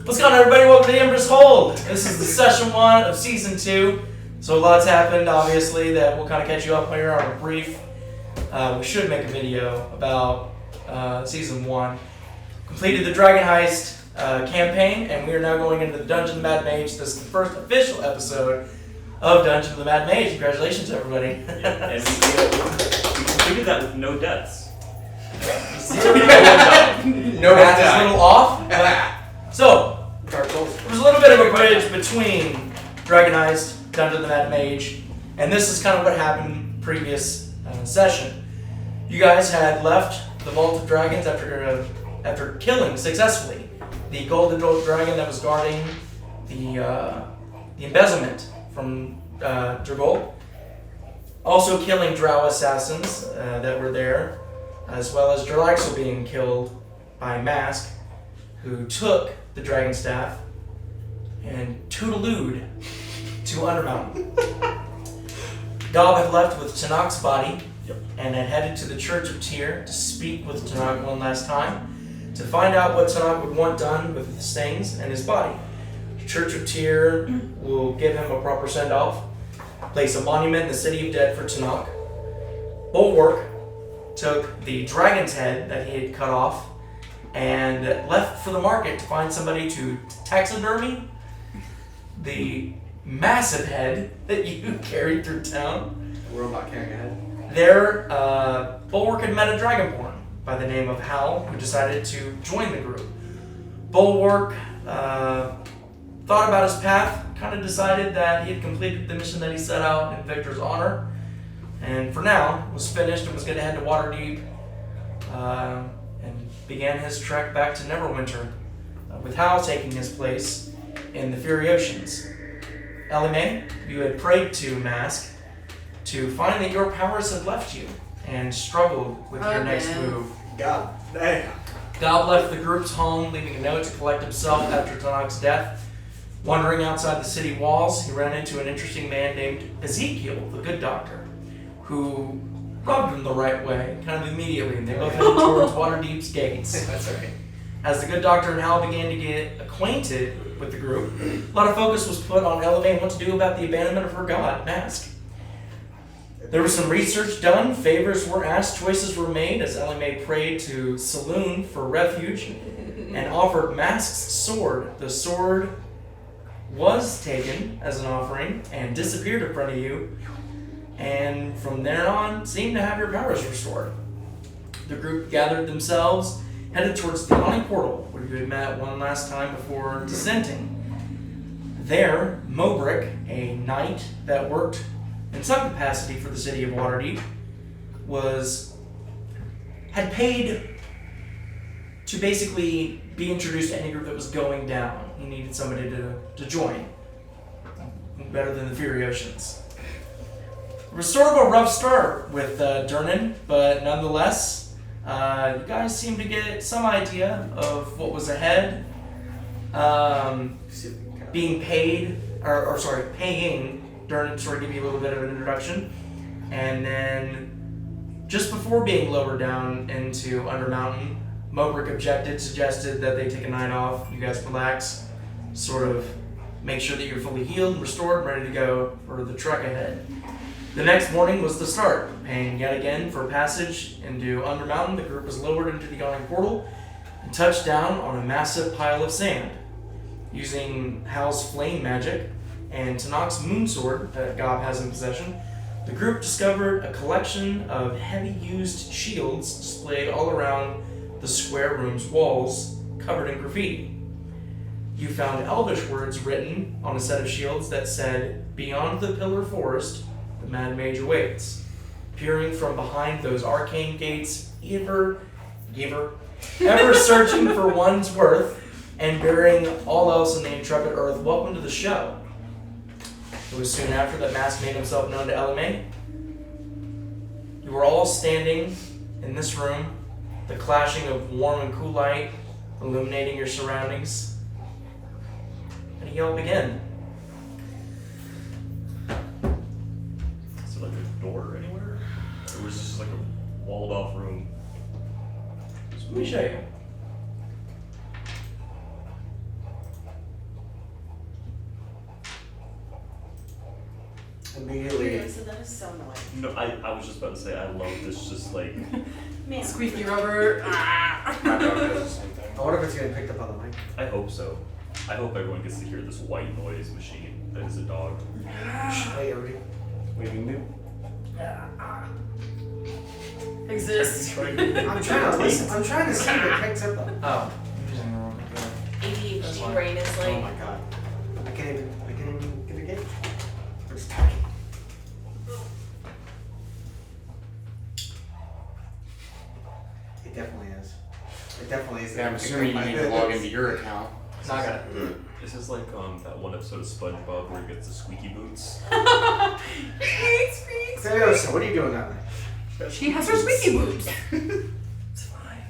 What's going on, everybody? Welcome to Ember's Hold. This is the session 1 of season 2. So a lot's happened, obviously, that we'll kind of catch you up here on a brief. We should make a video about season 1. Completed the Dragon Heist campaign, and we are now going into the Dungeon of the Mad Mage. This is the first official episode of Dungeon of the Mad Mage. Congratulations, everybody. Yeah, and we completed that with no deaths. No math is a little off. So, there's a little bit of a bridge between Dragon Heist, Dungeon of the Mad Mage, and this is kind of what happened previous session. You guys had left the Vault of Dragons after killing successfully the golden dragon that was guarding the embezzlement from Dagult. Also killing drow assassins that were there, as well as Draxel being killed by Mask, who took the dragonstaff and toodalooed to Undermountain. Gob had left with Tanak's body and had headed to the Church of Tyr to speak with Tanak one last time to find out what Tanak would want done with his things and his body. The Church of Tyr will give him a proper send-off, place a monument in the City of Dead for Tanak. Warlock took the dragon's head that he had cut off and left for the market to find somebody to taxidermy the massive head that you carried through town. A robot carrying a head. There, Bulwark had met a Dragonborn by the name of Hal, who decided to join the group. Bulwark thought about his path, kind of decided that he had completed the mission that he set out in Victor's honor, and for now was finished and was going to head to Waterdeep and began his trek back to Neverwinter, with Hal taking his place in the Furiosians. Elimae, you had prayed to Mask to find that your powers had left you and struggled with your next move. God damn. Gob left the group's home, leaving a note to collect himself after Tanak's death. Wandering outside the city walls, he ran into an interesting man named Ezekial, the good doctor, who rubbed him the right way, kind of immediately, and they both headed towards Waterdeep's gates. That's right. As the good doctor and Hal began to get acquainted with the group, a lot of focus was put on Elimae and what to do about the abandonment of her god, Mask. There was some research done, favors were asked, choices were made as Elimae prayed to Saloon for refuge and offered Mask's sword. The sword was taken as an offering and disappeared in front of you, and from there on seemed to have your powers restored. The group gathered themselves, headed towards the Yawning Portal, where you had met one last time before descending. There, Mobrick, a knight that worked in some capacity for the City of Waterdeep, had paid to basically be introduced to any group that was going down. He needed somebody to join. Better than the Furiosians. It was sort of a rough start with Durnan, but nonetheless, you guys seem to get some idea of what was ahead. Being paid, paying Durnan to sort of give you a little bit of an introduction. And then, just before being lowered down into Undermountain, Mobrick objected, suggested that they take a night off, you guys relax, sort of make sure that you're fully healed, restored, and ready to go for the trek ahead. The next morning was the start, paying yet again for passage into Undermountain. The group was lowered into the Yawning Portal and touched down on a massive pile of sand. Using Hal's flame magic and Tanak's moonsword that Gob has in possession, the group discovered a collection of heavy-used shields displayed all around the square room's walls, covered in graffiti. You found Elvish words written on a set of shields that said, "Beyond the Pillar Forest, the Mad Mage awaits. Peering from behind those arcane gates, ever searching for one's worth, and burying all else in the intrepid earth. Welcome to the show." It was soon after that Mask made himself known to Elimae. You were all standing in this room, the clashing of warm and cool light illuminating your surroundings. And he yelled again. Is there like a door anywhere? Or was this just like a walled off room? Let me show you. Immediately. So that is so annoying. No, I was just about to say I love this. Just like Man. Squeaky rubber. My dog does the same thing. I wonder if it's getting picked up on the mic. I hope so. I hope everyone gets to hear this white noise machine that is a dog. Hey, everybody. Waving new. Exists. I'm trying to listen. I'm trying to see if it picks up. Oh, I'm using the wrong computer. ADHD brain is Oh like. my god. I can't even get a gauge. It's tiny. It definitely is. It definitely is. Yeah, I'm assuming you need to log into your account. Not gonna. This is like that one episode of SpongeBob where he gets the squeaky boots. Furiosa, what are you doing down there? She has her squeaky boots. It's fine.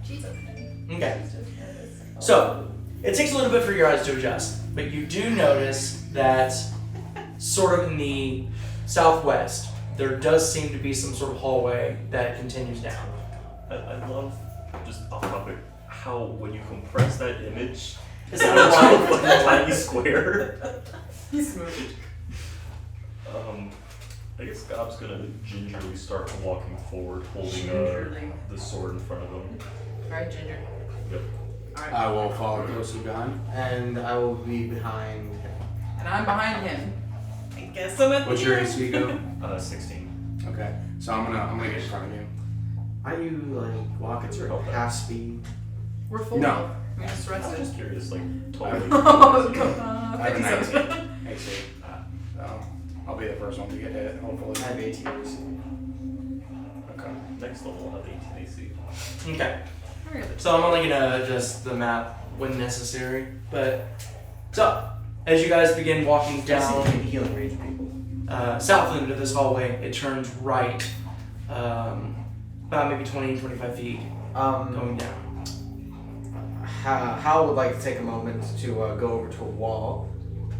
Jesus. Okay. So, it takes a little bit for your eyes to adjust, but you do notice that sort of in the southwest, there does seem to be some sort of hallway that continues down. I love, just off topic, how when you compress that image, Is that a like a tiny square. He's moved. I guess Gob's gonna gingerly start walking forward, holding Gingerly. the sword in front of him. Alright, Ginger. Yep. Alright. I will follow closely behind. And I will be behind him. And I'm behind him. I guess I'm at What's the your end. AC go? 16. Okay, so I'm gonna get in front of you. Are you like walking through half speed? We're full. No. We just I was rested. just curious, like, totally. Oh, I have a 57. 19 AC. So I'll be the first one to get hit, hopefully. I have 18 AC. Okay. Next level, I'll have 18 AC. Okay. Alright. So I'm only gonna adjust the map when necessary, but so as you guys begin walking down Healing range people. south into this hallway, it turns right, about maybe 20-25 feet going down. Hal would like to take a moment to go over to a wall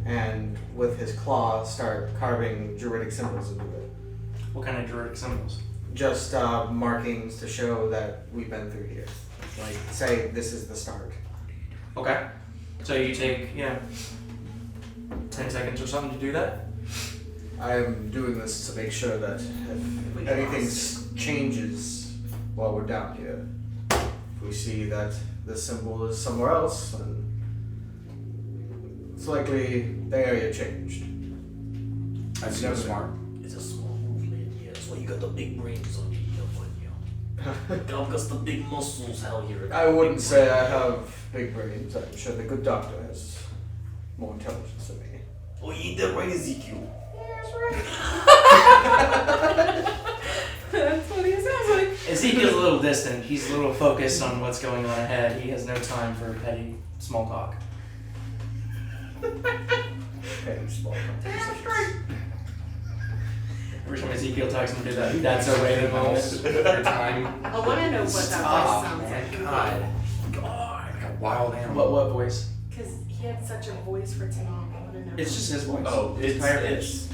and with his claw start carving druidic symbols into it. What kind of druidic symbols? Just markings to show that we've been through here. Like, say this is the start. Okay. So you take 10 seconds or something to do that? I'm doing this to make sure that if anything changes while we're down here, if we see that the symbol is somewhere else, then it's likely the area changed. That's so smart. It's a small movement, yeah. That's why you got the big brains on you, yeah. God got the big muscles out here. I wouldn't say I have big brains. I'm sure the good doctor has more intelligence than me. Oh, you ain't that right, Ezekiel? That's what he sounds like. Ezekiel's a little distant. He's a little focused on what's going on ahead. He has no time for petty small talk. Okay, small conversations. Every time Ezekiel talks him to that, that's a raven moment. Every time. I want to know what that voice sounds like. God. Like a wild animal. What voice? Because he had such a voice for Tanong. I want to know. It's just his voice. Oh, His entire voice.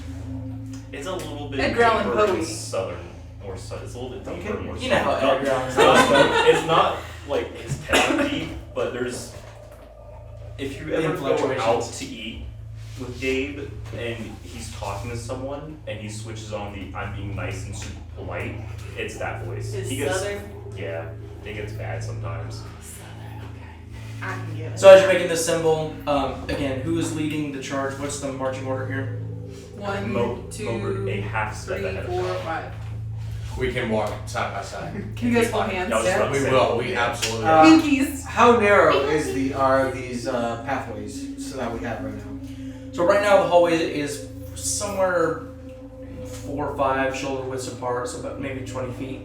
it's a little bit Edgar Allan deeper Poe. and southern. It's a little bit deeper. More You know how southern. Edgar Allan It's not like his talent deep, but there's. If you ever go Fluctuations. out to eat with Gabe and he's talking to someone and he switches on the I'm being nice and super polite, it's that voice. His He gets, southern. yeah, it gets bad sometimes. Southern, okay. I can get it. So as you're making this symbol, again, who is leading the charge? What's the marching order here? 1, Mobrick, 2, a half step 3, ahead of 4, him. 5. We can walk side by side. Can you guys hold hands? Yeah, I was about to We say. will. We absolutely. Pinkies. How narrow are these pathways so that we have right now? So right now the hallway is somewhere 4 or 5 shoulder widths apart, so about maybe 20 feet.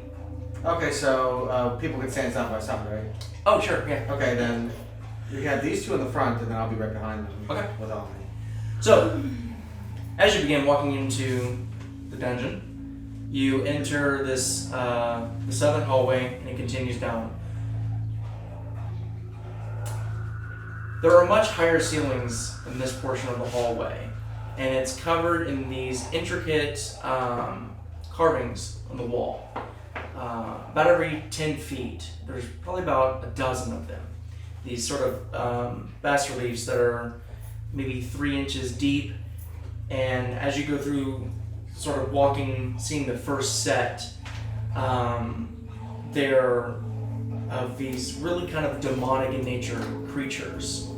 Okay, so people can stand side by side, right? Oh, sure, yeah. Okay, then we have these two in the front, and then I'll be right behind them. Okay. With all me. So, as you begin walking into the dungeon, you enter this the southern hallway, and it continues down. There are much higher ceilings in this portion of the hallway, and it's covered in these intricate carvings on the wall. About every 10 feet, there's probably about a dozen of them. These sort of bas reliefs that are maybe 3 inches deep And as you go through, sort of walking, seeing the first set, they're of these really kind of demonic in nature creatures,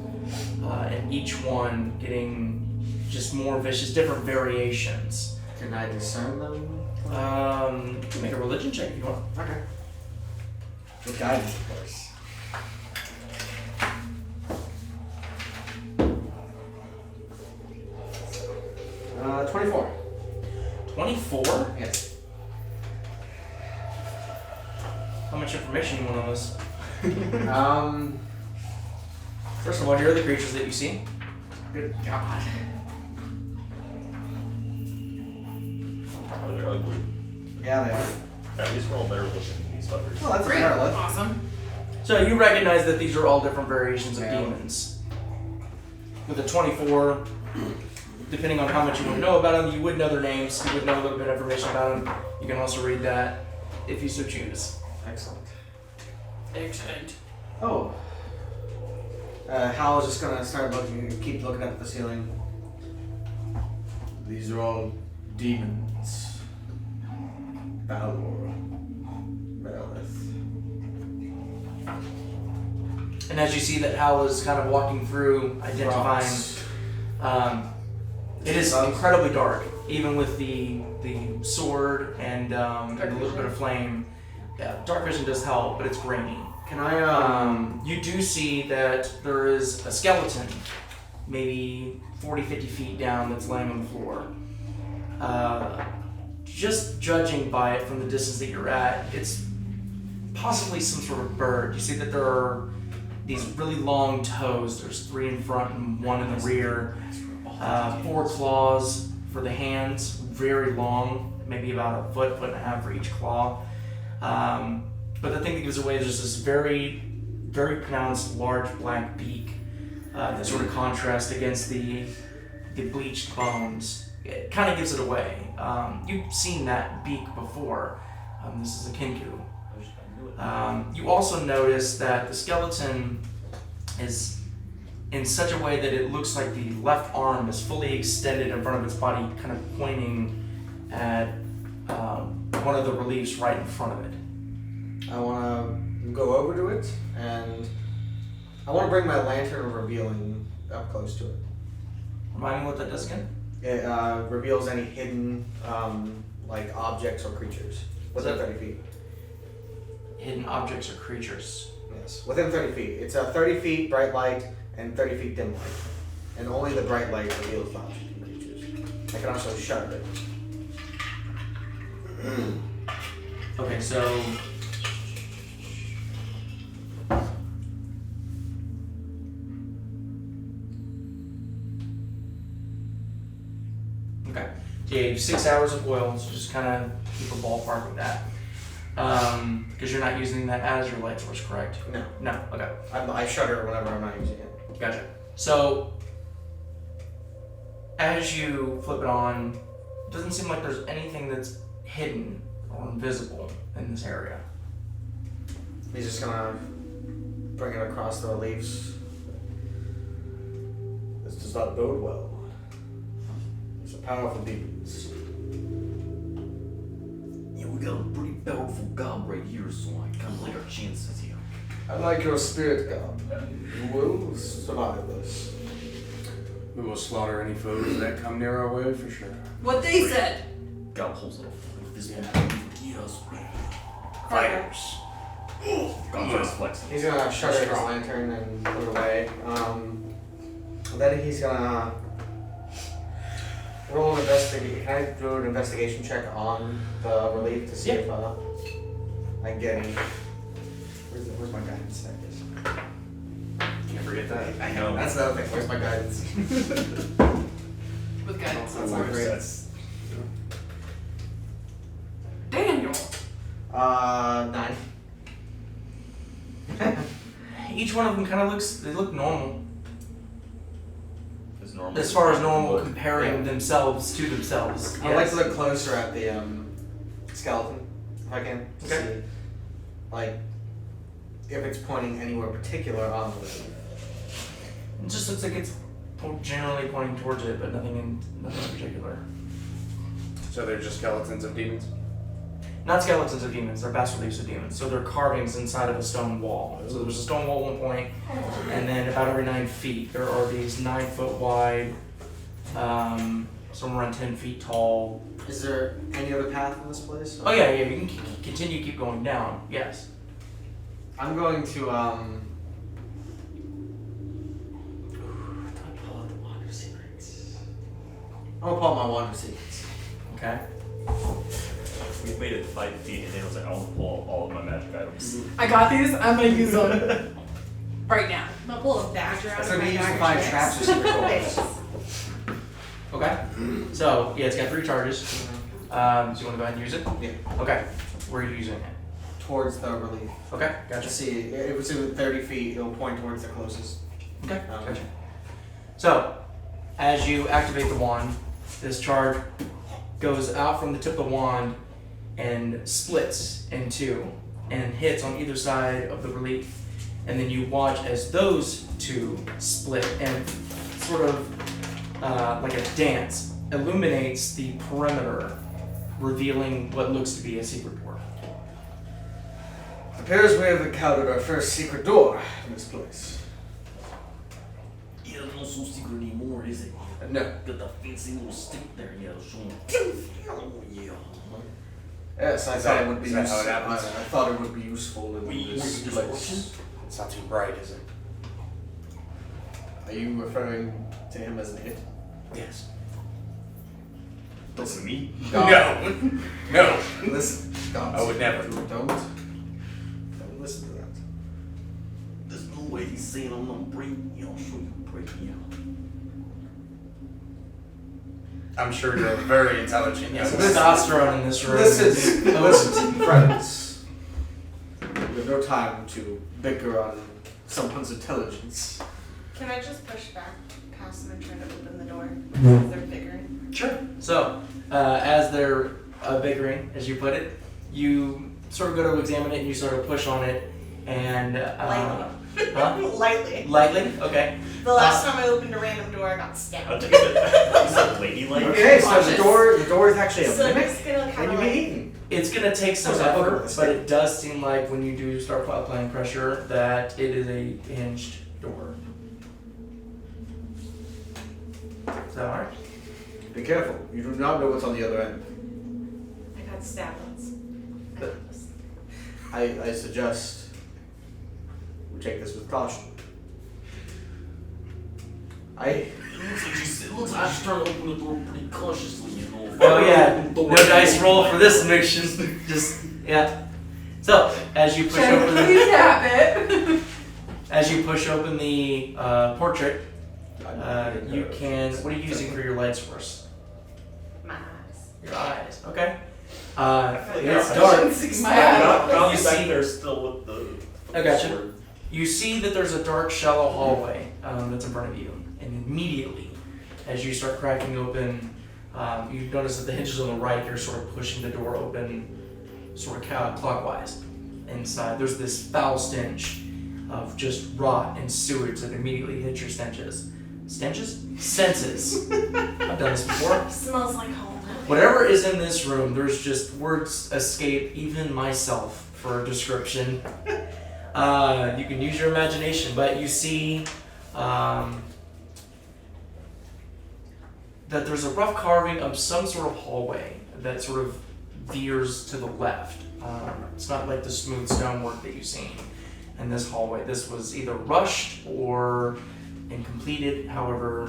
and each one getting just more vicious, different variations. Can I discern them? Make a religion check if you want. Okay. With guidance, of course. 24. 24? Yes. How much information you want on this? First First of all, here are the creatures that you see. good God. They're ugly. Yeah, they are. At least we're all better looking than these fuckers. Well, that's a Great. fair look. Awesome. So you recognize that these are all different variations of Yeah. demons. With a 24, depending on how much you would know about them, you would know their names, you would know a little bit of information about them. You can also read that if you so choose. Excellent. Excellent. Oh. Hal is just gonna start keep looking up at the ceiling. These are all demons. Balor. Malith. And as you see that Hal is kind of walking through, identifying, Rocks. it is incredibly dark, even with the sword and a little bit of flame. Yeah, dark vision does help, but it's grainy. Can I, You do see that there is a skeleton, maybe 40, 50 feet down, that's laying on the floor. Just judging by it from the distance that you're at, it's possibly some sort of bird. You see that there are these really long toes. There's 3 in front and 1 in the rear. 4 claws for the hands, very long, maybe about a foot, foot and a half for each claw. But the thing that gives away is just this very, very pronounced large black beak that sort of contrasts against the bleached bones. It kind of gives it away. You've seen that beak before. This is a kinku. You also notice that the skeleton is in such a way that it looks like the left arm is fully extended in front of its body, kind of pointing at one of the reliefs right in front of it. I want to go over to it, and I want to bring my lantern of revealing up close to it. Remind me what that does again? It reveals any hidden like objects or creatures within 30 feet. Hidden objects or creatures. Yes, within 30 feet. It's 30 feet bright light and 30 feet dim light. And only the bright light reveals the object and creatures. I can also shutter it. Okay, so okay. So yeah, you have 6 hours of oil, so just kind of keep a ballpark with that. Because you're not using that as your light source, correct? No. No, okay. I shutter whenever I'm not using it. Gotcha. So, as you flip it on, it doesn't seem like there's anything that's hidden or invisible in this area. He's just gonna bring it across the reliefs. This does not bode well. These are powerful demons. Yeah, we got a pretty powerful gob right here, so I kind of like our chances here. I like your spirit, God. You will survive this. We will slaughter any foes that come near our way for sure. What they said. God holds it off. This one, yes, Fighters. God starts flexing. He's gonna shutter his lantern and put it away. Then he's gonna roll an investigation. Can I do an investigation check on the relief to see if I can get any? Where's my guidance stack? Can't forget that. I know. That's the other thing. Where's my guidance? With guidance. That's not great. Daniel. 9. Each one of them kind of they look normal. Is normal. As far as normal comparing themselves to themselves. I'd like to look closer at the skeleton, if I can, to Okay. see, like, if it's pointing anywhere particular on the relief. It just looks like it's generally pointing towards it, but nothing in particular. So they're just skeletons of demons? Not skeletons of demons, they're bas reliefs of demons. So they're carvings inside of a stone wall. So there was a stone wall at one point, and then about every 9 feet, there are these 9 foot wide, somewhere around 10 feet tall. Is there any other path in this place? Oh yeah, you can continue to keep going down, yes. I'm going to, Do I pull out the water secrets? I'm gonna pull out my water secrets. Okay. We made it 5 feet, and then it was like, I want to pull out all of my magic items. I got these. I'm gonna use them right now. I'm gonna pull a badger out So of my we use to bag find of traps or tricks. secret doors. Okay. So yeah, it's got 3 charges. So you want to go ahead and use it? Yeah. Okay. Where are you using it? Towards the relief. Okay, gotcha. Let's see, if it's in 30 feet, it'll point towards the closest. Okay, gotcha. So, as you activate the wand, this charge goes out from the tip of the wand and splits in 2 and hits on either side of the relief. And then you watch as those 2 split and sort of like a dance illuminates the perimeter, revealing what looks to be a secret door. Appears we have encountered our first secret door in this place. Yeah, it's not so secret anymore, is it? No. Got the fancy little stick there, yeah, show 'em. Oh, yeah. Yes, I Is thought that- it would be is that how it useful. I happens? thought it would be useful in We this just place. watching? It's not too bright, is it? Are you referring to him as an it? Yes. Listen to me. No. No. Listen, don't. I would never. Don't listen to that. There's no way he's saying I'm gonna break you. I'll show you break you. I'm sure you're very intelligent. Yes, young man. testosterone in this room. Listen, friends. We have no time to bicker on someone's intelligence. Can I just push back past them and try to open the door? Because they're bickering. Sure. So, as they're bickering, as you put it, you sort of go to examine it and you sort of push on it and Lightly. huh? Lightly. Lightly. Okay. The last time I opened a random door, I got stabbed. I'll take it. You said ladylike? Okay, so Cautious. the door is actually a So mimic, it's gonna and kind you of be like. eaten. It's gonna take some How's that effort, focus? but it does seem like when you do start applying pressure that it is a hinged door. Is that alright? Be careful. You do not know what's on the other end. I got stabbed once. I got this. I suggest we take this with caution. It looks like she's trying to open the door pretty cautiously, you know. Oh yeah, no dice roll for this mission. Just yeah. So as you push open the Please tap it. as you push open the portrait, you can. What are you using for your light source? My eyes. Your eyes. Okay. Yeah, It's I dark. I'll You be back see- there still with the I gotcha. sword. You see that there's a dark, shallow hallway that's in front of you, and immediately, as you start cracking open, you notice that the hinges on the right, you're sort of pushing the door open, sort of clockwise. Inside, there's this foul stench of just rot and sewage that immediately hits your senses. Senses. I've done this before. Smells like home. Whatever is in this room, there's just words escape even myself for a description. You can use your imagination, but you see that there's a rough carving of some sort of hallway that sort of veers to the left. It's not like the smooth stonework that you've seen in this hallway. This was either rushed or incompleted, however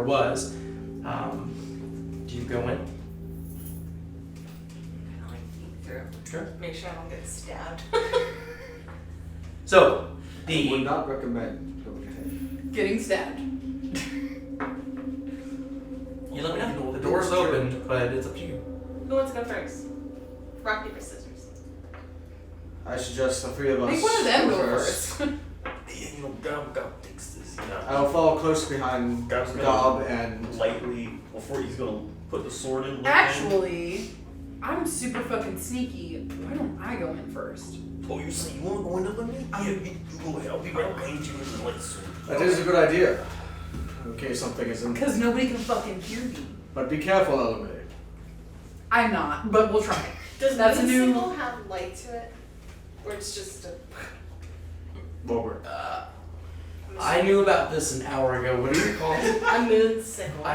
it was. Do you go in? I like peek through. Sure. Make sure I don't get stabbed. So, I would the not recommend going ahead. Getting stabbed. you let me know. The door's open, but it's up to you. Who wants to go first? Rock, paper, scissors. I suggest the three of us Make one of them go first. first. Yeah, you know, Gob thinks this, you know. I will follow close behind Gob's gonna- Gob and Lightly, before he's gonna put the sword in. look Actually, I'm super fucking sneaky. Why don't I go in first? Oh, you say you wanna go in there with me? Yeah, you go ahead. I'll be right behind you with the light sword. that is a good idea. in case something isn't. Because nobody can fucking hear me. But be careful, Elimae. I'm not, but we'll try. Does That's a moon new- signal have light to it? Or it's just a... Mobrick. I knew about this an hour ago. What is it called? A moon signal.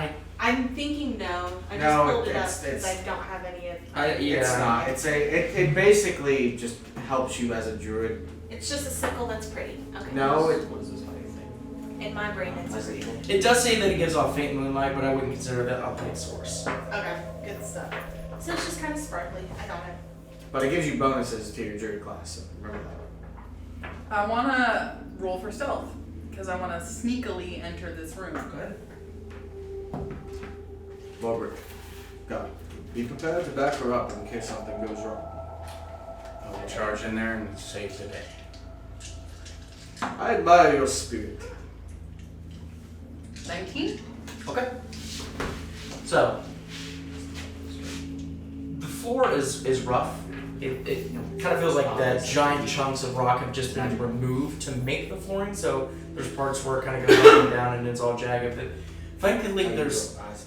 I'm thinking no. I just No, pulled it up it's- because I don't have any of... It's not. It basically just helps you as a druid. It's just a sickle that's pretty. Okay. No, it. What is this fucking thing? In my brain, it's a sickle. It does say that it gives off faint moonlight, but I wouldn't consider that a light source. Okay, good stuff. So it's just kind of sparkly. I got it. But it gives you bonuses to your druid class. So remember that. I want to roll for stealth. Because I want to sneakily enter this room. Go ahead. Mobrick. Got it. Be prepared to back her up in case something goes wrong. I'll charge in there and save the day. I admire your spirit. 19? Okay. So the floor is rough. It kind of feels like that giant chunks of rock have just been removed to make the flooring. So there's parts where it kind of goes up and down and it's all jagged. But frankly,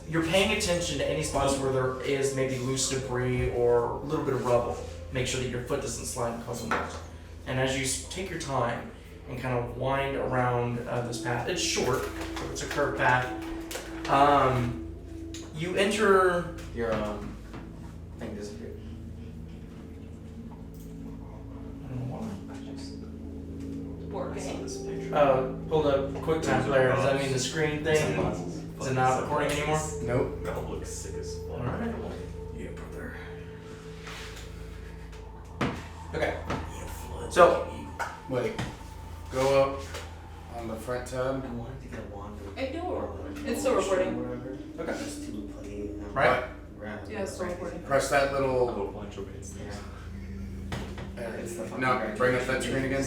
you're paying attention to any spots where there is maybe loose debris or a little bit of rubble. Make sure that your foot doesn't slide and cause a mess. And as you take your time and kind of wind around this path, it's short, so it's a curved path. You enter. Your thing disappeared. I don't know why. Pulled up quick time player. Does that mean the screen thing is it not recording anymore? Nope. That looks sick as fuck. Alright. Yeah, brother. Okay. So Wait. Go up on the front tab. I wanted to get a wand. It do. It's still recording. Okay. Just to play. Right. Yeah, it's still recording. Press that A little. little bunch of it. No, bring up that screen again.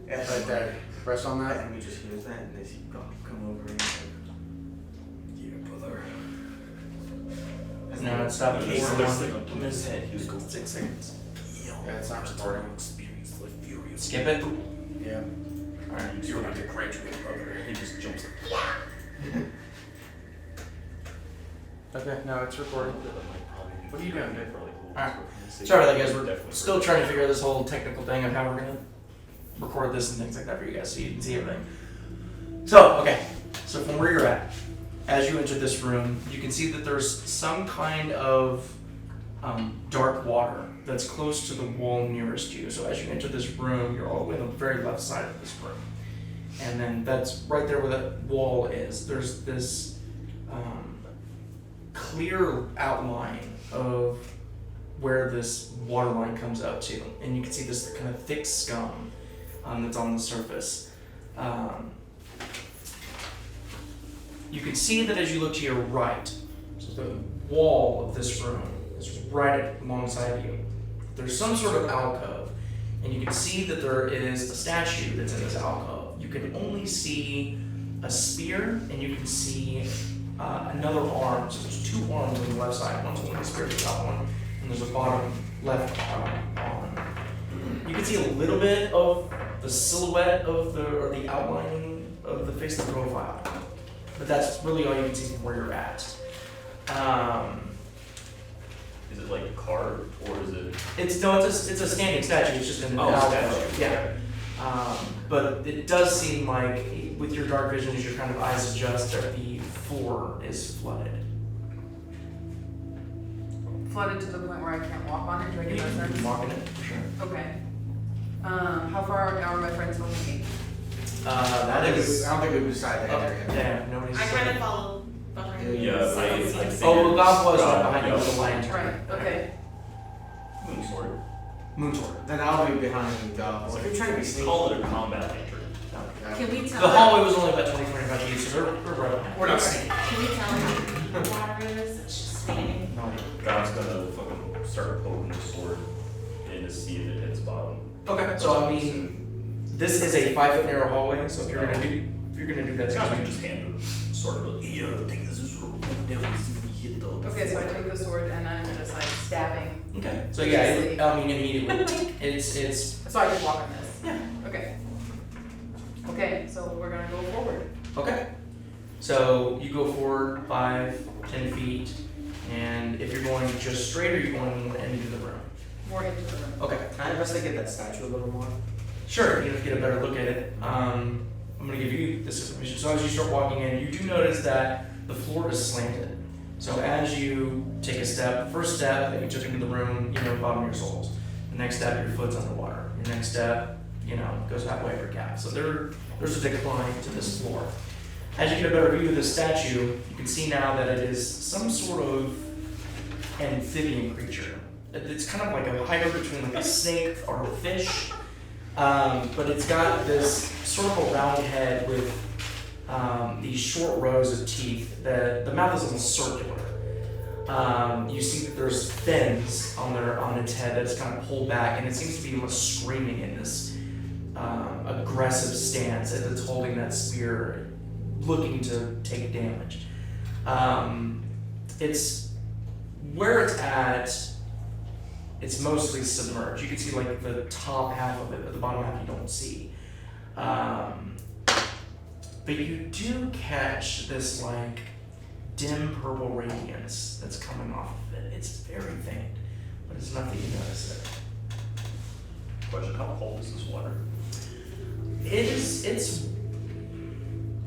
Right there. Press on that. And we just use that and they see God come over and Yeah, brother. no, it's stopped. Okay, so there's like a Miss head. He was cool. 6 seconds. Yeah, it's not recording. experience like Furiosians. Skip it. Yeah. Alright. You're about to graduate, brother. He just jumps. Okay, no, it's recording. What are you doing, dude? Alright. Sorry about that, guys. We're still trying to figure out this whole technical thing of how we're gonna record this and things like that for you guys so you can see everything. So, okay. So from where you're at, as you enter this room, you can see that there's some kind of dark water that's close to the wall nearest you. So as you enter this room, you're all the way on the very left side of this room. And then that's right there where that wall is. There's this clear outline of where this water line comes up to. And you can see this kind of thick scum that's on the surface. You can see that as you look to your right, so the wall of this room is right alongside you. There's some sort of alcove, and you can see that there is a statue that's in this alcove. You can only see a spear, and you can see another arm. So there's 2 arms on the left side. One's holding a spear, the top one, and there's a bottom left arm. You can see a little bit of the silhouette of the outlining of the face of the profile. But that's really all you can see from where you're at. Is it like carved or is it? It's a standing statue. It's just an statue. Yeah. But it does seem like with your dark vision, as your kind of eyes adjust, that the floor is flooded. Flooded to the point where I can't walk on it. Do I You get that can sense? walk in it for sure. Okay. How far are my friends from me? That is. I don't think we've decided that yet. Yeah, nobody's. I kind of follow behind. Yeah, I see. Oh, well, God was right God, behind you yeah. with the lantern. Right, okay. Moon sword. Moon sword. Then I'll be behind God. Like, you're trying to be sneaky. Call it a combat lantern. Can we The tell? hallway was only about 20-25 feet, so we're right behind. We're not sneaky. Can we tell how the water is? It's just standing. No idea. God's gonna fucking start poking the sword in to see if it hits bottom. Okay, so I mean, this is a 5-foot narrow hallway, so if you're gonna do that, It's it's not gonna like be just hand the sword of it. Yeah, I think this is definitely hit the. Okay, so I take the sword and I'm just like stabbing. Okay. So yeah, I mean immediately. It's So I just walk on this. yeah. Okay. Okay, so we're gonna go forward. Okay. So you go forward 5, 10 feet, and if you're going just straight, or you're going into the room. More into the room. Okay. Can I investigate that statue a little more? Sure, you have to get a better look at it. I'm going to give you this information. So as you start walking in, you do notice that the floor is slanted. So as you take a step, first step that you took into the room, bottom of your soles. The next step, your foot's underwater. Your next step, goes halfway for gap. So there's a decline to this floor. As you get a better view of this statue, you can see now that it is some sort of amphibian creature. It's kind of like a hybrid between like a snake or a fish, but it's got this sort of a round head with these short rows of teeth. The mouth is almost circular. You see that there's fins on its head that's kind of pulled back, and it seems to be almost screaming in this aggressive stance as it's holding that spear, looking to take damage. It's where it's at. It's mostly submerged. You can see like the top half of it, but the bottom half you don't see. But you do catch this like dim purple radiance that's coming off of it. It's very faint, but it's enough that you notice it. Question: how cold is this water? It's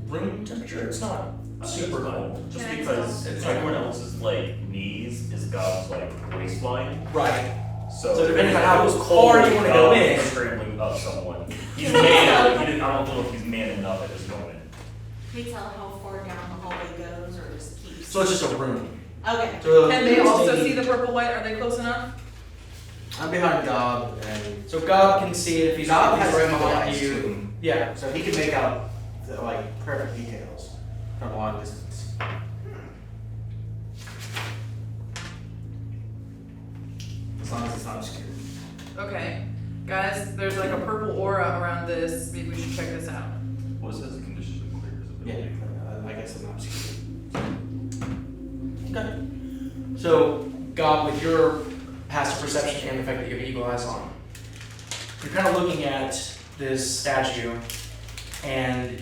room temperature. It's not super cold. Just Yeah, because it's everyone like- else's like knees is God's like waistline. Right. So depending on how if it was far you wanna go God in. scrambling up someone. He's man. I don't know if he's man enough at this moment. Can you tell how far down the hallway goes, or just keeps? So it's just a room. Okay. So Can they also see the purple light? Are they close enough? I'm behind Gob, and So God can see it if he's Gob if he's has right evil behind eyes you. too, Yeah. so he can make out the perfect details from a long distance. As long as it's not obscure. Okay. Guys, there's like a purple aura around this. Maybe we should check this out. What says the conditions of clear Yeah, visibility? I guess it's not obscure. Okay. So God, with your passive perception and the fact that you have eagle eyes on, you're kind of looking at this statue, and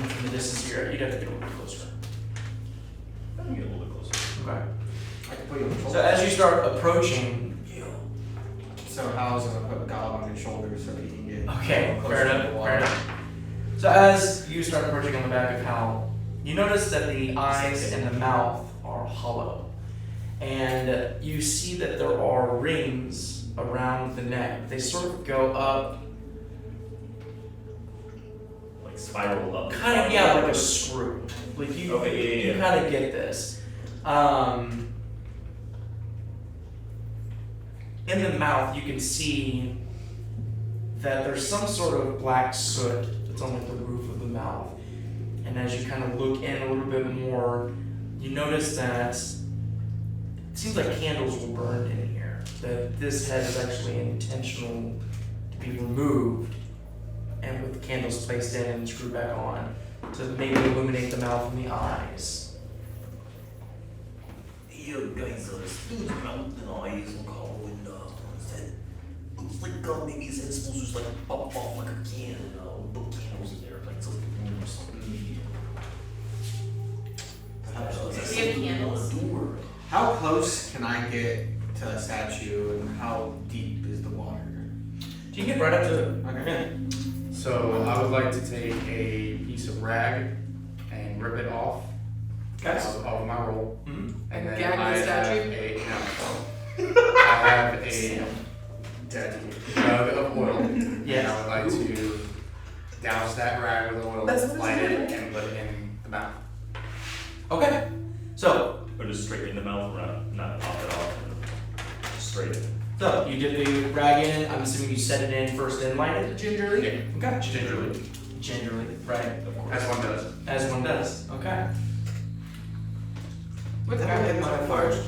from the distance here, you'd have to get a little bit closer. I can get a little bit closer. Okay. I can put you on the So shoulder. as you start approaching, So Hal's gonna put Gob on his shoulders so that he can get okay, closer fair to the enough, water. fair enough. So as you start approaching on the back of Hal, you notice that the eyes and the mouth are hollow. And you see that there are rings around the neck. They sort of go up, Like spiral up. kind of, yeah, like a screw. Like you, Okay, yeah, you yeah. kind of get this. In the mouth, you can see that there's some sort of black soot that's on like the roof of the mouth. And as you kind of look in a little bit more, you notice that it seems like candles were burned in here. That this head is actually intentional to be removed, and with candles placed in and screwed back on to maybe illuminate the mouth and the eyes. Yeah, guys, dude's mouth and eyes look hollow and his head looks like maybe his head's supposed to just like pop off like a can and put candles in there, like something or something. Do you have candles? Door. How close can I get to the statue, and how deep is the water? So you can get right up to it. Okay. So I would like to take a piece of rag and rip it off of my roll. Mhm. And then gag the I statue? I have a Dead. jug of oil. Yes. And I would like to douse that rag with oil, That's what light it's it, doing. and put it in the mouth. Okay. So, Or just straight in the mouth, not pop it off. Straight in. so you did the rag in. I'm assuming you set it in first and light it gingerly. Yeah. Okay. Gingerly, Gingerly, right? Of course. as one does. As one does. Okay. What's That that? would hit my fire.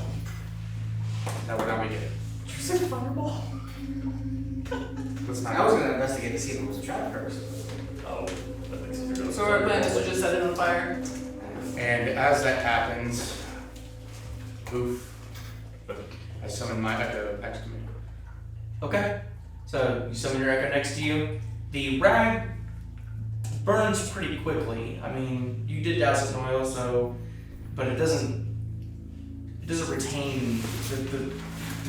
That would not be good. You said fireball. Let's not. I was gonna investigate to see if it was a trap first. Oh, that makes it figure out. So our plan is to just set it on fire. And as that happens, poof, I summon my echo next to me. Okay. So you summon your echo next to you. The rag burns pretty quickly. I mean, you did douse it in oil, so, but it doesn't retain the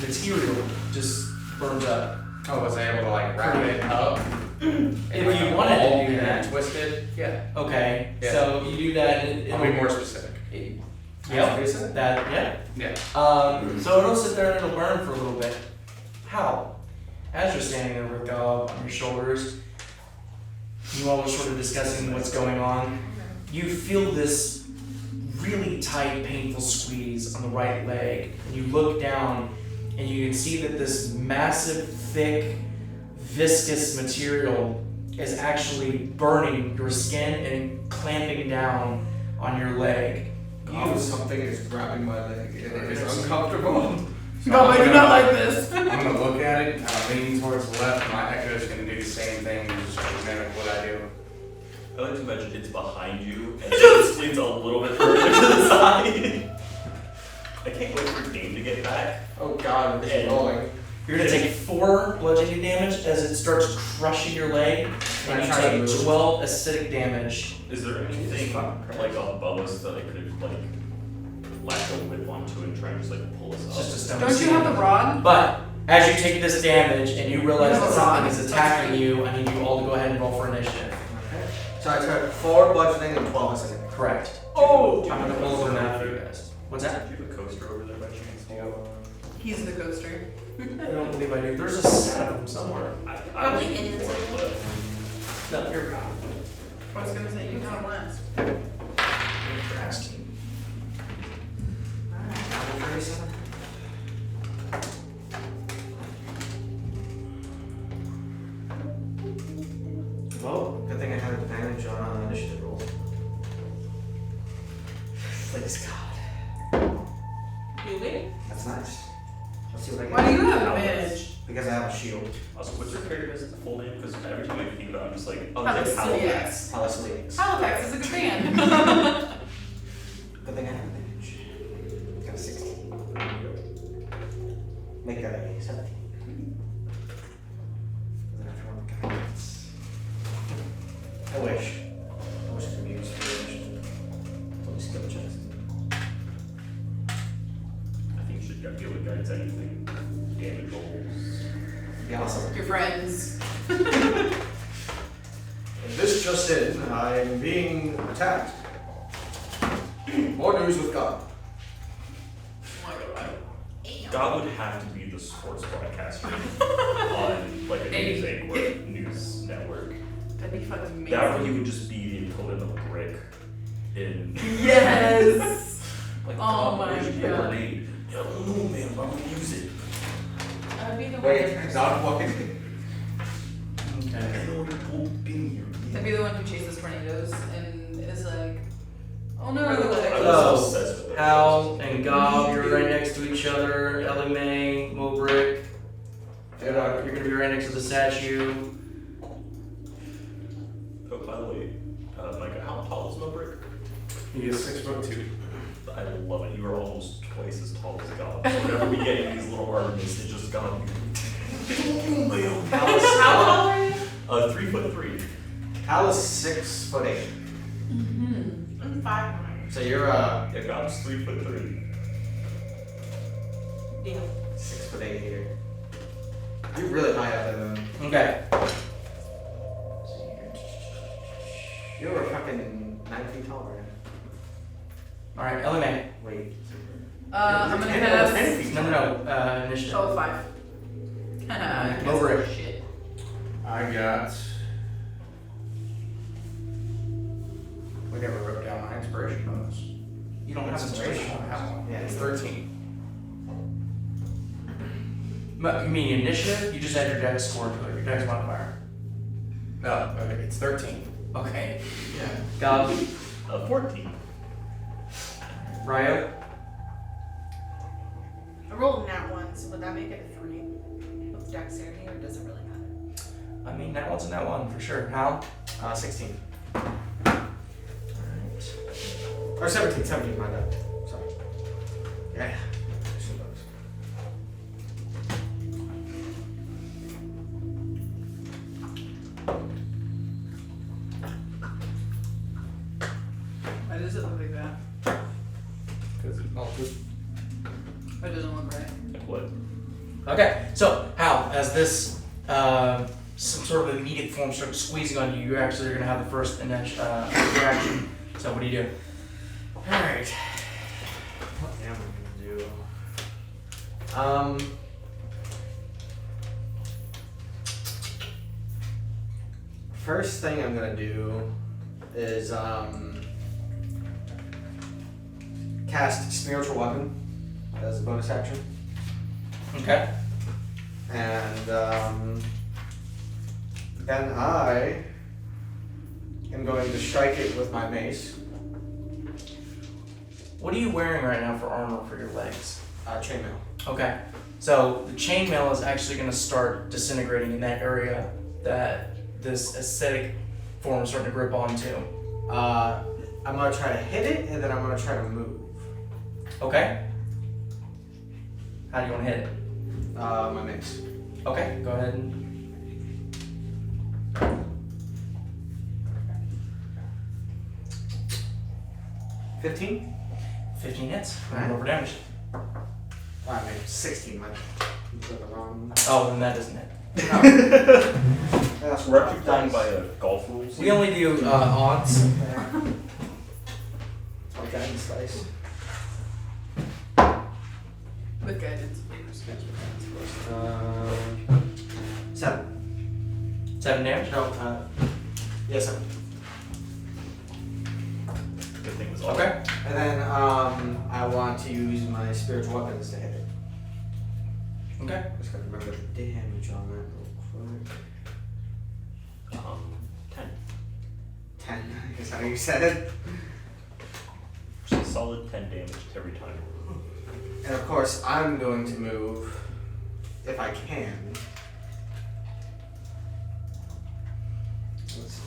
material. Just burns up. Oh, was I able to like wrap it up? If you wanted to do that, twist it, yeah. okay. Yeah. So you do that. And I'll be more specific. Yep. That. Yeah. Yeah. So it'll sit there and it'll burn for a little bit. How? As you're standing there with Gob on your shoulders, you all are sort of discussing what's going on. You feel this really tight, painful squeeze on the right leg, and you look down and you can see that this massive, thick, viscous material is actually burning your skin and clamping down on your leg. Something is grabbing my leg and it is uncomfortable. No, I do not like this. I'm gonna look at it, kind of leaning towards the left. My echo's gonna do the same thing, just try to mimic what I do. I like to imagine it's behind you and it leans a little bit further to the side. I can't wait for Dame to get back. Oh god, it's rolling. You're gonna take 4 bludgeoning damage as it starts crushing your leg, and you take 12 acidic damage. Is there anything like above us that I could like latch a whip onto and try and just like pull us It's up? just a stone Don't you have the rod? But as you take this damage and you realize You have that a something rod. is attacking you, I need you all to go ahead and roll for initiative. Okay. So I took 4 bludgeoning and 12 acidic. Correct. Oh! I'm gonna pull over now for you guys. What's that? Do you have a coaster over there by chance? Do you? He's the coaster. I don't believe I do. There's a set of them somewhere. I Probably was in before, it. but No, you're I was gonna say, you got last. you're asking. Alright, level 37. Well, good thing I had advantage on initiative rolls. Please God. Really? That's nice. Let's see what I get. Why do you have advantage? Because I have a shield. also, what's your character's full name? Because every time I think about it, I'm just like, oh, it's like Halaseliax. Halaseliax. Halifax is a good band. Good thing I have advantage. Got a 16. Make that a 17. Then I have to roll the guidance. I wish. I wish I could be used for initiative. Let me skill checks. I think you should be able to guide anything. Damage rolls. Be awesome. Your friends. And this just in, I'm being attacked. More news with God. God would have to be the sports broadcaster on like a news network. That'd be fucking amazing. That way he would just be the equivalent of Brick in Yes! like Oh my Operation God. Grenade. Yeah, I don't know, man, but I'm gonna use it. That'd be the Wait, one. not walking. I know what you're been here. That'd be the one who chases tornadoes and is like, oh no. I Like, was obsessed with those. Hal and Gob, you're right next to each other. Elimae, Mobrick. You're gonna be right next to the statue. Oh, by the way, Micah, how tall is Mobrick? He is 6'2". I love it. You are almost twice as tall as God. So whenever we get in these little arguments, it's just God. how tall are you? 3'3". Hal is 6'8". Mm-hmm. I'm 5'9". So you're Yeah, God's 3'3". Yeah. 6'8" here. You're really high up there, man. Okay. You were fucking 9 feet tall, right? Alright, Elimae. Wait. I'm gonna 10 cast. feet No, initiative. Oh, 5. Over it. Shit. I got. We never wrote down my inspiration bonus. You don't have inspiration. I don't have one. Yeah, It's 13. You mean initiative? You just add your dex score to it, your dex modifier. No, okay, it's 13. Okay. Yeah. Gob, 14. Ryo, I rolled nat 1, so would that make it a 3 with dexterity, or does it really matter? I mean, that one's and that one for sure. Hal? 16. Alright. Or 17, my bad. Sorry. Yeah. put. Okay, so Hal, as this some sort of immediate form starts squeezing on you, you actually are going to have the first reaction. So what do you do? Alright. What am I gonna do? First thing I'm gonna do is cast Spiritual Weapon as a bonus action. Okay. And then I am going to strike it with my mace. What are you wearing right now for armor for your legs? Chainmail. Okay. So the chainmail is actually going to start disintegrating in that area that this aesthetic form is starting to grip onto. I'm going to try to hit it, and then I'm going to try to move. Okay. How do you want to hit it? My mace. Okay, go ahead and... 15? 15 hits. Roll over damage. I made 16. You put the wrong. Oh, then that isn't it. That's We're actually playing by golf rules. We only do odds. Okay, guidance dice. With guidance. 7. 7 damage? No, yeah, 7. Good thing was all. Okay. And then I want to use my spiritual weapons to hit it. Okay. Just gotta remember the damage on that real quick. 10. 10, is that how you said it? Which is solid 10 damage every time. And of course, I'm going to move, if I can.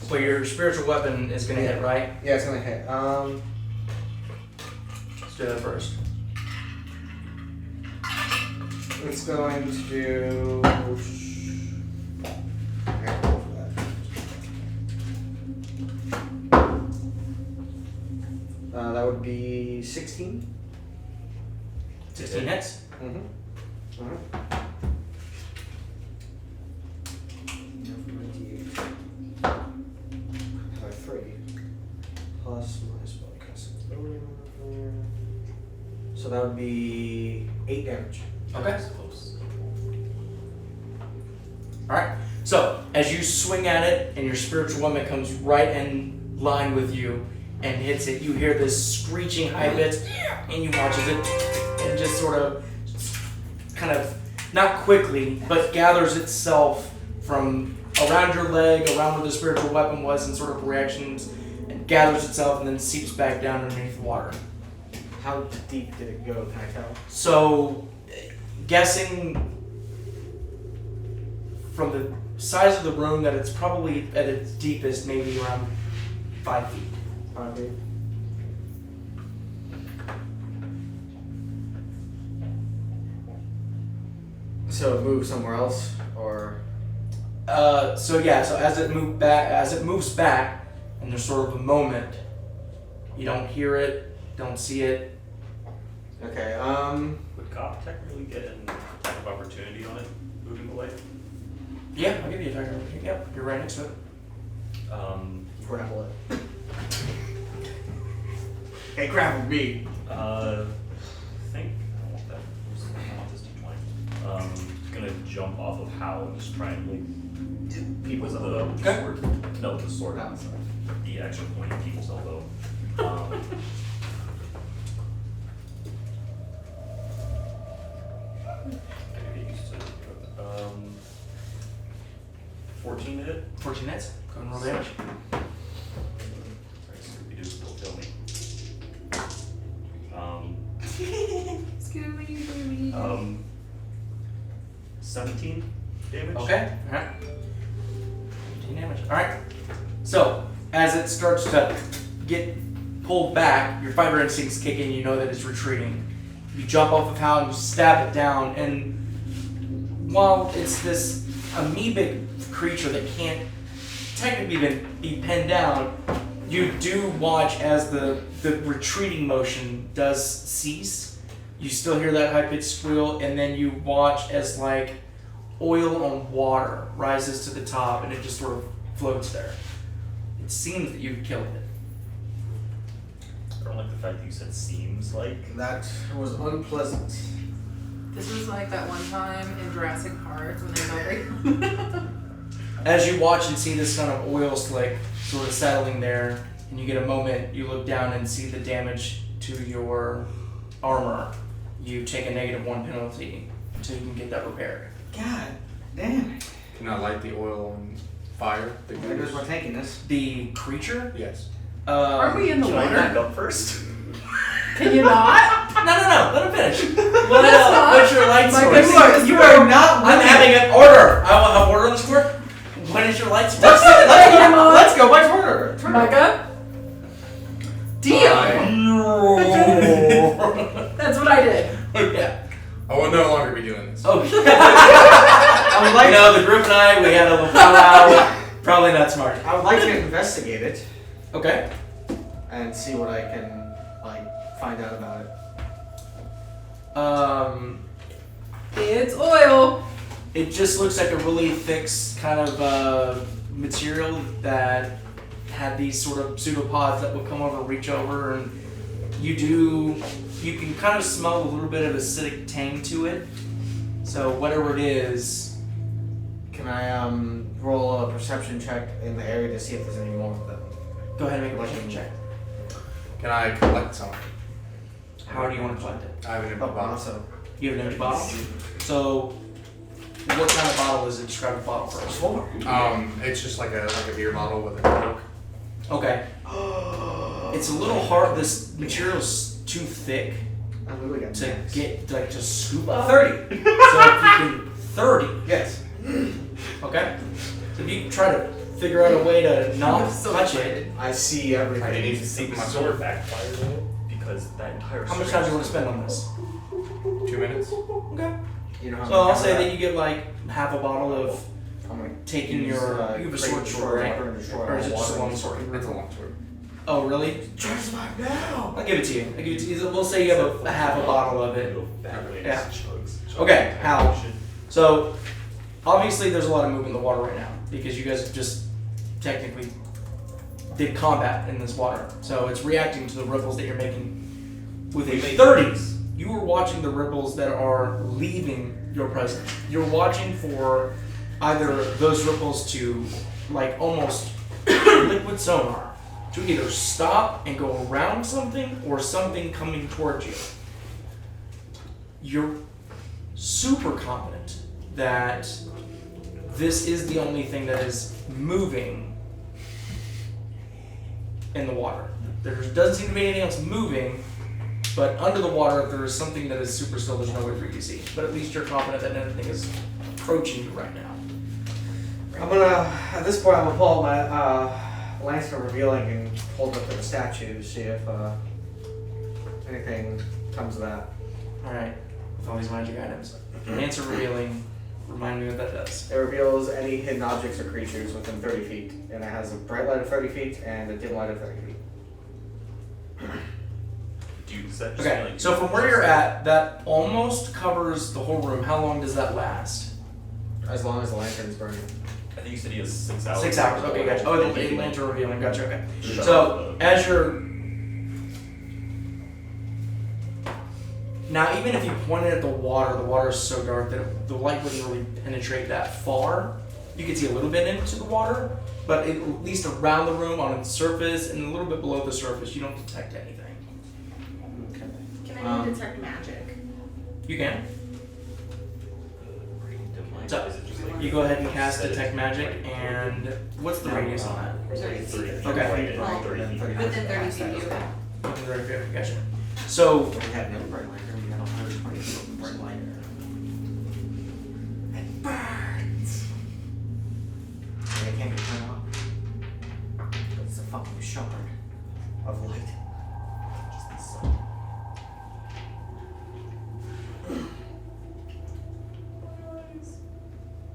But your spiritual weapon is going to hit, right? Yeah, it's gonna hit. Let's do that first. It's going to do. I gotta roll for that. That would be 16. 16 hits. Mm-hmm. Alright. 3 plus my spellcasting ability modifier. So that would be 8 damage. Okay. Alright, so as you swing at it and your spiritual weapon comes right in line with you and hits it, you hear this screeching high pitch and you watch as it and just sort of kind of, not quickly, but gathers itself from around your leg, around where the spiritual weapon was, and sort of reactions, and gathers itself and then seeps back down underneath the water. How deep did it go? Can I tell? So, guessing from the size of the room that it's probably at its deepest, maybe around 5 feet. 5 feet. So it moves somewhere else, or So as it moves back, and there's sort of a moment, you don't hear it, don't see it. okay. Would Cop technically get an attack of opportunity on it moving away? Yeah, I'll give you a attack. Yep, you're right next to it. Grapple it. Hey, grapple me. I think I want that. I want this D20. Gonna jump off of Hal and just try and like people's elbow. Okay. Sword. No, the sword. Oh, sorry. The actual point of people's elbow. Gotta get used to it. 14 to hit. 14 hits. Go and roll damage. Sorry, Scooby-Doo will kill me. Scooby-Doo. 17 damage. Okay. Alright. 15 damage. Alright. So, as it starts to get pulled back, your fighter instincts kick in, you know that it's retreating. You jump off of Hal and you stab it down, and while it's this amoebic creature that can't technically be pinned down, you do watch as the retreating motion does cease, You still hear that high-pitched squeal, and then you watch as like oil on water rises to the top, and it just sort of floats there. It seems that you've killed it. I don't like the fact that you said seems like. That was unpleasant. This was like that one time in Jurassic Park when they go As you watch and see this kind of oil slick sort of settling there, and you get a moment, you look down and see the damage to your armor. You take a -1 penalty until you can get that repaired. God damn it. Can I light the oil on fire? There goes my tankiness. The creature? Yes. Are we in the Can I water? back up first? Can you not? No, let him finish. not- What's your light My source? goodness. You are not I'm winning. having an order. I will have order on this court. What is your light source? Let's go by order. Micah? Deal! That's what I did. Yeah. I will no longer be doing this. Oh. I would like the group and I, we had a little powwow. Probably not smart. I would like to investigate it Okay. and see what I can find out about it. It's oil. It just looks like a really thick kind of material that had these sort of pseudopods that would come over, reach over, and you can kind of smell a little bit of acidic tang to it. So whatever it is. Can I roll a perception check in the area to see if there's any more of them? Go ahead and make a perception check. Can I collect some? How do you want to collect it? I have an empty bottle. So You have an empty bottle? So what kind of bottle is it? Describe the bottle first. It's just like a beer bottle with a cork. Okay. It's a little hard. This material's too thick I'm really good. to get to scoop up. 30. So if you can 30. Yes. Okay. So if you try to figure out a way to not I'm so touch excited. it, I see everything. I need to See, seek this my is where sword. backfire though, because that entire. how much time do you want to spend on this? 2 minutes. Okay. You know how So I'll say that you get like half a bottle of I'm gonna taking use, your. You have a sword, right? water and destroy Or is it all just a water long and sword? It's a long sword. Oh really? Just like now. I'll give it to you. I'll give it to you. We'll say you have a half a bottle of it. Yeah. Chugs. Okay, Hal. So, obviously there's a lot of movement in the water right now because you guys just technically did combat in this water. So it's reacting to the ripples that you're making with a 30s. You are watching the ripples that are leaving your presence. You're watching for either those ripples to, like almost liquid sonar, to either stop and go around something or something coming towards you. You're super confident that this is the only thing that is moving in the water. There doesn't seem to be anything else moving, but under the water, if there is something that is super still, there's no way for you to see. But at least you're confident that nothing is approaching you right now. I'm gonna, at this point, I'm gonna pull out my Lance of Revealing and hold it up to the statue to see if anything comes of that. Alright, with all these magic items. Answer revealing, remind me what that does. It reveals any hidden objects or creatures within 30 feet, and it has a bright light of 30 feet and a dim light of 30 feet. Dude, is that just Okay, like, so from where you're at, that almost covers the whole room. How long does that last? As long as the lantern is burning. I think you said he has 6 hours. 6 hours, okay, gotcha. Oh, the lantern revealing, gotcha, okay. Shut So, up. as you're... Now, even if you pointed at the water is so dark that the light wouldn't really penetrate that far. You can see a little bit into the water, but at least around the room, on its surface, and a little bit below the surface, you don't detect anything. Okay. Can I detect magic? You can. So, is it just like You go ahead and cast set it Detect to Magic, like- and what's the radius on that? 30 feet. Okay. Right, Well, 30 feet. Within 30 feet, you would. Okay, very good, gotcha. So, We have no bright lantern, we have 120 foot bright light. It burns! And it can't be turned off. It's a fucking shard of light. Just the sun.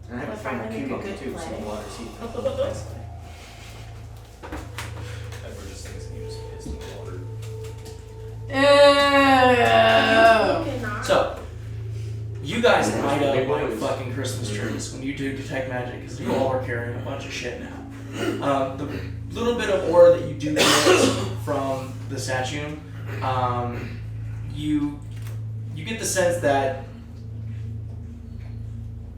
And I have Well, to find if my I cube make a up good too, so the play. water seeps. Ember just thinks he just pissed in the water. Ew. Can you look in fucking Christmas trees when you do detect magic, because you all are carrying a bunch of shit now. The little bit of aura that you do get from the statue, you get the sense that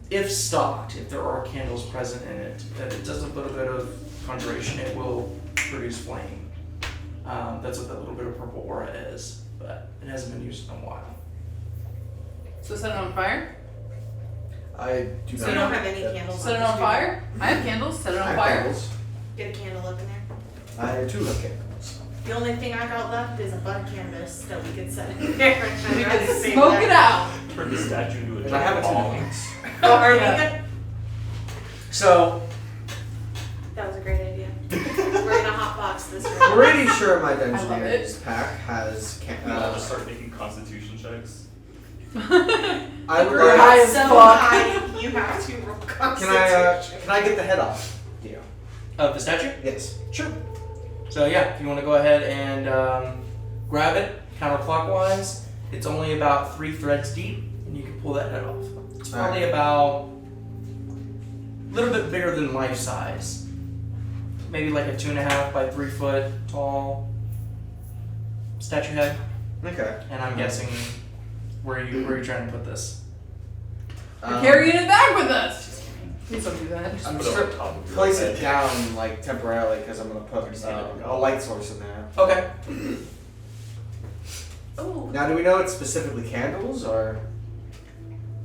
if stocked, if there are candles present in it, that it does a little bit of conjuration, it will produce flame. That's what that little bit of purple aura is, but it hasn't been used in a while. So set it on fire? I do So not you don't have any that- candles Set it this on fire? I have candles. Set it I on have fire. candles. Get a candle up in there. I too have candles. The only thing I got left is a bud canvas that we could set in there. We I'd rather can save smoke that. it out. Turn the statue into a And I have a giant tin ball. box. Oh, are you Yeah. good? So, That was a great idea. We're gonna hotbox this room. Pretty sure my love it. Dungeoneers pack has I'll just start making constitution checks. I would We're like- high as So fuck. high, you have to roll constitution. Can I get the head off, Dio? of the statue? Yes. Sure. So yeah, if you want to go ahead and grab it counterclockwise, it's only about 3 threads deep, and you can pull that head off. It's probably about a little bit bigger than life size. Maybe like a 2.5 by 3 foot tall statue head. Okay. And I'm guessing where are you trying to put this? We're carrying it back with us. Please don't do that. I'm Put just it on gonna top of your place head. it down like temporarily because I'm gonna put a light source in there. Okay. Ooh. Now, do we know it's specifically candles or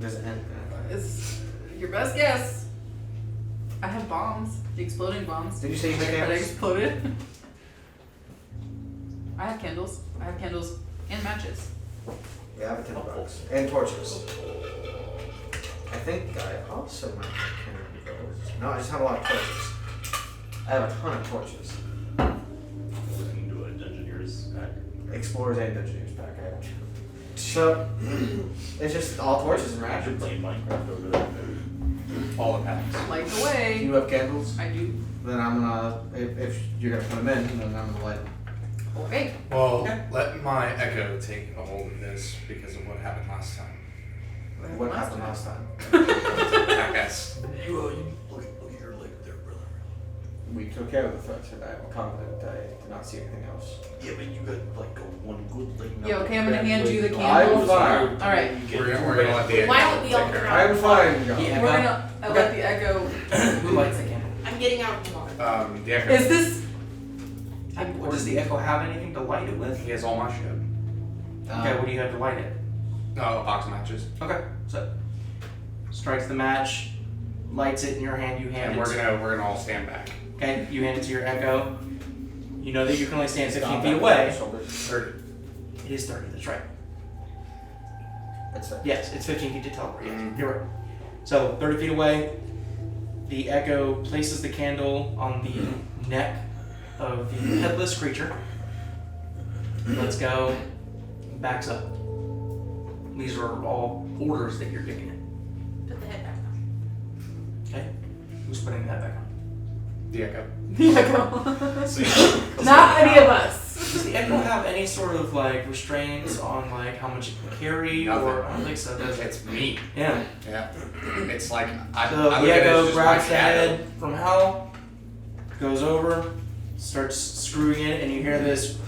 does it end? It's your best guess. I have bombs. The exploding bombs. Did you say you had That candles? exploded. I have candles. I have candles and matches. Yeah, I have a tin box and torches. I think I also might have candles. No, I just have a lot of torches. I have a ton of torches. Looking into a Dungeoneer's pack. Explorers and Dungeoneers pack. I have. So it's just all torches and I should matches. play Minecraft over there. All the packs. Light the Do way. you have candles? I do. Then I'm gonna, if you're gonna put them in, then I'm gonna light them. Okay. Well, Okay. let my echo take a hold of this because of what happened last time. What happened last time? I guess. You look at your leg there, brother. We took care of the threats, and I'm confident I did not see anything else. Yeah, but you got like a one good leg. Yeah, okay, I'm gonna hand you the I'm candles. fine. Alright. We're gonna let the echo Why don't we all take care try? of I'm fine. John. Yeah. We're gonna let the echo. Who lights the candle? I'm getting out tomorrow. it. The echo. Is this? Does the echo have anything to light it with? He has all my shit. Okay, what do you have to light it? Oh, a box of matches. Okay, so strikes the match, lights it in your hand. You hand And it. we're gonna all stand back. Okay, you hand it to your echo. You know that you can only stand 15 Stop feet that away. shoulders. 30. It is 30. That's right. That's it. Yes, it's 15 feet to teleport. Yes, you're right. So 30 feet away, the echo places the candle on the neck of the headless creature. Let's go. Backs up. These are all orders that you're giving it. Put the head back on. Okay? Who's putting that back on? The echo. The echo. So you Not any of us. Does the echo have any sort of like restraints on like how much it can carry? Nothing. Or I don't think so, does it? It's me. Yeah. Yeah. It's like I So look the at it as echo just grabs my the shadow. head from Hal, goes over, starts screwing it, and you hear this.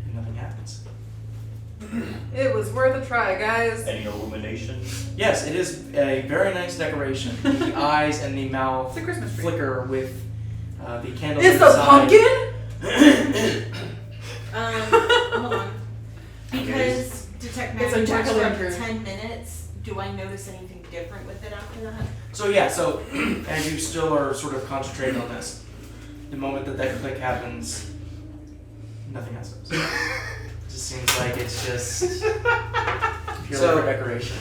And nothing happens. It was worth a try, guys. any illumination? Yes, it is a very nice decoration. The eyes and the mouth It's a Christmas tree. flicker with the candles. It's a inside. pumpkin? Hold on. Because detect It's a magic works for up to jack-o'-lantern. 10 minutes, do I notice anything different with it after that? So yeah, so as you still are sort of concentrating on this, the moment that that click happens, nothing else happens. It just seems like it's just pure So- for decoration.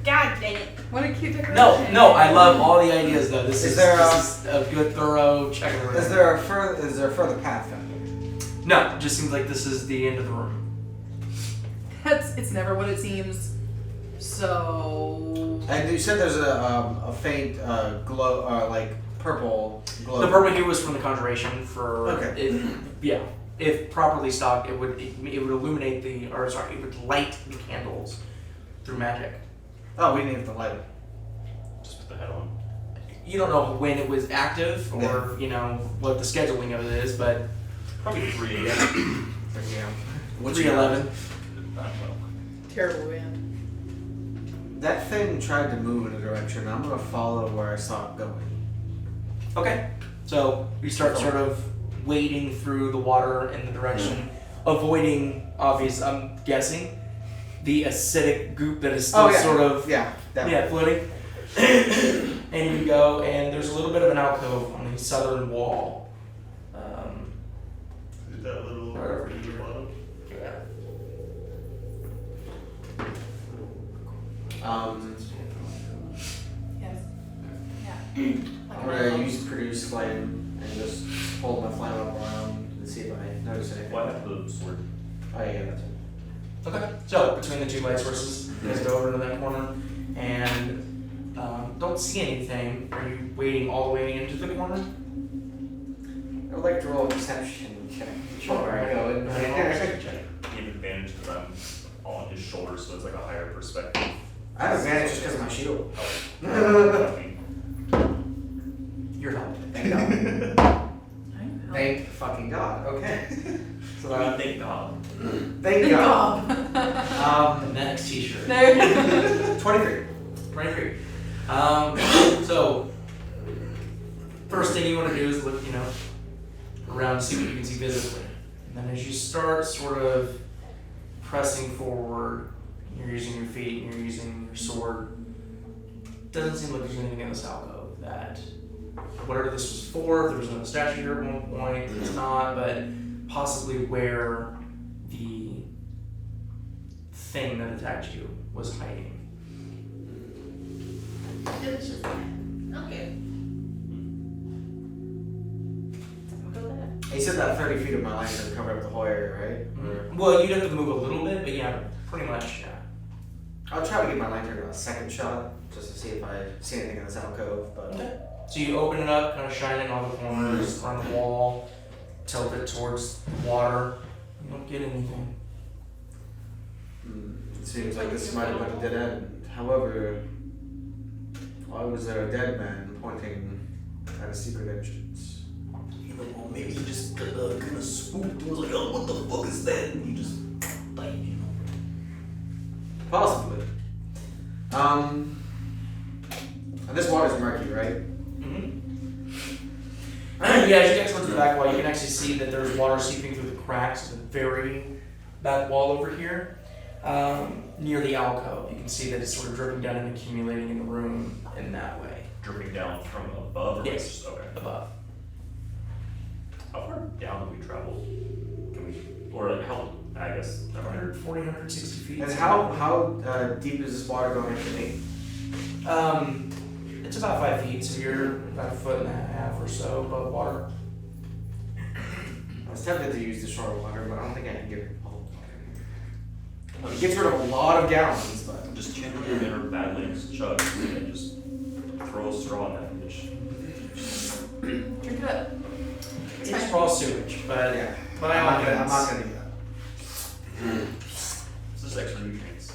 God dang it. What a cute decoration. No, I love all the ideas though. This Is is there this is a good thorough check. of the Is room. there a further path then? No, it just seems like this is the end of the room. It's never what it seems. So. And you said there's a faint glow, like purple glow. The purple hue was from the conjuration for Okay. it, yeah. if properly stocked, it would illuminate it would light the candles through magic. Oh, we didn't have to light it. Just put the head on. You don't know when it was active or what the scheduling of it is, but Probably 3 a.m. Yeah. 3:11. Terrible wind. That thing tried to move in a direction. I'm gonna follow where I saw it going. Okay, so you start sort of wading through the water in the direction, avoiding I'm guessing, the acidic goop that is still sort of floating. And you go, and there's a little bit of an alcove on the southern wall. Is that little right over here. Yeah. Yes. Yeah. I'm gonna use produce flame and just hold my flame up around and see if I notice anything. Why have the sword? Oh yeah, that's it. Okay, so between the two light sources, you guys go over into that corner, and don't see anything. Are you wading all the way into the corner? I would like to roll a perception check. Sure, I go in. You have advantage because I'm on his shoulder, so it's like a higher perspective. I have advantage just because of my shield. You're helped. Thank God. Thank fucking God. Okay. So Thank God. thank God. The next t-shirt. There. 23. 23. So, first thing you want to do is look, around to see what you can see visibly. And then as you start sort of pressing forward, you're using your feet, and you're using your sword, doesn't seem like there's anything in this alcove that, whatever this was for, if there was another statue here at one point, it's not, but possibly where the thing that attacked you was hiding. Delicious. Okay. I'll go with that. You said that 30 feet of my line would cover up the whole area, right? Or- Well, you'd have to move a little bit, but yeah, pretty much, yeah. I'll try to give my lantern a second shot just to see if I see anything in this alcove. But Okay. So you open it up, kind of shining all the corners, around the wall, tilt it towards the water. You don't get anything. it seems like this might have been a dead end. However, why was there a dead man pointing at a secret entrance? He's like, well, maybe he just kind of spooked and was like, oh, what the fuck is that? And he just died, Possibly. And this water's murky, right? Yeah, as you get towards the back wall, you can actually see that there's water seeping through the cracks of the very back wall over here. Near the alcove, you can see that it's sort of dripping down and accumulating in the room in that way. Dripping down from above? Or Yes. just- okay. Above. How far down have we traveled? Can we, or like how, I guess, never mind. 140, 160 feet. And how deep is this water going into me? It's about 5 feet, so you're about 1.5 feet or so above water. I was tempted to use the shore water, but I don't think I can get it all water. It gets rid of a lot of gallons, but Just channel your inner Badlands chug and just throw a straw in that bitch. Drink it up. It's raw sewage, but yeah. but I'm not gonna do that. It's just extra nutrients.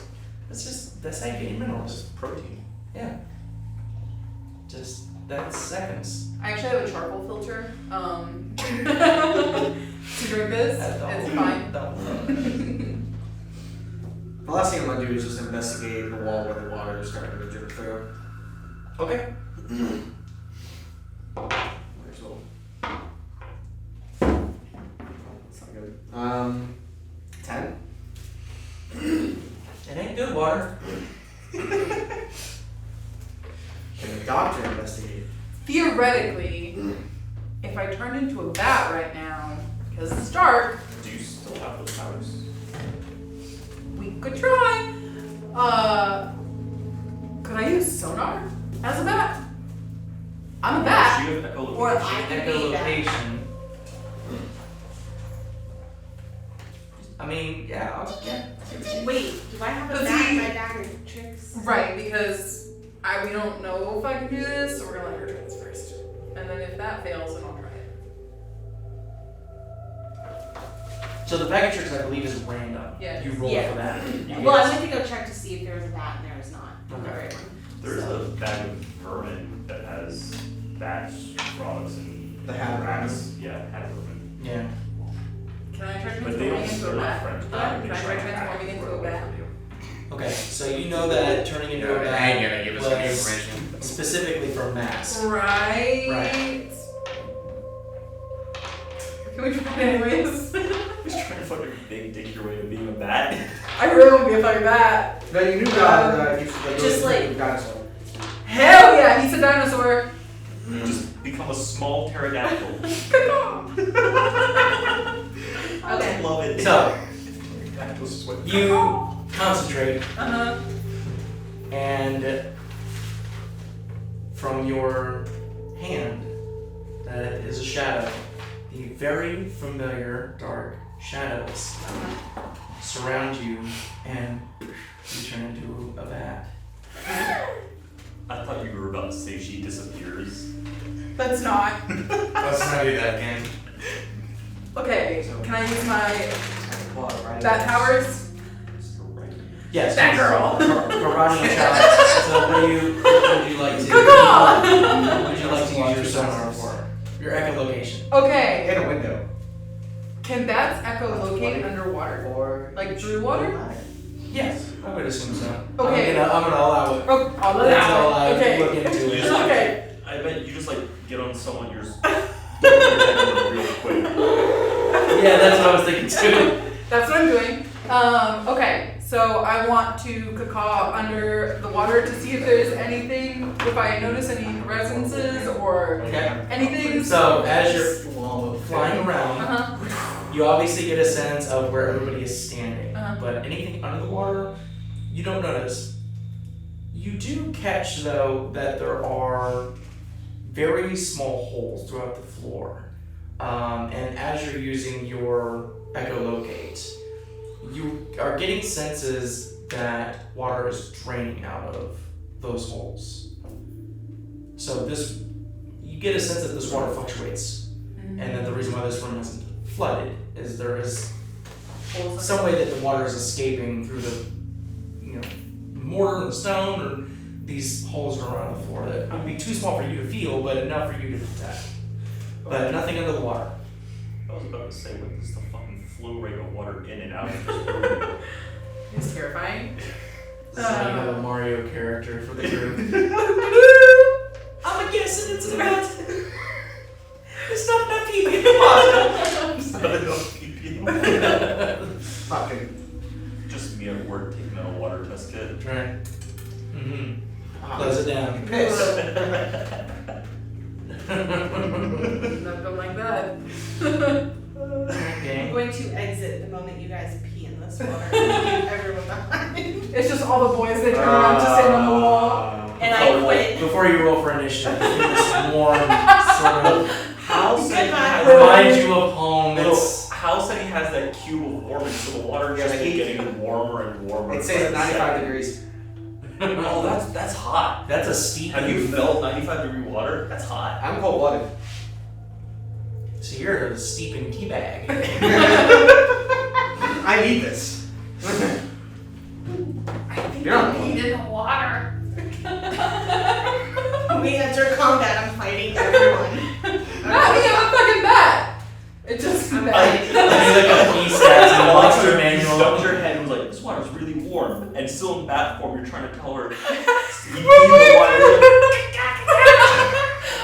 that's how you get your minerals. Protein. Yeah. That's seconds. I actually have a charcoal filter. To drink this. It's fine. The last thing I'm gonna do is just investigate the wall where the water is starting to drip through. Okay. Where's the That's not good. 10? It ain't good water. Can the doctor investigate? Theoretically, if I turned into a bat right now, because it's dark, Do you still have those powers? we could try. Could I use sonar as a bat? I'm a bat. You have echolocation. Or I could be that. Echolocation. I mean, yeah. Wait, do I have a But bat see- in my dagger tricks? Right, because we don't know if I can do this, so we're gonna let her try this first. And then if that fails, then I'll try it. So the bag of tricks, I believe, is random. Yeah. You roll Yeah. for that. You Well, I get- went to go check to see if there was a bat, and there is not. Okay. The right one. There's So- a bag of vermin that has bats, frogs, and The hat rats. Yeah, hat vermin. Yeah. Can I try But they transforming don't, into they're a not bat? friends. Can I try transforming into a bat? Okay, so you know that turning into a I ain't bag gonna give us any was information. specifically for mass. Right. Right. Can we try it anyways? Just trying to fucking big dick your way to being a bat. I really want to be a fucking bat. No, you knew Um, just like- dinosaur. Hell yeah, he's a dinosaur. Just become a small pterodactyl. Okay. I love it. So, Pterodactyls is what- you concentrate, Uh-huh. and from your hand, that is a shadow, the very familiar dark shadows surround you, and you turn into a bat. I thought you were about to say she disappears. That's not. Let's not do that again. Okay, can I use my bat powers? Yes, That you- girl. Karate challenge. So what would you like to? Caw! What would you like to use your sonar for? Your echolocation. Okay, In a window. can bats echolocate underwater? Or Like through water? Yes, I would assume so. Okay. I'm gonna allow it. Oh, I'll let That's it all out. I Okay. look into You it. just like, Okay. I bet you just like get on someone you're real quick. Yeah, that's what I was thinking too. That's what I'm doing. Okay, so I want to cacaw under the water to see if there's anything, if I notice any presences or Okay. anything. So as you're flying around, Uh-huh. you obviously get a sense of where everybody is standing. Uh-huh. But anything under the water, you don't notice. You do catch though that there are very small holes throughout the floor. And as you're using your echolocate, you are getting senses that water is draining out of those holes. So you get a sense that this water fluctuates, and that the reason why this room isn't flooded is there is some way that the water is escaping through the, mortar and stone, or these holes around the floor that would be too small for you to feel, but enough for you to detect. But nothing under the water. I was about to say, what is the fucking flow rate of water in and out of this room? It's terrifying. So you have a Mario character for the group. I'm guessing it's about. It's not enough people in the water. It's not enough people. fucking. Just me at work taking out a water test kit. Right. Mm-hmm. Close it down. Piss. Nothing like that. Okay. I'm going to exit the moment you guys pee in this water. Leave everyone behind. It's just all the boys that turn around to stand on the wall. And I quit. Before you roll for initiative, this warm sort of How said he has reminds you of home. It's How said he has that cube of warming, so the water Yeah, just the heat. getting warmer and warmer. It says 95 degrees. Oh, that's hot. that's a steep. Have you felt 95-degree water? That's hot. I'm cold blooded. So you're a steeping tea bag. I need this. You're not Eat in the water. We enter combat. I'm fighting everyone. Not me, I'm a fucking bat. It just I'm bad. You look at the stats and the monster You manual. stuck your head and was like, this water's really warm. And still in bat form, you're trying to tell her, you need the water.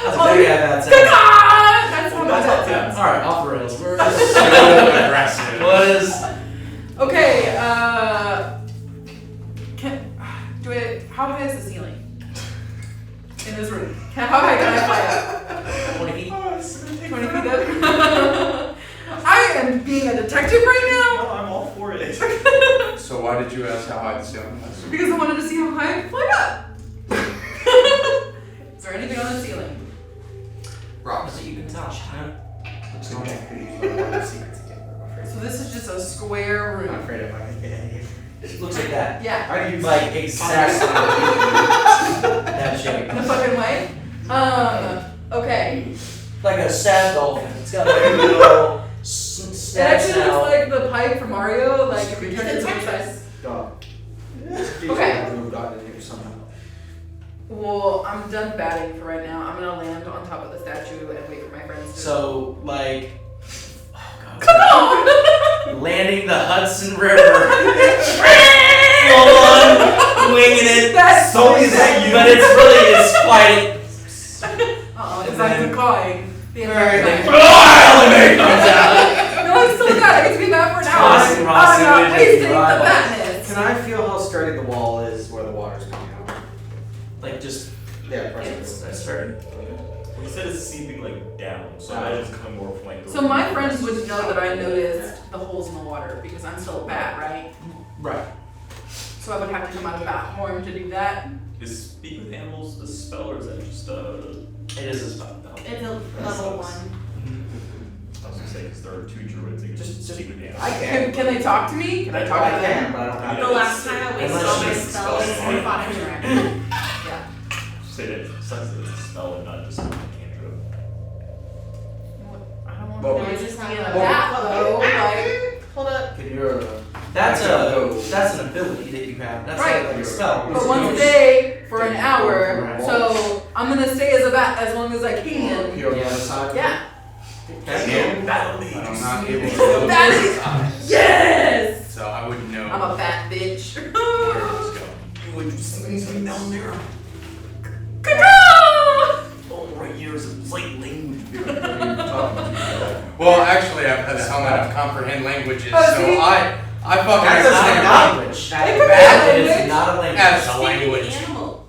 That's very bad sound. That's how That's that how it sounds. Alright, off the rails. We're just So aggressive. what is Okay, how high is the ceiling? In this room. How high can I fly up? 20 feet? 20 feet up? I am being a detective right No, I'm all for it. So why did you ask how high the ceiling was? now? Because I wanted to see how high I can fly up. Is there anything on the ceiling? Rocks. So you can touch, huh? Looks like I could use one of the secrets again, but I'm afraid. So this is just a square I'm room. afraid if I can get any. It looks like that. Yeah, I use Like exactly that shape. in a fucking way. Okay. Like a sad dolphin. It's got like a little It actually stats now. looks like the pipe from Mario, like if you turn it It's to a the side. Tetris. Dog. Okay. I've gotten in here somehow. Well, I'm done batting for right now. I'm gonna land on top of the statue and wait for my friends to. So, like, Come on! landing the Hudson River. Full on, winging it. That's so so sad. But it's quite. Because I'm cawing the entire Everything. time. Elimae comes out. No, I still got it. I get to be back for an hour. Tossing raw I'm not sewage wasting and the rivals. badness. Can I feel how sturdy the wall is where the water's coming out? Like, just. Yeah, press it. That's fair. He said it's seeping like down, so I imagine it's coming more from like. So my friends wouldn't know that I noticed the holes in the water because I'm still a bat, right? Right. So I would have to come out of bat form to do that. Is speak with animals a spell or is that just It is a spell, though. It's a level 1. I was gonna say because there are 2 druids that can Just- speak with animals. I can. Can they talk to me? Can I talk to I can, them? but I don't have Yeah. The last time I wasted Unless all my she's spells spells. and fought a dragon. Yeah. Say that it sucks that it's a spell and not just a cantrip. I don't want Well, to I just just be have in a a- bat though. Like, Hold up. Can you, That's an ability that you have. That's Right. like a spell. but once a day for an hour. Right. So I'm gonna stay as a bat as long as I can. Here on the other side? Yeah. Okay. But I'm not able to So look that at is- his eyes. Yes. So I wouldn't know I'm a bat bitch. where it was going. Would you see anything down there? Oh, right here is a light language. Well, actually, I have the helmet of comprehend languages, Oh, so see? I fucking That's understand not language. It That could be bad. a It's language. not a language. As a Speaking language. animal.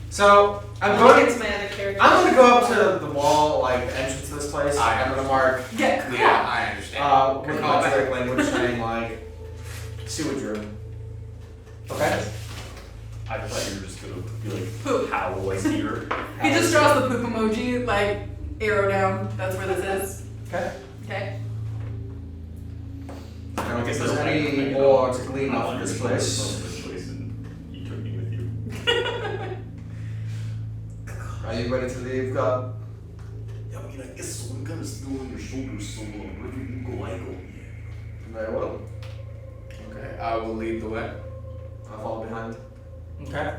So, I'm I'll going get to my other character. I'm gonna go up to the wall, like the entrance to this place. I'm gonna mark Get Yeah, I understand. with my Cleric language saying like sewage room. Okay? I thought you were just gonna be like Poop. howl like here. He just draws the poop emoji, like arrow down. That's where this is. Okay. Okay. I don't guess think there's I don't any like- more to glean I'm off on of your this shoulders place. of this place and you took me with you. Are you ready to leave, God? I mean, I guess so. I'm kind of still on your shoulders, so wherever you go, I go. Very well. Okay, I will lead the way, I'll follow behind. Okay.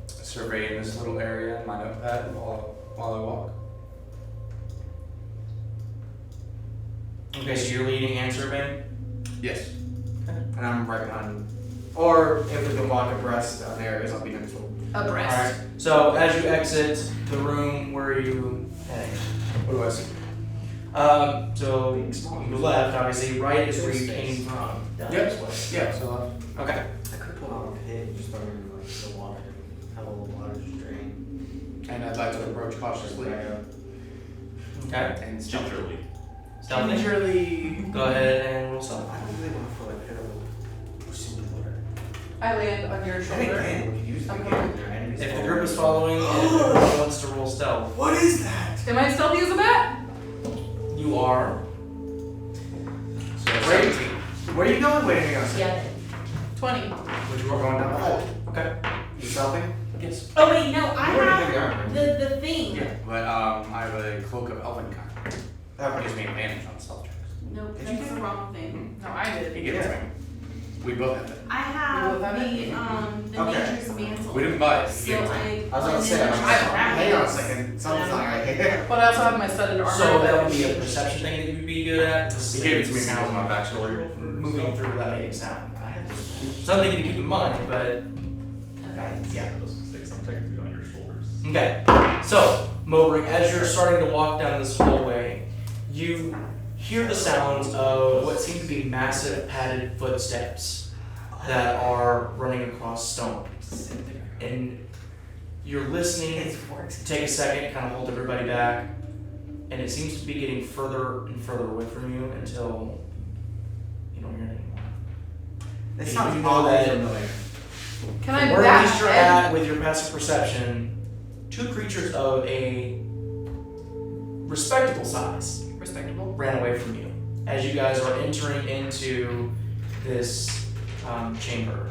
surveying this little area in my notepad while I walk. Okay, so you're leading and surveying? Yes. And I'm right behind. Or if we can walk abreast on areas, I'll be next to him. Abreast. Alright. So as you exit the room, where are you heading? What do I see? So you left, obviously. Right is where you came from. Down Yep. this way. Yeah, so Okay. I could pull out a pit and just throw in like the water. Have a little water just drain. and I'd like to approach cautiously Okay. and Gingerly. Stealthy. gingerly. Go ahead and roll stealth. I don't really want to feel like pit of sewer water. I land on your shoulder. We could use it I'm again. coming. Their enemies If the follow. group is following, and if everyone wants to roll stealth, What is that? Am I stealthy as a bat? you are. So Wait. 17. Where are you going? Wait, hang on a second. Yeah. 20. Which we're going down the hole. Okay. You stealthy? Yes. Oh wait, no, I You already have have the armor. the thing. Yeah, but I have a cloak of elven kind. That gives me advantage on stealth checks. No, that's the wrong thing. No, I He did. gives it to me. We both have it. I You both have have the Okay. nature's mantle. We didn't buy it. He So gave it to me. I I was gonna say, blend in hang on a with second. Something's not right here. But I also have my studded armor. So that would be a perception thing that you'd be good at. He gave it to me because of my backstory. Moving through without making sound. Something to keep in mind, but Okay. yeah. Those sticks, I'm technically on your shoulders. Okay. So, Mobrick, as you're starting to walk down this hallway, you hear the sounds of what seem to be massive padded footsteps that are running across stone. And you're listening, take a second, kind of hold everybody back, and it seems to be getting further and further away from you until you don't hear it anymore. It You sounds know oddly that- familiar. Can I From where at least you're bat at with your passive perception, two creatures of a respectable size Respectable. ran away from you as you guys are entering into this chamber.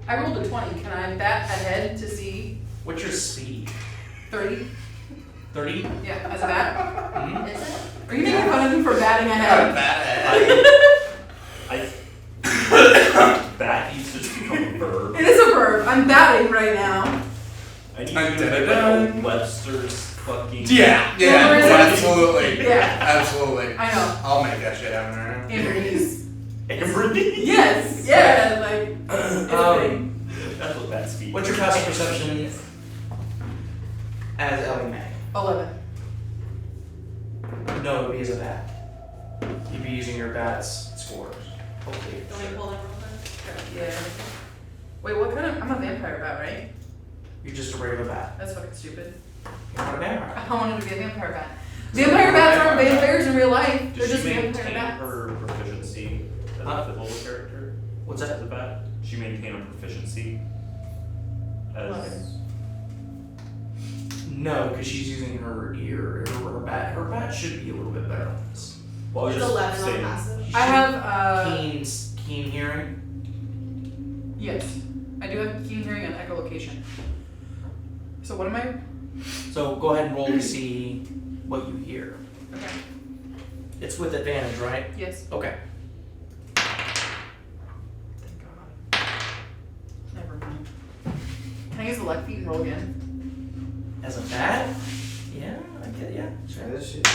I rolled a 20. Can I bat ahead to see What's your speed? 30? 30? Yeah, as a bat. Mhm. Is it? Are you making fun of me for batting ahead? Bat needs to just become a verb. It is a verb. I'm batting right now. I need you to make like old Webster's fucking. Yeah, absolutely. Yeah. Absolutely. I know. I'll make that shit happen right now. Ambernies. Ember. Yes. Yeah. Like. It's a thing. That's what bats speak. What's your passive perception as Elimae? 11. No, it would be as a bat. You'd be using your bat's scores. Hopefully. Don't we pull them real quick? Yeah. Wait, what kind of? I'm a vampire bat, right? You're just a regular bat. That's fucking stupid. You're not a vampire. I wanted to be a vampire bat. Vampire bats aren't vampires in real life. They're Does just she vampire maintain bats. her proficiency as a level character? What's that? As a bat? She maintain a proficiency as. No, because she's using her ear. Her bat. Her bat should be a little bit better than this. Well, I was It's just 11 on saying. passive. I have Keen hearing. yes, I do have keen hearing and echolocation. So what am I? So go ahead and roll to see what you hear. Okay. It's with advantage, right? Yes. Okay. Thank God. Never mind. Can I use the luck feat and roll again? As a bat? Yeah, I get yeah. Sure. This shit.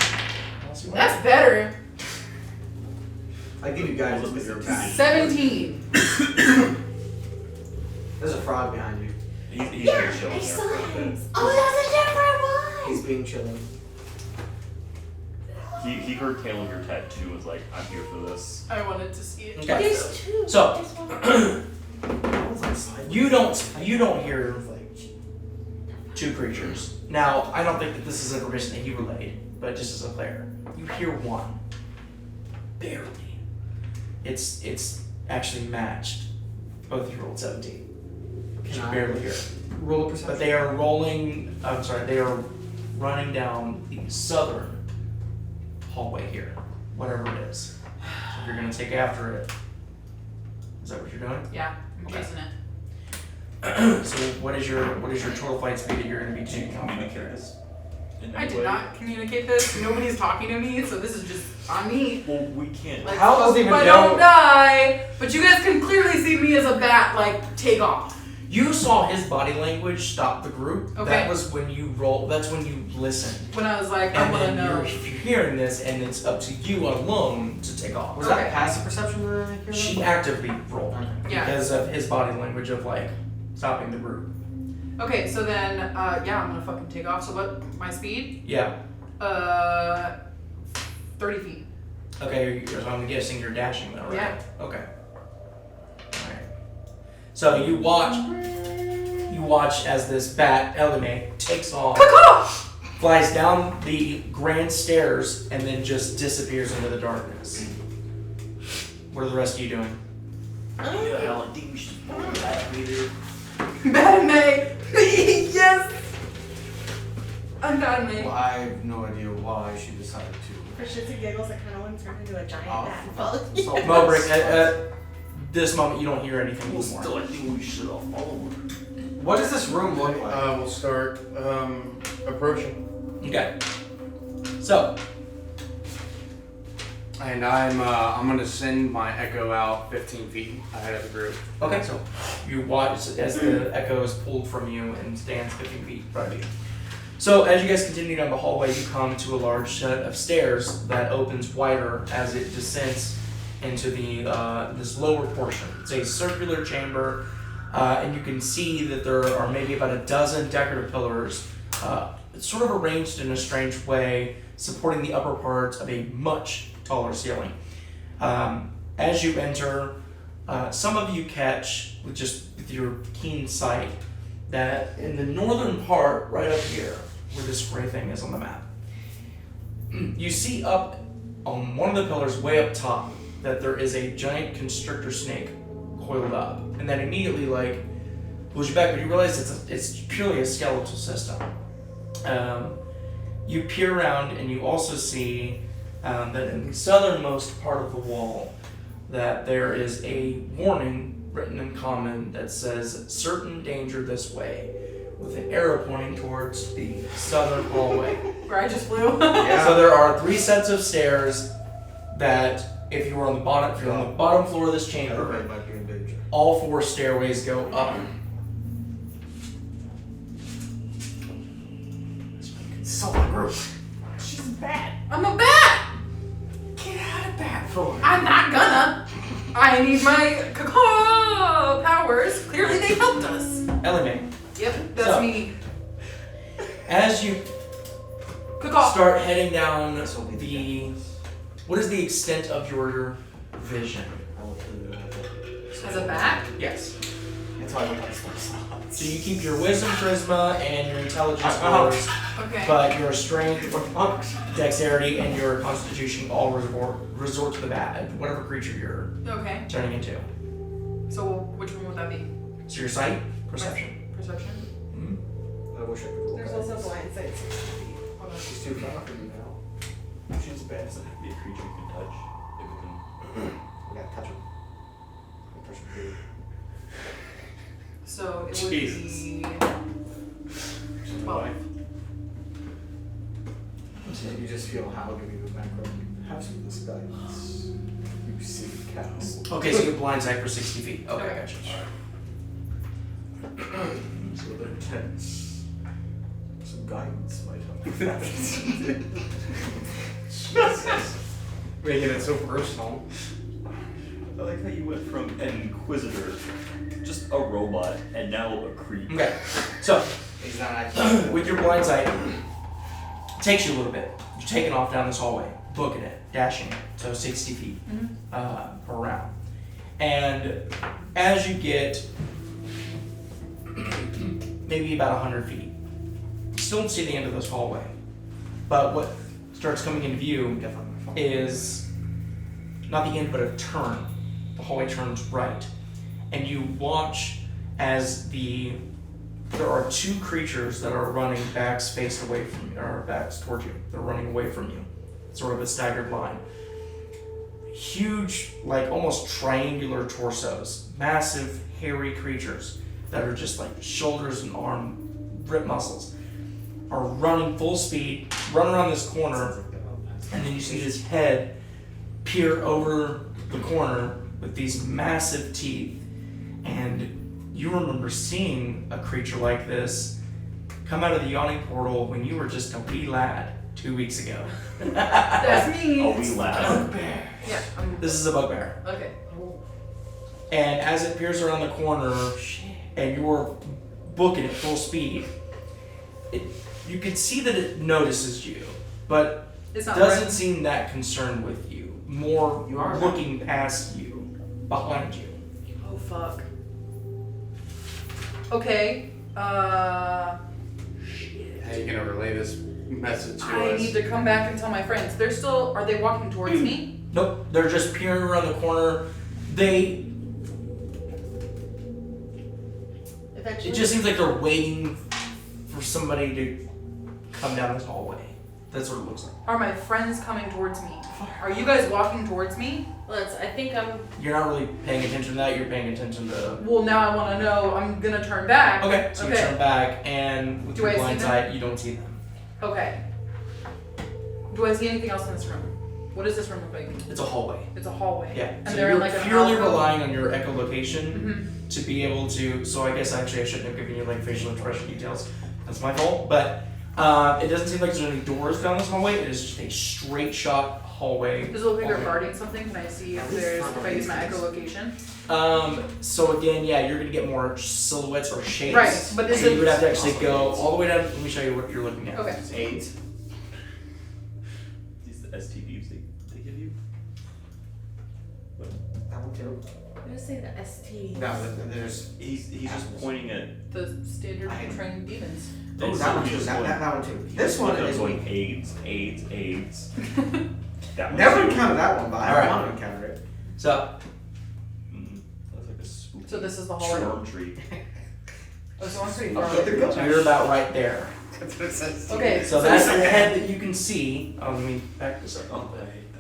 I'll see what That's better. I give you guys with your attack. 17. There's a frog behind you. He's been chilling there for a bit. Oh, that's a different one! He's being chilling. He heard tale of your tattoo and was like, I'm here for this. I wanted to see it. Okay. There's two. So- There's one. You don't hear two creatures. Now, I don't think that this is information that he relayed, but just as a player, you hear one. Barely. It's actually matched. Both of you rolled 17. But you Can I barely hear it. roll a perception? But they are rolling, they are running down the southern hallway here, whatever it is. So if you're gonna take after it, is that what you're doing? Yeah, I'm Okay. chasing it. So what is your total flight speed that you're gonna be Did you taking off? communicate this? in I any did way? not communicate this. Nobody's talking to me, so this is just on me. Well, we can't. Like, How does it even I know? don't die. But you guys can clearly see me as a bat, like, take off. You saw his body language stop the group. Okay. That was when you roll. That's when you listened. When I was like, I And want to then know. you're hearing this, and it's up to you alone to take off. Was Okay. that passive perception that I hear? She actively rolled Yeah. because of his body language of like stopping the group. Okay, so then, yeah, I'm gonna fucking take off. So what? My speed? Yeah. 30 feet. Okay. So I'm guessing you're dashing though, right? Yeah. Okay. Alright. So you watch as this bat, Elimae, takes off, flies down the grand stairs, and then just disappears into the darkness. What are the rest of you doing? Yeah, I think we should follow that later. Batman! Yes! I'm Batman. Well, I have no idea why she decided to. For shits and giggles, I kind of want to turn into a giant Oh, bat. fuck. Fuck. So- Mobrick, at this moment you don't hear anything Well, anymore. still, I think we should follow her. What does this room look like? We'll start approaching. Okay. So, And I'm gonna send my echo out 15 feet ahead of the group. okay, so you watch as the echo is pulled from you and stands 15 feet in front of you. So as you guys continue down the hallway, you come to a large set of stairs that opens wider as it descends into the this lower portion. It's a circular chamber, and you can see that there are maybe about a dozen decorative pillars, sort of arranged in a strange way, supporting the upper parts of a much taller ceiling. As you enter, some of you catch with your keen sight that in the northern part, right up here, where this gray thing is on the map, you see up on one of the pillars way up top that there is a giant constrictor snake coiled up, and that immediately pulls you back, but you realize it's purely a skeletal system. You peer around and you also see that in the southernmost part of the wall that there is a warning written in common that says certain danger this way, with an arrow pointing towards the southern hallway. Where I just flew. Yeah. So there are 3 sets of stairs that, if you're on the bottom floor of this chamber, Everybody might be in danger. all 4 stairways go up. So rude. She's bad. I'm a bat. Get out of bed for I'm not gonna. I need my caw powers. Clearly they helped us. Elimae, Yep, that's So- me. as you Caw. start heading down This will be the... What is the extent of your vision? As a bat? Yes. That's why I don't like slots. So you keep your wisdom, charisma, and your intelligence scores, Okay. but your strength, dexterity, and your constitution all resort to the bat, whatever creature you're Okay. turning into. So which one would that be? So your sight, perception. Perception. I wish I could roll. There's also blind sight 60 feet. Hold on. She's too far from you now. She's bad. Does it have to be a creature you can touch? If we can. We gotta touch him. Touch him. So it would Jesus. be 12. You just feel how giving you the macro. You have some of this guidance. You see cows. Okay, so you have blind sight for 60 feet. Okay, Okay. gotcha. So they're tense. Some guidance might help. Jesus. Making it so personal. I like how you went from an inquisitor, just a robot, and now a creep. Okay, so He's not actually. with your blind sight, it takes you a little bit. You're taking off down this hallway, booking it, dashing it, so 60 feet per round. And as you get maybe about 100 feet, you still don't see the end of this hallway. But what starts coming into view is not the end, but a turn. The hallway turns right. And you watch as there are 2 creatures that are running backs faced away from you, or backs towards you. They're running away from you. Sort of a staggered line. Huge, like almost triangular torsos. Massive, hairy creatures that are just like shoulders and arm rib muscles. Are running full speed, run around this corner, and then you see his head peer over the corner with these massive teeth. And you remember seeing a creature like this come out of the yawning portal when you were just a wee lad 2 weeks ago. That's me. A wee lad. Yeah. This is a bugbear. Okay. And as it peers around the corner and you're booking at full speed, you can see that it notices you, but It's not doesn't red. seem that concerned with you. More You are looking past you, behind you. Oh fuck. Okay. Shit. How are you gonna relay this message to I us? need to come back and tell my friends. They're still. Are they walking towards me? Nope, they're just peering around the corner. It Eventually. just seems like they're waiting for somebody to come down this hallway. That's what it looks like. Are my friends coming towards me? Are you guys walking towards me? I think I'm. You're not really paying attention to that, you're paying attention to... Well, now I want to know. I'm gonna turn back. Okay, so you turn back, and with Do your I see blind them? sight, you don't see them. Okay. Do I see anything else in this room? What does this room look like? It's a hallway. It's a hallway. Yeah, And so they're you're in like a purely alcove? relying on your echolocation Mm-hmm. to be able to... So I guess actually I shouldn't have given you like facial expression details. That's my fault, but it doesn't seem like there's any doors down this hallway. It is just a straight shot hallway. Does it look like they're hallway. guarding something? Can I see if I use my echolocation? So again, yeah, you're gonna get more silhouettes or shapes. Right, but is so it- you would have to actually go all the way down. Let me show you what you're looking at. Okay. 8. These the STDs they give you? That one too. I'm gonna say the ST. No, there's. He's just pointing at. The standard trained demons. Oh, that one too. That one too. This one is going AIDS. That one's Never you. encountered that one, but I Alright. want to encounter it. So That's like a spooky So this is the hallway. storm tree. Oh, so I'm pretty far I'll get the away. gun. So you're about right there. That's what it says. Okay. So that's the head that you can see. Oh, let me back this up. Oh, I hate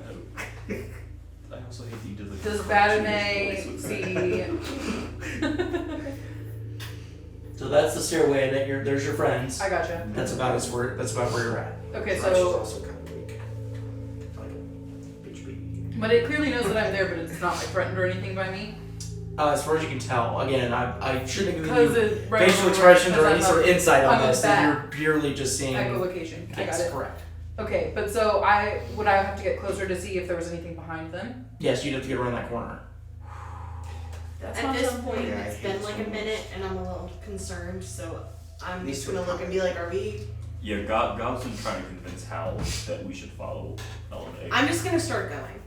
that. I also hate that you did like. Does the cartoon Batame voice with see? So So that's the stairway, and then there's your friends. I gotcha. That's about where you're at. Okay, She's so also kind of weak. Like a bitch baby. but it clearly knows that I'm there, but it's not like threatened or anything by me. As far as you can tell, again, I shouldn't give Because you it facial expressions or I'm any sort of insight on I'm a this. bat. You're purely just seeing. echolocation. I got Yes, it. correct. Okay, but so would I have to get closer to see if there was anything behind them? Yes, you'd have to get around that corner. That's At not this something- point, Yeah, it's I hate been like a this one. minute, and I'm a little concerned. So I'm These just two gonna look and be like, "Are we?" Yeah, Gob's been trying to convince Hal that we should follow Elimae. I'm just gonna start going.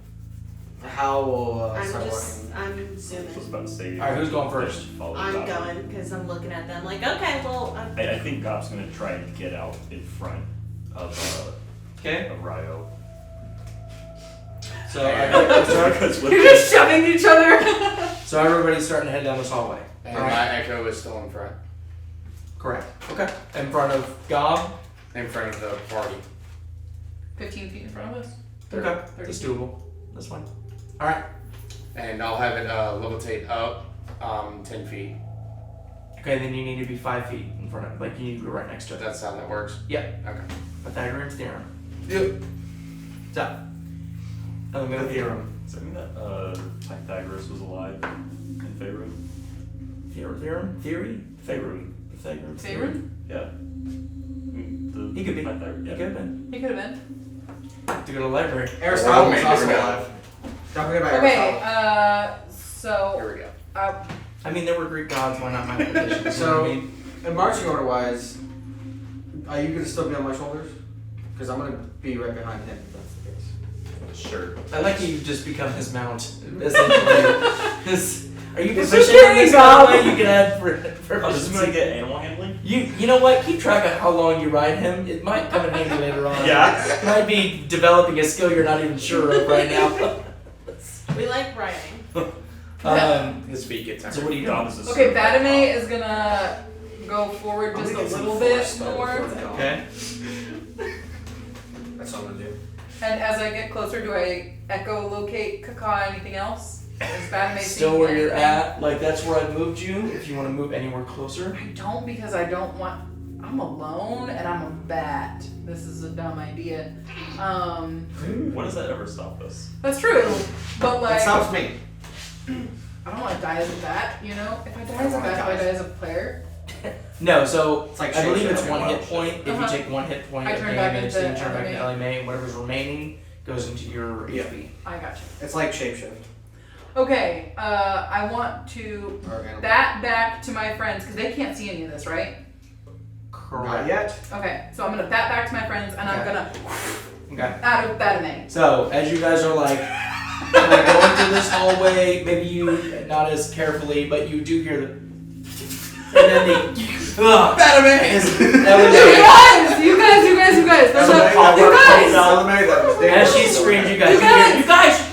How will I'm start just. working? I'm I was zooming. about to say. Alright, who's going first? Follow I'm Gob. going because I'm looking at them like, okay, well, I think Gob's gonna try and get out in front of Okay. Ryo. So Because with You're just shoving each other. so everybody's starting to head down this hallway. And Alright. my echo is still in front. Correct. Okay. In front of Gob. In front of the party. 15 feet in front of us. Okay. That's doable. That's fine. All right. And I'll have it levitate up 10 feet. Okay. Then you need to be 5 feet in front of. Like you need to be right next to it. That's how that works? Yep. Okay. Pythagorean theorem. Yep. So. Eliminate theorem. Does that mean that Pythagoras was alive in Faerun? Theorem? Theory? Faerun. Pythagorean Faerun? Yeah. He could be. Pythagoras, He yeah. could have been. He could have been. To go to the library. Aristotle was Well, also maybe. alive. Don't forget about Okay, Oh. Aristotle. so Here we go. I mean, there were Greek gods. Why not mathematicians? So- I mean, In marching order wise, are you gonna still be on my shoulders? Because I'm gonna be right behind him if that's the case. Sure. I like you just become his mount. Essentially. Are you It's proficient just in this, kidding, by the Bob. way? You can add for Oh, this is proficiency. gonna get animal handling? You know what? Keep track of how long you ride him. It might come in handy later on. Yeah. You might be developing a skill you're not even sure of right now. we like writing. His feet get So tired. what are you Gob doing? is a okay, certified Batame cop. is gonna go forward I'm just a gonna get some little bit force spell more. before they go. Okay. That's all I'm gonna do. And as I get closer, do I echolocate Kaka anything else? Is Batame Still seeing where you're anything? at. Like that's where I moved you. If you want to move anywhere closer. I don't because I don't want. I'm alone and I'm a bat. This is a dumb idea. When does that ever stop us? That's true, but That like stops me. I don't want to die as a bat. You know, if I die as a bat, do I die as a player? No, so It's like I believe shapeshifting it's one wild hit shit. point. If you Uh-huh. take 1 hit point I of turn back damage, into then you turn back to Elimae. Elimae, and whatever's remaining goes into your Yeah. HP. I got you. It's like shapeshift. Okay, I want to Or animal. bat back to my friends because they can't see any of this, right? Not yet. Okay, so I'm gonna bat back to my friends and I'm Okay. gonna Okay. out of Batame. So as you guys are like going through this hallway, maybe you not as carefully, but you do hear the and then the You guys! There's as she screams, you guys, you guys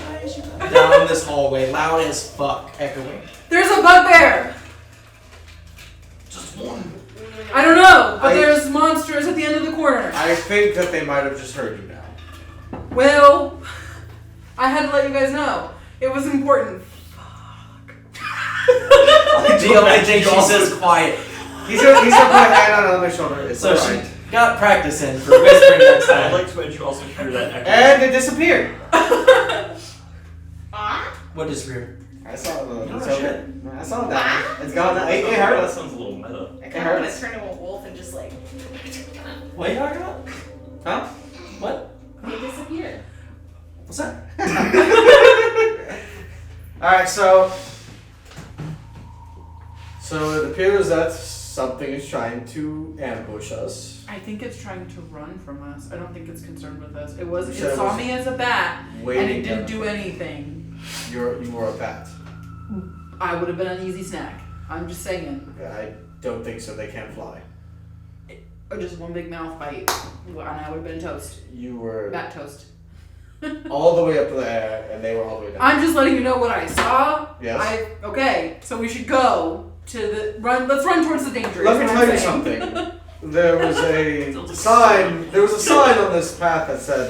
down this hallway, loud as fuck, echoing. there's a bugbear. Just one. I don't know, but there's monsters at the end of the corner. I think that they might have just heard you now. Well, I had to let you guys know. It was important. The only thing she says quiet. He's gonna put a hand on my shoulder. It's So alright. she got practicing for whispering next I'd time. like to mention you also hear that echo. And it disappeared. What disappeared? I saw the. Oh, it's shit. okay. I saw that. It's gone. It That hurt. sounds a little meta. I It kind of want hurts. to turn into a wolf and just like What are you talking about? Huh? What? they disappear. What's that? Alright, so it appears that something is trying to ambush us. I think it's trying to run from us. I don't think it's concerned with us. It You said it it saw was me as a bat and Waiting. it didn't do anything. You were a bat. I would have been an easy snack. I'm just saying. Yeah, I don't think so. They can't fly. Or just one big mouth bite and I would have been toast. You were Bat toast. all the way up there, and they were all the way down. I'm just letting you know what I saw. Yes. Okay, so we should go to the run. Let's run towards the danger. Let is me what tell I'm you saying. something. There was a sign. There was a sign on this path that said,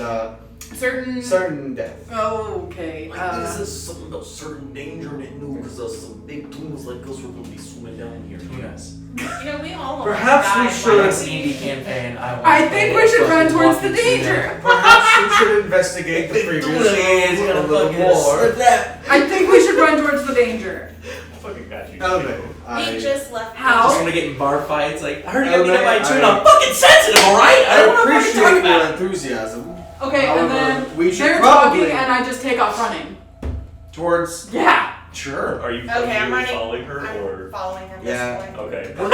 Certain death. Okay. Like, this is something about certain danger and it knew because some big tunas like us were going to be swimming down here. Tunas. You know, we all Perhaps we died should- Next indie campaign, I think we should run towards the danger. Perhaps we should investigate the previous Tuna is a gonna little fucking more. slip that. I think we should run towards the danger. Fucking got you. Elimae, We just left. How? Just want to get in bar fights. Like, I heard you got beat up by a I- tuna. I'm fucking sensitive, alright? I don't know what you're appreciate talking your about. enthusiasm. Okay, However, and then we should they're probably- talking, and I just take off running. Towards. Yeah. Sure. Are you Okay, I'm running. following her I'm or? following her Yeah. this point. Okay. We're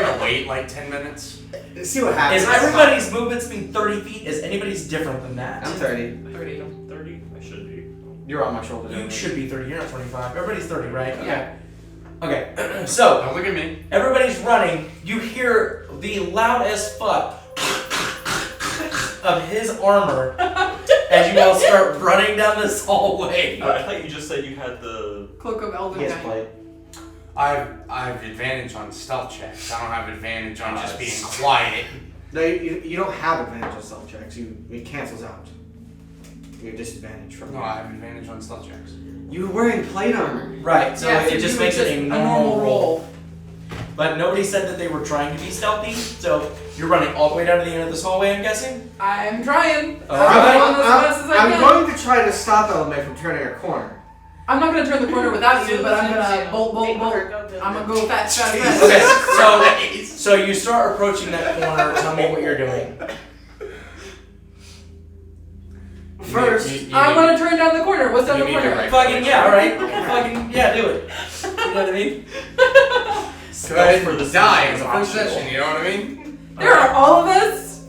gonna wait like 10 minutes. See what happens. Is everybody's movement speed 30 feet? Is anybody's different than that? I'm 30. 30? 30? I should be. You're on my shoulder. You should be 30. You're not 25. Everybody's 30, right? Yeah. Okay. Okay. So, Don't look at me. everybody's running. You hear the loud as fuck of his armor as you all start running down this hallway. I thought you just said you had the. Cloak of Elven Yes, Knight. play. I have advantage on stealth checks. I don't have advantage on just being quiet. No, you don't have advantage on stealth checks. It cancels out. You have disadvantage from No, I have advantage on stealth checks. You were wearing plate armor. Right. So Yeah, it so just you makes would it a just- normal roll. But nobody said that they were trying to be stealthy. So you're running all the way down to the end of this hallway, I'm guessing. I'm trying. All I'm right. going as fast as I I'm can. going to try to stop Elimae from turning a corner. I'm not gonna turn the corner without you, but I'm gonna Zoom, bolt, bolt, make bolt. her go good. I'm gonna go fast, fast, fast. Okay. So you start approaching that corner. Tell me what you're doing. First, I want to turn down the corner. What's down You the need to corner? right- Fucking yeah, all right. Fucking yeah, do it. You know what I mean? Go ahead for the and die season as a is first optional. session, you know what I mean? There are all of us.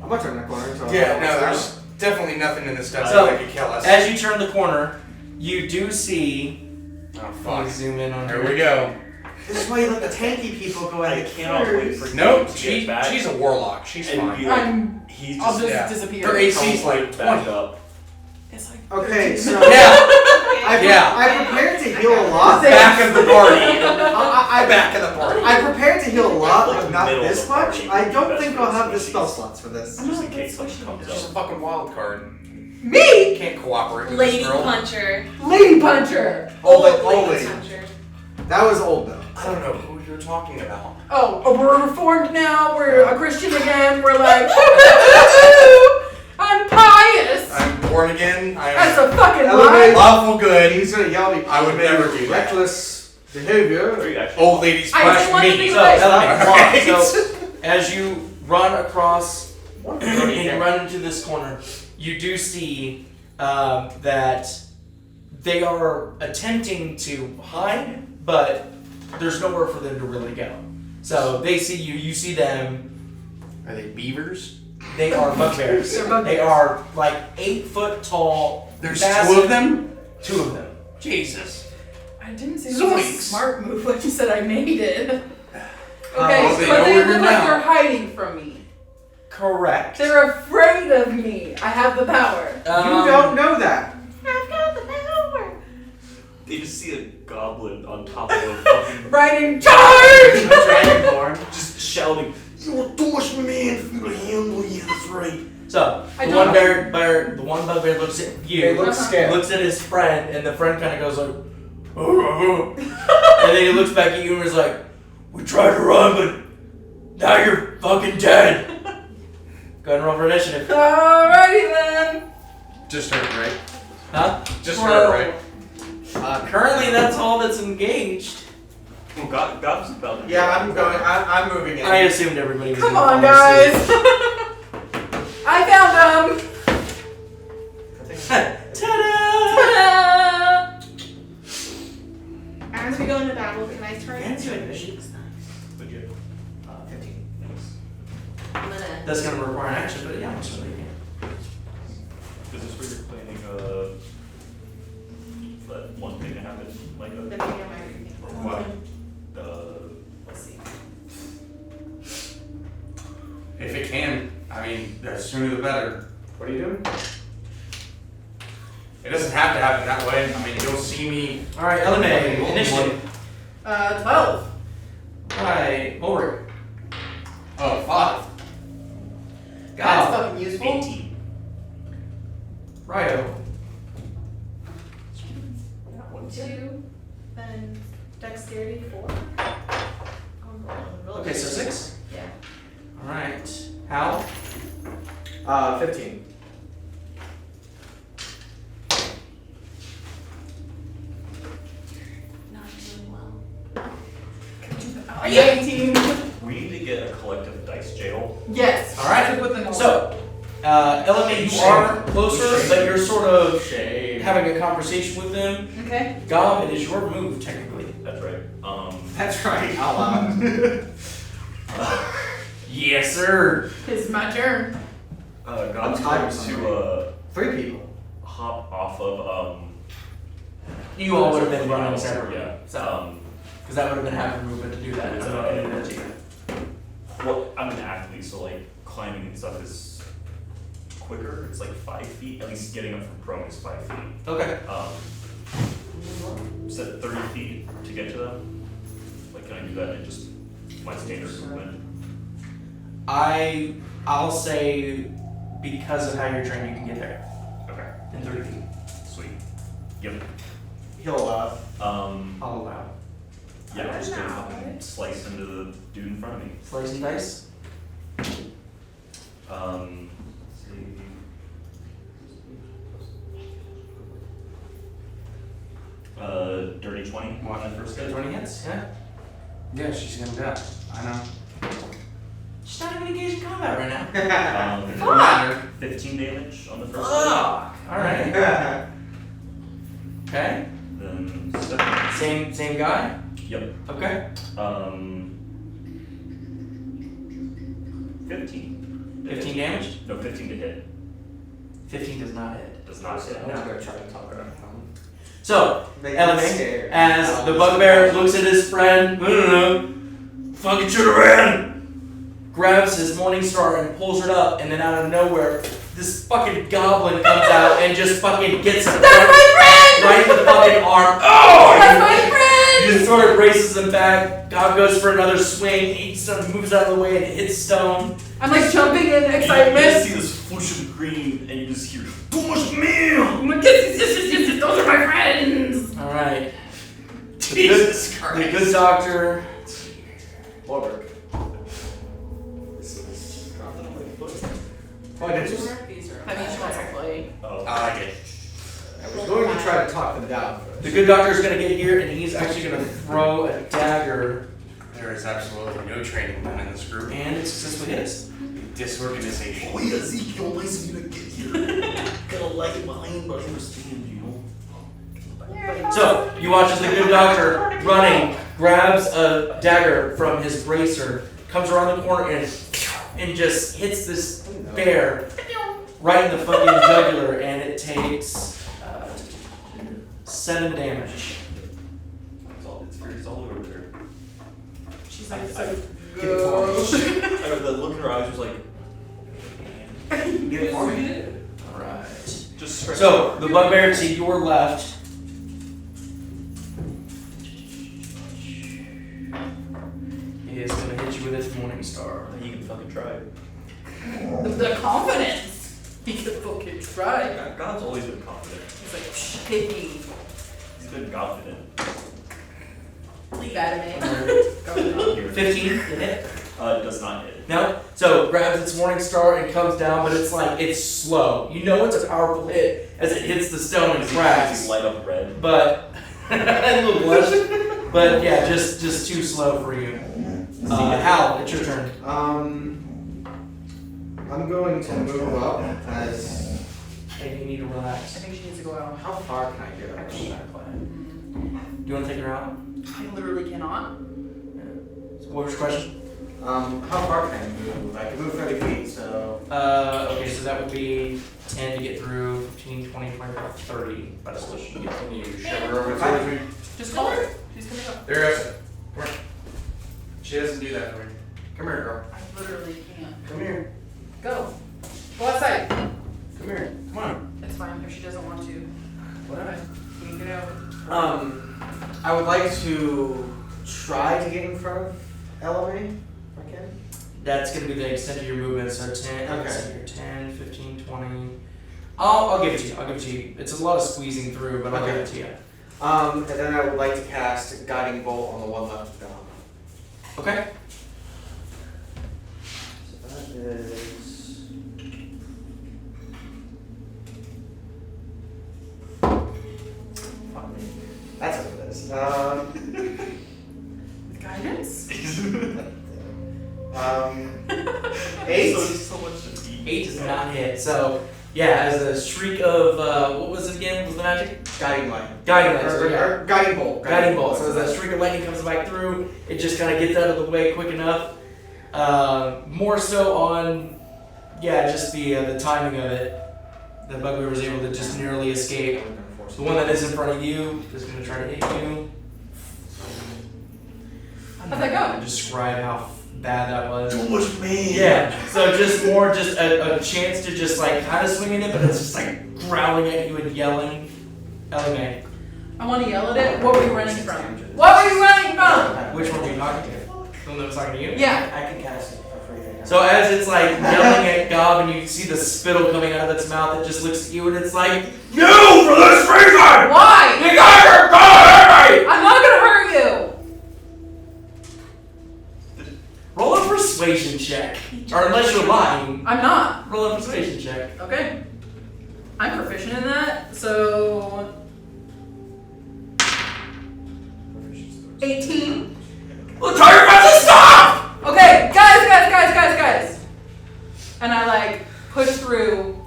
I'm gonna turn that corner. So Yeah, no, there's definitely nothing in this dungeon So, that could kill us. As you turn the corner, you do see. Oh, Let me fuck. zoom in on Here her. we go. This is why you let the tanky people go I ahead. cannot wait for Nope, Kate to get back she's a warlock. She's and fine. be like, I'm. he's I'll just just yeah. disappear. Her AC's like right back 20. up. It's like Okay, 13 so minutes. Yeah, yeah. I prepared to heal a lot. Back of the party. I Back of the party. I prepared to heal a lot, Like but not middle of this the much. party I would be don't best think for I'll the have the species. spell slots for this. Just in case something comes She's a up. fucking wild card. Me, Can't cooperate with Lady this girl. Puncher. Lady Puncher. Old Lady lady. Puncher. That was old though. I don't know who you're talking about. Oh, we're reformed now. We're a Christian again. We're like, I'm pious. I'm born again. That's I'm a fucking Elevate. lie. lawful good. He's gonna yell at me. I would never do that. Reckless behavior. Are you actually? Old ladies I punish don't want to me. be So, like- Elimae, come on. Alright. So as you run across and you run into this corner, you do see that they are attempting to hide, but there's nowhere for them to really go. So they see you, you see them. Are they beavers? They are bugbears. They're bugbears. They are like 8 foot tall. There's massive- 2 of them? 2 of them. Jesus. I didn't say it was a Zoinks. smart move. I just said I made it. Okay, well, they but know they where look you're like now. they're hiding from me. Correct. They're afraid of me. I have the power. You don't know that. I've got the power. They just see a goblin on top of a fucking Riding charge! Dragonborn. just shouting. You're too much man for you to handle. Yeah, that's right. So I the don't- one bugbear looks at you. They look scared. Looks at his friend, and the friend kind of goes like, and then he looks back at you and is like, "We tried to run, but now you're fucking dead." Go ahead and roll for initiative. Alrighty then. Just her, right? Huh? Just Bro. her, right? Currently, that's all that's engaged. Well, God's about to. Yeah, I'm going. I'm moving in. I assumed everybody was. Come in the on, conversation. guys. I found them. Ta-da! Ta-da! As we go into battle, can I turn Fancy into an initiative. 8? Legit. 15. I'm gonna. That's gonna require an action, but yeah, I'm just gonna do Is this where you're planning that one thing to happen? Like The a beginning of my reading. what? We'll see. If it can. I mean, the sooner the better. What are you doing? It doesn't have to happen that way. I mean, you'll see me. All right, Elimae, initiative. 12. Alright, Mobrick. Oh, 5. That's God. fucking useful. 18. Righto. 2, then dexterity 4. Okay, so 6. Yeah. Alright. Hal? 15. Not doing well. 18. We need to get a collective dice jail. Yes. All right. With the note. So, Elimae, you are closer, but you're sort of Shame. having a conversation with them. Okay. Gob, it is your move, technically. That's right. That's right. Out loud. Yes, sir. It's my turn. God's I'm going tired, to 3 people. hop off of You all would have been running separately. Yeah. So, because that would have been half your movement to do that. I'm not gonna do that to you. Well, I'm an athlete, so like climbing and stuff is quicker. It's like 5 feet. At least getting up from prone is 5 feet. Okay. Set 30 feet to get to them. Like, can I do that in just my standard movement? I'll say because of how you're trained, you can get there Okay. in 30 feet. Sweet. Yep. He'll I'll allow. Yeah, I'm just gonna fucking slice into the dude in front of me. Slice and dice. Let's see. Dirty 20. Watch it first. 20 hits. Yeah. Yeah, she's gonna die. I know. She's not even engaged in combat right now. Doesn't matter. 15 damage on the first Oh, all right. have. Okay. one. Then second. Same guy. Yep. Okay. 15. 15 damage. No, 15 to hit. 15 does not hit. Does not hit. I'm gonna try to talk her down. So, They get Elimae, scared. as the bugbear looks at his friend, fucking should have ran, grabs his morning star and pulls it up, and then out of nowhere, this fucking goblin comes out and just fucking gets him right in the fucking arm. Oh! That's my friend! He just sort of braces him back. Gob goes for another swing. He sort of moves out of the way and hits stone. I'm like jumping in You excitement. see this flush of green, and you just hear too much meal. I'm like, yes, those are my friends. All right. Jesus The Christ. good doctor. Warlock. Why did you? I mean, she wants to play. Oh, I like it. I was going to try to talk them down first. The good doctor is going to get here, and he's actually going to throw a dagger, There is absolutely no training done in this group. and it successfully hits. Disorganization. Oh yeah, Ezekiel, nice of you to get here. Kinda lag it behind, but I understand, you know. So, you watch as the good doctor, running, grabs a dagger from his bracer, comes around the corner, and just hits this bear right in the fucking jugular, and it takes 7 damage. It's all over there. She's I, like, I, go. the look in her eyes was like, Get it for me. Alright. just stretch So, it. the bugbear to your left. He is going to hit you with his morning star. You can fucking try. The confidence. He could fucking try. God's always been confident. He's like, shaking. He's been confident. Leave anime. Here. 15 to hit. It does not hit. No. So grabs its morning star and comes down, but it's like it's slow. You know it's a powerful hit as it hits the stone and Does cracks. he light up red? But a little blush. But yeah, just too slow for you. Hal, it's your turn. I'm going to move up as. Hey, you need to I relax. think she needs to go out. How far can I get up? Actually, not playing. Do you want to take her out? I literally cannot. So what was your question? How far can I move? I can move 30 feet, so. Okay, so that would be 10 to get through, 15, 20, 25, 30. But I still should get Can you shove her over to me? Just call her. She's coming up. There goes. Come here. She doesn't do that for me. Come here, girl. I literally can't. Come here. Go. Go outside. Come here. Come on. It's fine if she doesn't want to. What? We can get out. I would like to try to get in front of Elimae, if I can. That's going to be the extent of your movement. So 10, Okay. let's see here, 10, 15, 20, I'll give it to you. I'll give it to you. It's a lot of squeezing through, but I'll give it to you. And then I would like to cast Guiding Bolt on the one left down. Okay. So that is. Fuck me. That's what it is. With guidance? 8. So much to eat. 8 does not hit. So, yeah, as a shriek of, what was it again? What was the magic? Guiding Light. Guiding Light. Or Guiding Bolt. Guiding Bolt. So as that streak of lightning comes back through, it just kind of gets out of the way quick enough. More so on, just the timing of it. The Bugbear was able to just narrowly escape. The one that is in front of you is going to try to hit you. How'd that go? Describe how bad that was. Too much man. Yeah, so just more just a chance to just like kind of swing at it, but it's just like growling at you and yelling. Elimae, I want to yell at it. What were you running from? What were you running from? which one were you talking to? The one that was talking to you? Yeah. I can cast it for free. So as it's like yelling at Gob and you see the spittle coming out of its mouth, it just looks at you and it's like, You for this reason! Why? You guys are going! I'm not gonna hurt you. roll a persuasion check. Or unless you're lying, I'm not. roll a persuasion check. Okay. I'm proficient in that, so 18. Well, tell your friends to stop! Okay, guys. And I like push through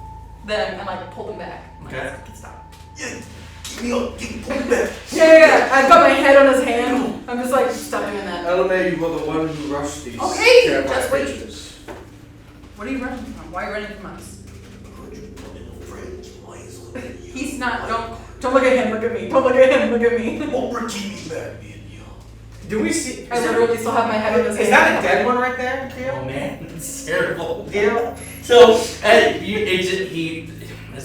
them and like pull them back. Okay. Stop. Yeah, give me up, give me pull me back. Yeah. I've got my head on his hand. I'm just like, stop doing that. Elimae, you were the one who rushed these. Okay, terrifying just wait. creatures. What are you running from? Why are you running from us? He's not. Don't look at him. Look at me. Don't look at him. Look at me. Mobrick, keep me back, man. Do we see? I literally still have my head on his hand. Is that a dead one right there, Oh Theo? man, it's terrible. Theo? So, it's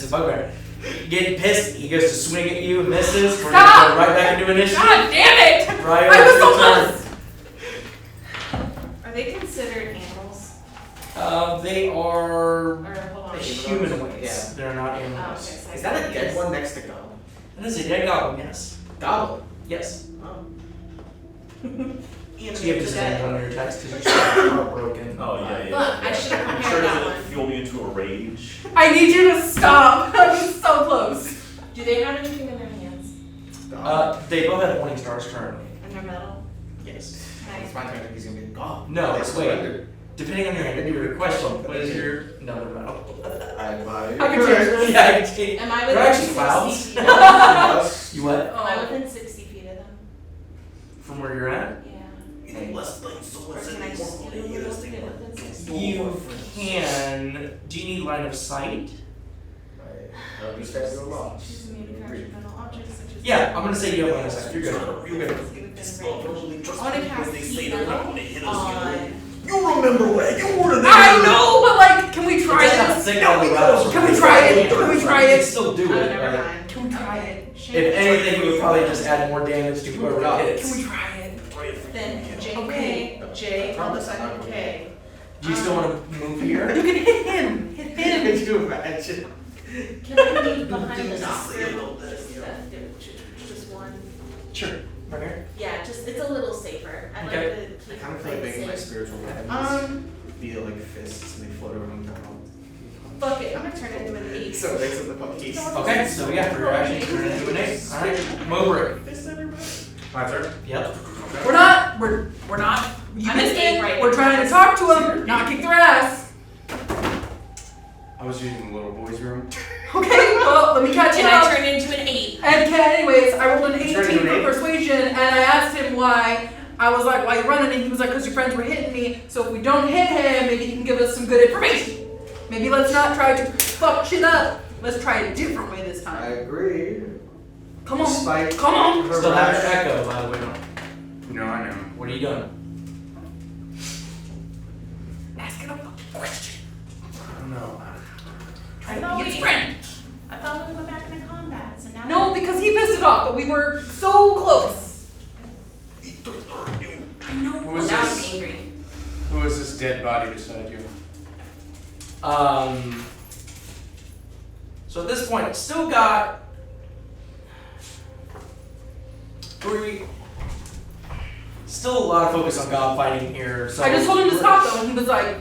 a Bugbear. Getting pissed, he goes to swing at you and misses. We're Stop! gonna go right back into initiative. God damn it! Right I was so on your close. Are they considered animals? turn. They are Or hold on. humanoids. Yeah. They're not Oh, okay, animals. so I Is that a thought dead it one next to Goblin? That is a dead goblin, yes. Goblin? Yes. Oh. So you have disadvantage on your attacks because you're still heartbroken. Oh, yeah. Look, I should have I'm prepared sure that does it one. fuel me into a rage? I need you to stop. I'm so close. Do they have anything in their hands? They both have warning stars currently. And they're metal? Yes. It's my turn. He's gonna be Goblin. No, They wait. surrendered. Depending on your question, what is your number metal? I admire you. I can change this. Yeah, I can see. Am I They're within actually 60 clouds. feet? Am You what? I within 60 feet of them? From where you're at? Yeah. Less things, so Or let's can I say just more do a money. little bit within 60? You can. Do you need line of sight? You said you're lost. Choose a manufactured metal object such as. Yeah, I'm gonna say you have line of sight. You're good. You're good. It's not really just I want to when cast they say heat they're not metal gonna hit us, on. you remember where you were there. I know, but like, can we try It's not it? sick on the route. Can we try it? Can we try You can it? still do Oh, it. never but mind. Can we try it? if anything, you would probably just add more damage to whoever Can hits. we try it? Then JK, Okay. J on the side of K. Do you still want to move here? You can hit him. Hit him. Could you imagine? Can I move behind the nostril? Just one. Sure. Right here. Yeah, just it's a little safer. I Okay. like to I keep kind of feel like making my safe. spiritual weapons feel like fists and they float around town. Fuck it, I'm gonna turn it into an 8. So it makes it the puppies. Okay, so yeah, for your action, turn it into an 8. Alright, Mobrick. My turn? Yep. We're not. You I'm missed an 8 it. right We're now. trying to talk to them, not kick their ass. I was using the little boys' room. Okay, well, let me catch you And I up. turned into an 8. And anyways, I rolled an 18 Turned into an for 8? persuasion, and I asked him why. I was like, why you running? And he was like, because your friends were hitting me. So if we don't hit him, maybe he can give us some good information. Maybe let's not try to fuck shit up. Let's try a different way this I time. agree. Come on. Despite Come on. her Still have your rash- echo, by the way. No, I know. What are you doing? Ask it a fucking question. I don't know. Try to be his friend. I thought we went back into combat, so now. No, because he pissed it off, but we were so close. I know. Who was Now this? I'm angry. Who is this dead body beside you? So So at this point, it's still got 3. Still a lot of focus on god fighting here. So I just told him to stop though, and he was like,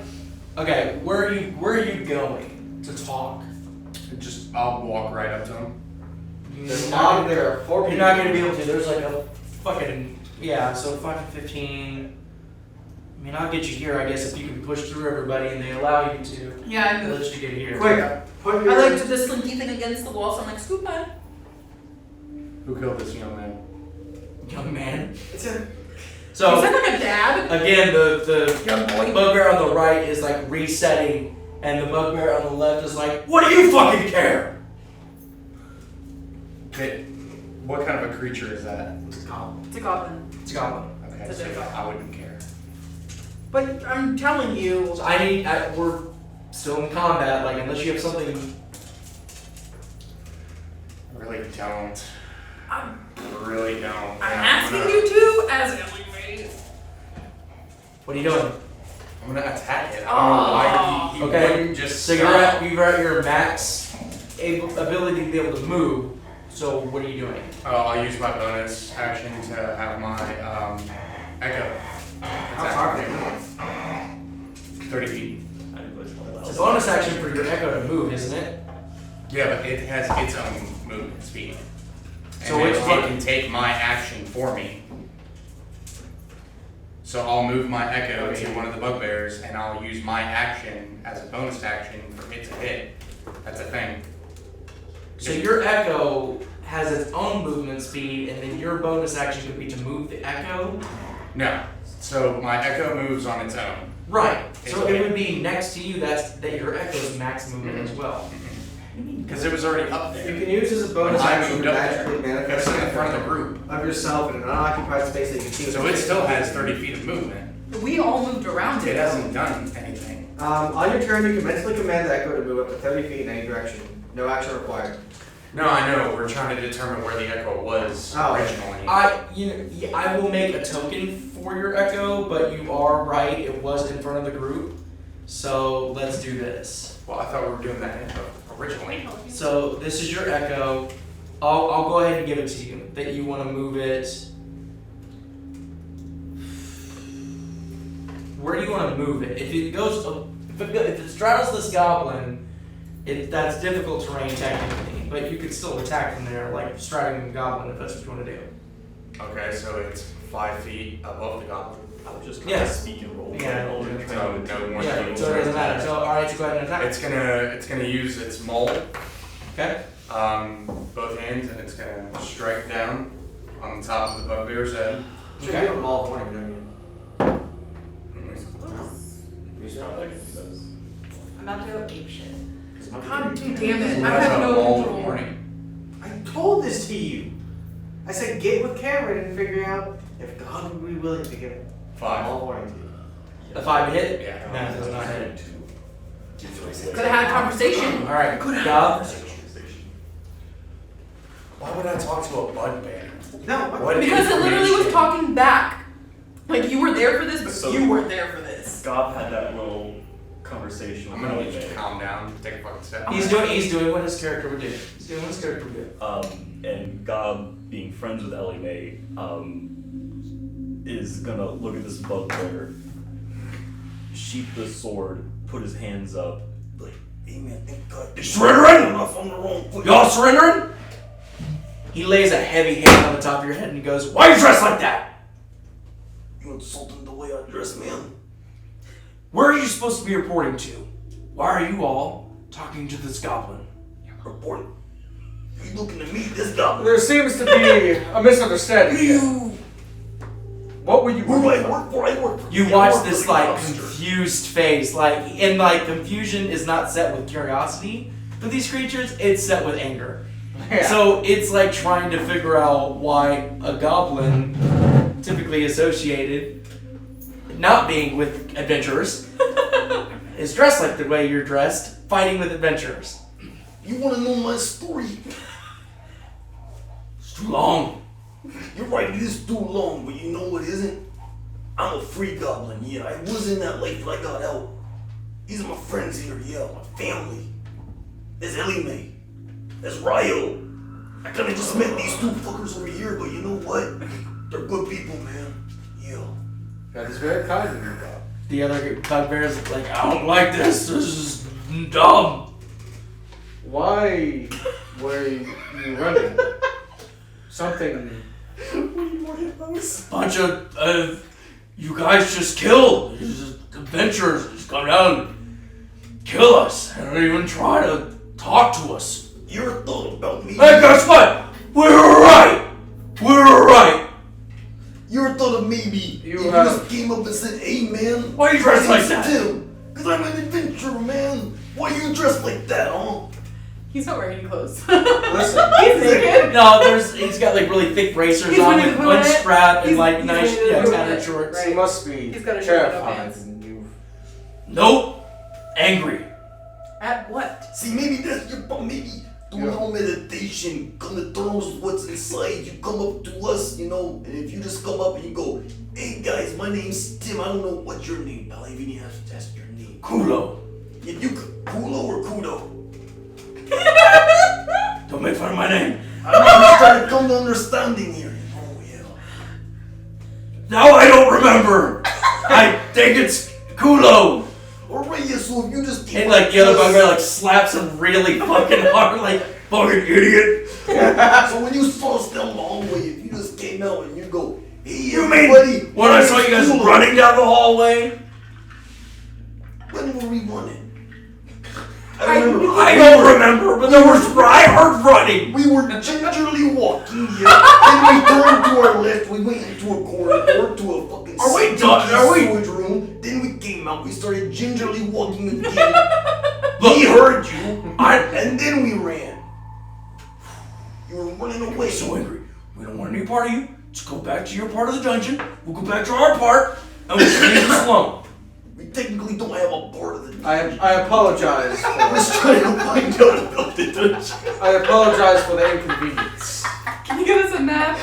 okay, where are you going to talk? I'll walk right up to him. There's not there are 4 people. You're not gonna be able to. There's like a fucking so 5 and 15. I mean, I'll get you here, I guess, if you can push through everybody and they allow you to. yeah, I Let moved. you get here. Quick, put your. I like to this slinky thing against the wall, so I'm like, scoop by. Who killed this young man? Young man. It's a. So Is that like a dad? again, the Young boy. bugbear on the right is like resetting, and the bugbear on the left is like, what do you fucking care? Okay. What kind of a creature is that? It's a goblin. It's a goblin. Okay, It's a so goblin. I wouldn't care. But I'm telling you, So we're still in combat. Like unless you have something. I really don't. I'm I really don't. asking you to as Elimae. What are you doing? I'm gonna attack it. I don't know why he Okay. wouldn't just So you're at your max ability to be able to move. So what are you doing? I'll use my bonus action to have my echo. How far can you 30 feet. It's a bonus action for your echo to move, isn't it? Yeah, but it has its own movement speed. And So then which it one? can take my action for me. So I'll move my echo to one of the bugbears, and I'll use my action as a bonus action for it to hit. That's a thing. So your echo has its own movement speed, and then your bonus action would be to move the echo. No. So my echo moves on its own. Right. So it would be next to you. That your echo's max movement as well. Because it was already up there. You can use as a bonus I action moved to up magically there. manifest It's in front of the group. of yourself in an unoccupied space that you can see. So it still has 30 feet of movement. We all moved around It it. hasn't done anything. On your turn, you can mentally command the echo to move up to 30 feet in any direction. No action required. No, I know. We're trying to determine where the echo was originally. I will make a token for your echo, but you are right. It was in front of the group. So let's do this. Well, I thought we were doing that intro originally. So this is your echo. I'll go ahead and give it to you. That you want to move it. Where do you want to move it? If it goes, if it straddles this goblin, that's difficult terrain technically, but you could still attack from there, like straddling the goblin if that's what you want to do. Okay, so it's 5 feet above the goblin. I was just Yeah. gonna speak and roll. Yeah. So no more Yeah, feet. so it doesn't matter. So alright, so go ahead and attack. It's gonna use its maul, Okay. both hands, and it's gonna strike down on the top of the bugbear's head. Sure, you have a maul warning, don't you? I'm about to go ape shit. God damn it. I That's have a no maul control. warning. I told this to you. I said get with Cameron and figure out if God would be willing to give a 5. maul warning to you. A 5 hit? Yeah. No, it does not hit. Could have had a conversation. Alright, Could have. Gob. Why would I talk to a bugbear? No, What Because it literally was information? talking back. Like you were there for this, but So- you weren't there for this. Gob had that little conversation I'm with gonna need you Elimae. to calm down, take a fucking step. He's doing what his character would do. He's doing what his character would do. And Gob, being friends with Elimae, is gonna look at this bugbear, sheath the sword, put his hands up, like, hey man, thank God. You surrendering? I'm off on the wrong foot. Y'all surrendering? He lays a heavy hand on the top of your head and he goes, why are you dressed like that? You insulting the way I dress, man. Where are you supposed to be reporting to? Why are you all talking to this goblin? Report. You looking at me, this goblin. There seems to be a misunderstanding here. What were you? Who do I work for? I work for You I watch work for this the like monster. confused face, confusion is not set with curiosity for these creatures, it's set with anger. Yeah. So it's like trying to figure out why a goblin, typically associated, not being with adventurers, is dressed like the way you're dressed, fighting with adventurers. You wanna know my story? It's too long. You're right, it is too long, but you know what isn't? I'm a free goblin, yeah. I was in that life, but I got out. These are my friends here, yeah, my family. There's Elimae. That's Ryo. I kinda just met these two fuckers over here, but you know what? They're good people, man. Yeah. That is very kind of you, Bob. The other Bugbears like, I don't like this. This is dumb. Why were you running? Something. Bunch of you guys just killed. You just adventurers just come down and kill us. And don't even try to talk to us. You ever thought about me? Hey, guess what? We were right. We were right. You ever thought of maybe You if you have- just came up and said, hey man, Why are you dressed like that? Because I'm an adventurer, man. Why are you dressed like that, huh? He's not wearing any clothes. Listen. He's naked. No, he's got like really thick bracers He's on winning with the one hood. strap and He's- like he's nice, winning the tattered hood. shorts. Right. You must be He's got a shirt, no terrified pants. and you. Nope. Angry. At what? See, maybe that's your problem. Maybe do a little meditation, come to terms with what's inside. You come up to us, you know, and if you just come up and you go, hey guys, my name's Tim. I don't know what's your name, pal. I even have to test your name. Kulo. If you Kulo or Kudo? Don't make fun of my name. I'm just trying to come to understanding here, you know, yeah. Now I don't remember. I think it's Kulo. Alright, yeah, so if you just And like the other bugbear like slaps him really fucking hard, like fucking idiot. So when you saw us down the hallway, if you just came out and you go, hey You mean everybody, when I saw you guys Kulo. running down the hallway? When were we running? I I don't remember, but I heard running. We were gingerly walking here, then we turned to our left, we went into a corridor to a fucking Are we stinky done? Are we- sewage room, then we came out, we started gingerly walking again. Look, He heard you, and then we ran. You were running away. I'm so angry. We don't want any part of you. Just go back to your part of the dungeon. We'll go back to our part, and we'll just leave this alone. We technically don't have a part of the I apologize. I was For, trying to find out about the dungeon. I apologize for the inconvenience. Can you give us a map?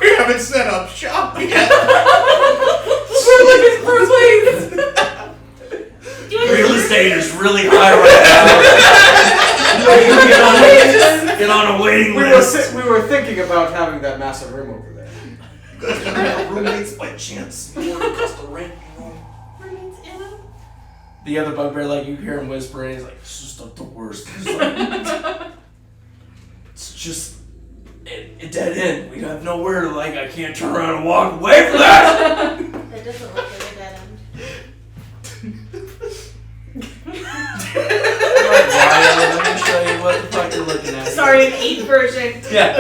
We haven't set up shop yet. We're looking for a place. Real estate is really high right now. Get on a waiting list. We were thinking about having that massive room over there. You guys don't have roommates by chance? You want to cost the rent, you know? The other bugbear, like you hear him whisper, and he's like, "It's just the worst. It's, like, it's just a dead end. We have nowhere to like. I can't turn around and walk away from that." That doesn't look like a dead end. Let me show you what the fuck you're looking at. Sorry, an 8 version. Yeah. I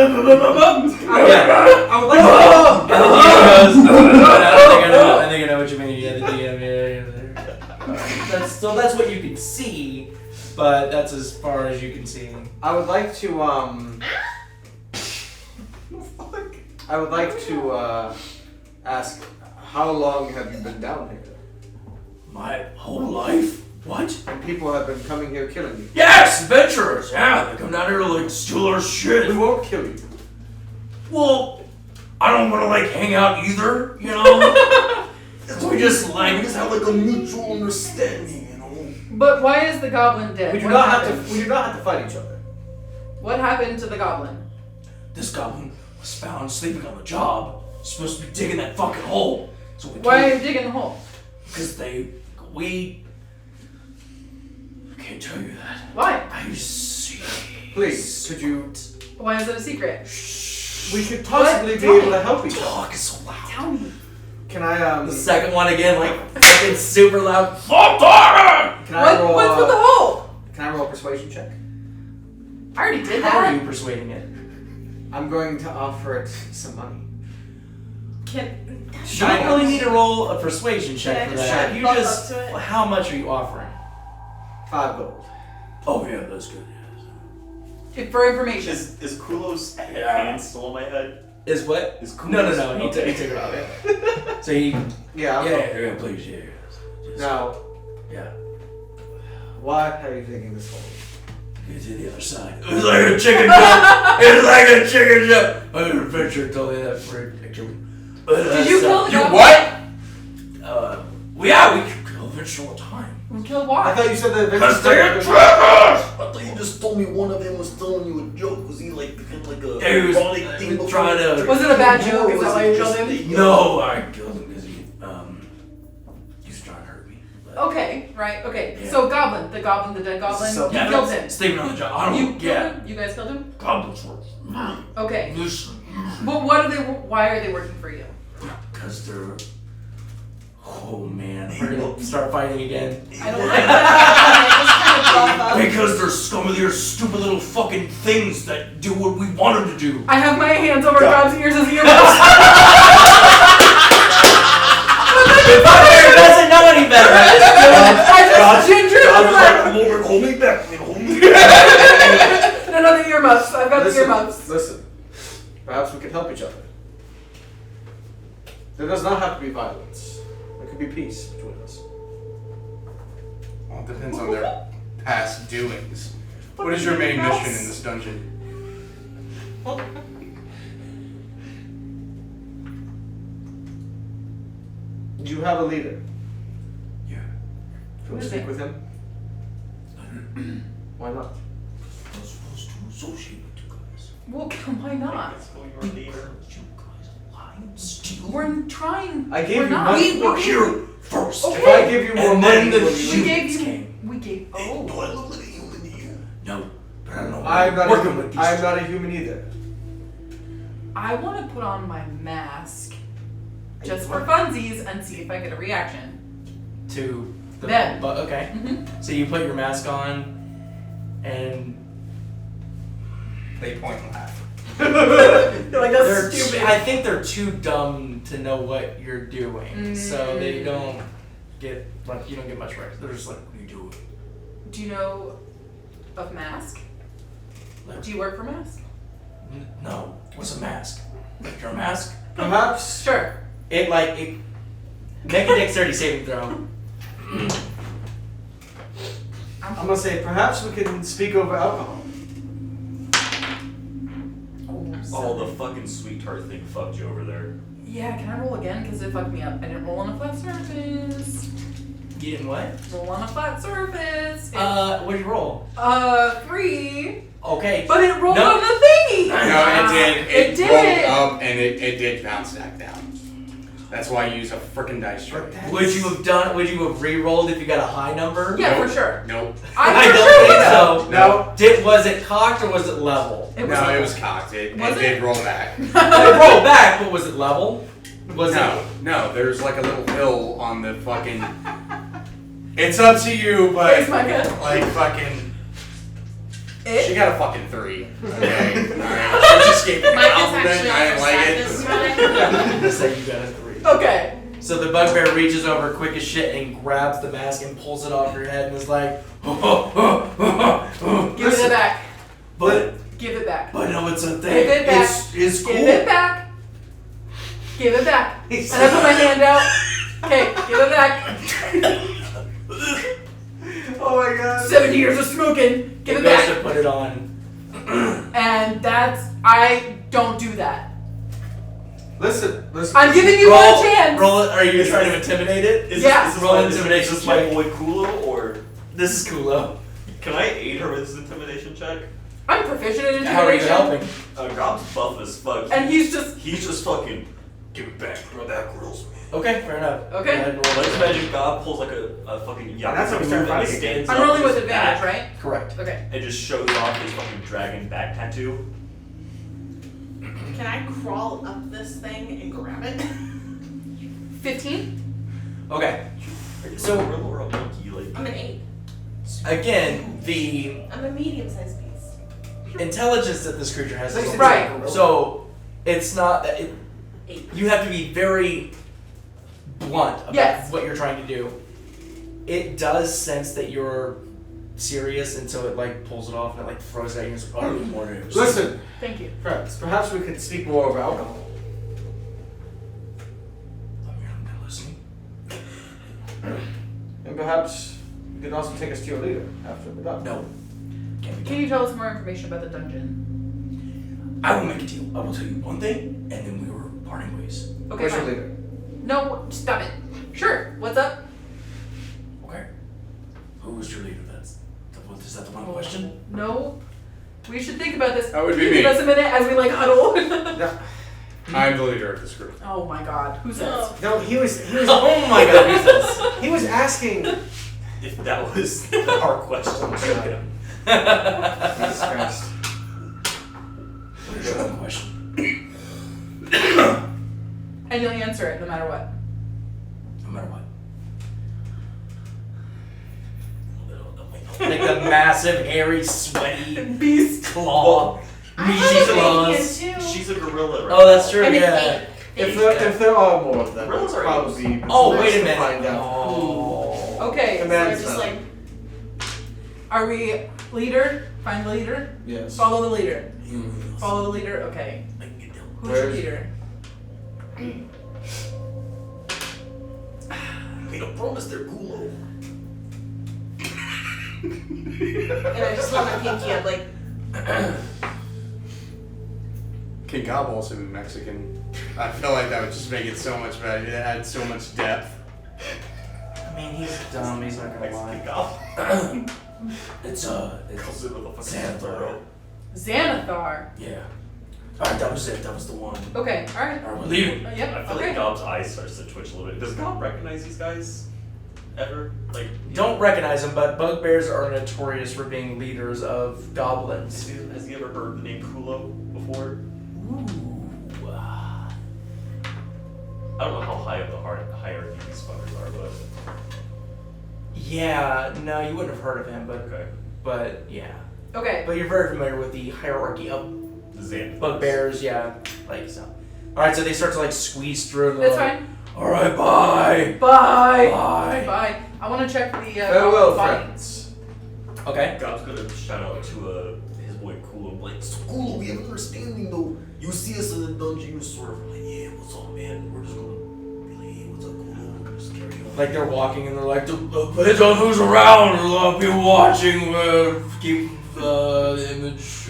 would like And the DM goes, I think I know what you mean. Yeah, the DM. That's what you can see, but that's as far as you can see. I would like to ask, how long have you been down here? My whole life? What? And people have been coming here killing you. Yes, adventurers. Yeah, they come down here to like steal our shit. We won't kill you. Well, I don't want to like hang out either, you know. We just We like just have like a mutual understanding, you know? But why is the goblin dead? We do What not happened? have to. We do not have to fight each other. What happened to the goblin? this goblin was found sleeping on the job. Supposed to be digging that fucking hole. So we Why are you digging the hole? Because I can't tell you that. Why? I see. Please, could you? Why is it a secret? We could possibly What? be able to help each other. Talk is so loud. Tell me. Can I The second one again, like fucking super loud. Fuck Can I roll? What's with the hole? Can I roll a persuasion check? I already did How are that. you persuading it? I'm going to offer it some money. You don't really need to roll a persuasion check for that. just You bump just, up to it? how much are you offering? 5 gold. Oh yeah, that's good. For information. Is Kulo's Yeah. hand still on my head? Is what? Is No. Kulo's- He took it off. Yeah. So he. Yeah. Yeah. Please. Yeah. Just- Now, Yeah. why are you digging this hole? Get to the other side. It was like a chicken jump. It was like a chicken jump. I had an adventure told me that for actually. Did you kill the You goblin? what? Well, yeah, we kill adventure all the time. We killed I why? thought you said that. Because they are traitors! But thought you just told me one of them was telling you a joke. Was he like kind of like a Yeah, he was ironic thing before? trying to. Was it a bad joke? Or Is was that why it you just killed him? a, No, I killed him because he was trying to hurt me. But- Okay, right, okay. Yeah. So Goblin, the dead goblin, So- you killed him. Sleeping on the job. I You don't. killed Yeah. him? You guys killed him? Goblins work. Okay. Listen. But why are they working for you? Because they're. Oh man, we're gonna start fighting again. I don't like that. Just kind of buff up. Because they're scum of your stupid little fucking things that do what we want them to do. I have my hands over God's ears as ears. The Bugbear doesn't know any better. I just gingerly Mobrick, hold me back, man, hold me back. No, the earmuffs. I've got the earmuffs. Listen, perhaps we can help each other. There does not have to be violence. There could be peace between us. Well, it depends on their past doings. What is your main mission in this dungeon? Do you have a leader? Yeah. Can we Who's speak it? with him? Why not? I'm supposed to associate with you guys. Well, why not? You guys lie and steal. We're trying. I gave we're you not. money. We were here first. Okay. If I give you more And money, then the will you We shoot leave? gave you. came. We gave. Do I Oh. look like a human to you? No, but I don't know. I'm not, working with these. I'm not a human either. I want to put on my mask just for funsies and see if I get a reaction. To the Them. But okay. Mm-hmm. So you put your mask on, and They point and laugh. They're like, they're that's stupid. I think they're too dumb to know what you're doing, so they Mm. don't get like you don't get much rest. They're just like, what are you doing? Do you know of Mask? Like, Do you work for Mask? No, what's a mask? Like your mask? Perhaps. Sure. It make a dexterity saving throw. I'm gonna say perhaps we can speak over alcohol. Oh, the fucking sweet tart thing fucked you over there. Yeah, can I roll again? Because it fucked me up. I didn't roll on a flat surface. You didn't what? Roll on a flat surface. What'd you roll? 3. Okay. But it rolled No. on the thingy. No, it did. It did. rolled up and it did bounce back down. That's why I use a frickin' dice tray. Would you have re-rolled if you got a high number? Yeah, Nope. for sure. Nope. I for don't sure think would have. so. No. Was it cocked or was it level? It was No, level. it was cocked. It Was it? did roll back. It rolled back, but was it level? Was No, there's like a little hill on the fucking. It's up to you, but Thanks, Micah. like fucking. She It? got a fucking 3. Okay. Alright. She just gave me an Mike is compliment. actually I didn't like understand it. this time. it? Just say you got a 3. Okay. So the Bugbear reaches over quick as shit and grabs the mask and pulls it off your head and is like, Give it back. but Give it back. no, it's a Give thing. it back. It's cool. Give it back. Give it back. And I put my hand out. Okay, give it back. Oh my god. 70 years of smoking. Give it goes back. to put it on. And I don't do that. Listen. I'm giving you one chance. Roll it. Are you trying to intimidate it? Yeah. Is this Roll my, intimidation, is this my Mike. boy Kulo, or This is Kulo. can I aid her with this intimidation check? I'm proficient in How are you intimidation. helping? Gob's buff as fuck. And he's just He's just fucking give it back, throw back rolls, man. Okay, fair enough. Okay. Go ahead and roll Let's it. imagine God pulls like a fucking And that's how we Yakuza start move and fighting he again. stands I'm up rolling with his advantage, back right? Correct. Okay. and just shows off his fucking dragon back tattoo. Can I crawl up this thing and grab it? 15? Okay. Are you So- a gorilla or a monkey? Like I'm an 8. Again, the I'm a medium-sized piece. intelligence that this creature has is Right. So it's not that it. 8. You have to be very blunt about Yes. what you're trying to do. It does sense that you're serious, and so it like pulls it off and it like throws it at you and it's like, oh, more news. Listen, Thank you. friends. Perhaps we could speak more over alcohol. I'm listening. And perhaps you can also take us to your leader after we're done. No. Can't be Can done. you tell us more information about the dungeon? I will make a deal. I will tell you one thing, and then we were parting ways. Okay, Where's your fine. leader? No, stop it. Sure. What's up? Okay. Who was your leader? Is that the one question? No. We should think about this. That would be Give me. us a minute as we like huddle. I'm the leader of this group. Oh my god. Who's that? No, he was Oh my god, who's this? he was asking. If that was our question, Jesus Christ. What is your one question? And you'll answer it no matter what. No matter what. Like the massive, hairy, sweaty Beast. claw. Meaty claws. she's a gorilla, right? Oh, that's true, And it's yeah. If there are more of them, Gorillas it's are probably Oh, nice wait a to minute. find out Oh. Okay. who So we're commands just them. like, Are we leader? Find the leader? Yes. Follow the leader. Follow the leader? Okay. Who's your Where's- leader? Made a promise they're Kulo. and I just hold my pinky up, like, Can Gob also be Mexican? I feel like that would just make it so much better. It had so much depth. I mean, he's dumb, he's not gonna Mexican lie. It's Comes in with a fucking Xanathar. Xanathar. Yeah. Alright, that was it, that was the one. Okay, alright. Alright, we're leaving. Yep, I feel okay. like Gob's eye starts to twitch a little bit. Does Gob recognize these guys? Ever? Like, Don't recognize them, but bugbears are notorious for being leaders of goblins. has he ever heard the name Kulo before? Ooh. I don't know how high up the hierarchy these fuckers are, but Yeah, no, you wouldn't have heard of him, okay. but yeah. Okay. But you're very familiar with the hierarchy of The Xanathars. bugbears, yeah. Like so. Alright, so they start to like squeeze through and That's they're like, fine. alright, bye. Bye. Bye. Bye. I want to check the Farewell, body. friends. Okay. Gob's gonna shout out to his boy Kulo, like, So Kulo, we have an understanding though. You see us in the dungeon, you're sort of like, yeah, what's up, man? We're just gonna be like, hey, what's up, Kulo? Just carry on. Like they're walking and they're like, depends on who's around. There's a lot of people watching. Keep the image.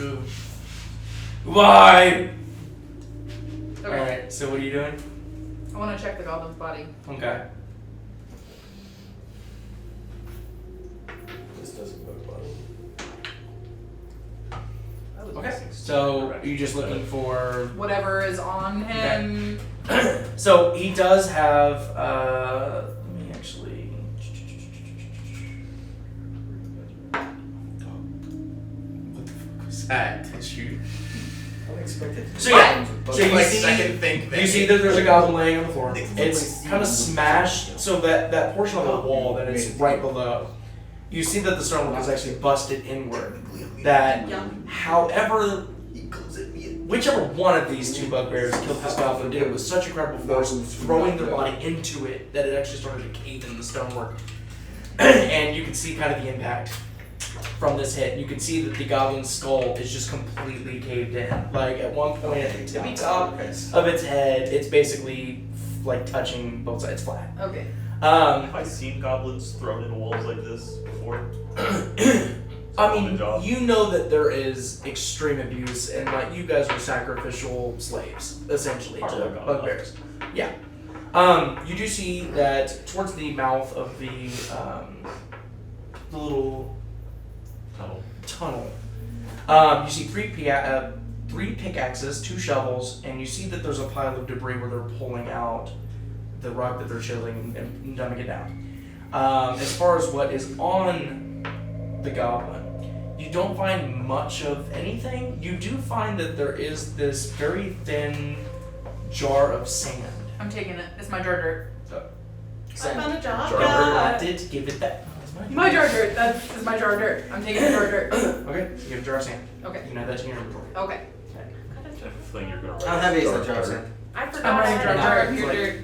Bye. Okay. Alright, so what are you doing? I want to check the goblin's body. Okay. This doesn't work well. Okay. So are you just looking for? Whatever is on him. So he does have. Let me actually. What the fuck was that? Tissue? Unexpected. So yeah. But So you Like see, second think you see that there's a goblin laying on the floor. Next It's time I kind of see you, smashed, so that portion of the wall that is right below. You see that the stonework is actually busted inward. That, however, he comes at me and whichever one of these two bugbears killed this goblin did it with such incredible force, throwing their body into it, that it actually started to cave in the stonework. And you can see kind of the impact from this hit. You can see that the goblin's skull is just completely caved in. Like at one point at the tippy top of its head, it's basically like touching both sides flat. Okay. have I seen goblins thrown into walls like this before? I mean, you know that there is extreme abuse, and like you guys were sacrificial slaves, essentially, to Probably not bugbears. Yeah. You do see that towards the mouth of the little tunnel, you see three pickaxes, 2 shovels, and you see that there's a pile of debris where they're pulling out the rock that they're chiseling and dumbing it down. As far as what is on the goblin, you don't find much of anything. You do find that there is this very thin jar of sand. I'm taking it. It's my jar dirt. I found a job. Jar dirt. I did give it that. My jar dirt. That's my jar dirt. I'm taking the jar dirt. Okay, so you have a jar of sand. Okay. You can add that to your inventory. Okay. I have a feeling you're gonna How heavy is the jar of sand? I I'm forgot I running had a jar jar dirt. of Your Like- dirt.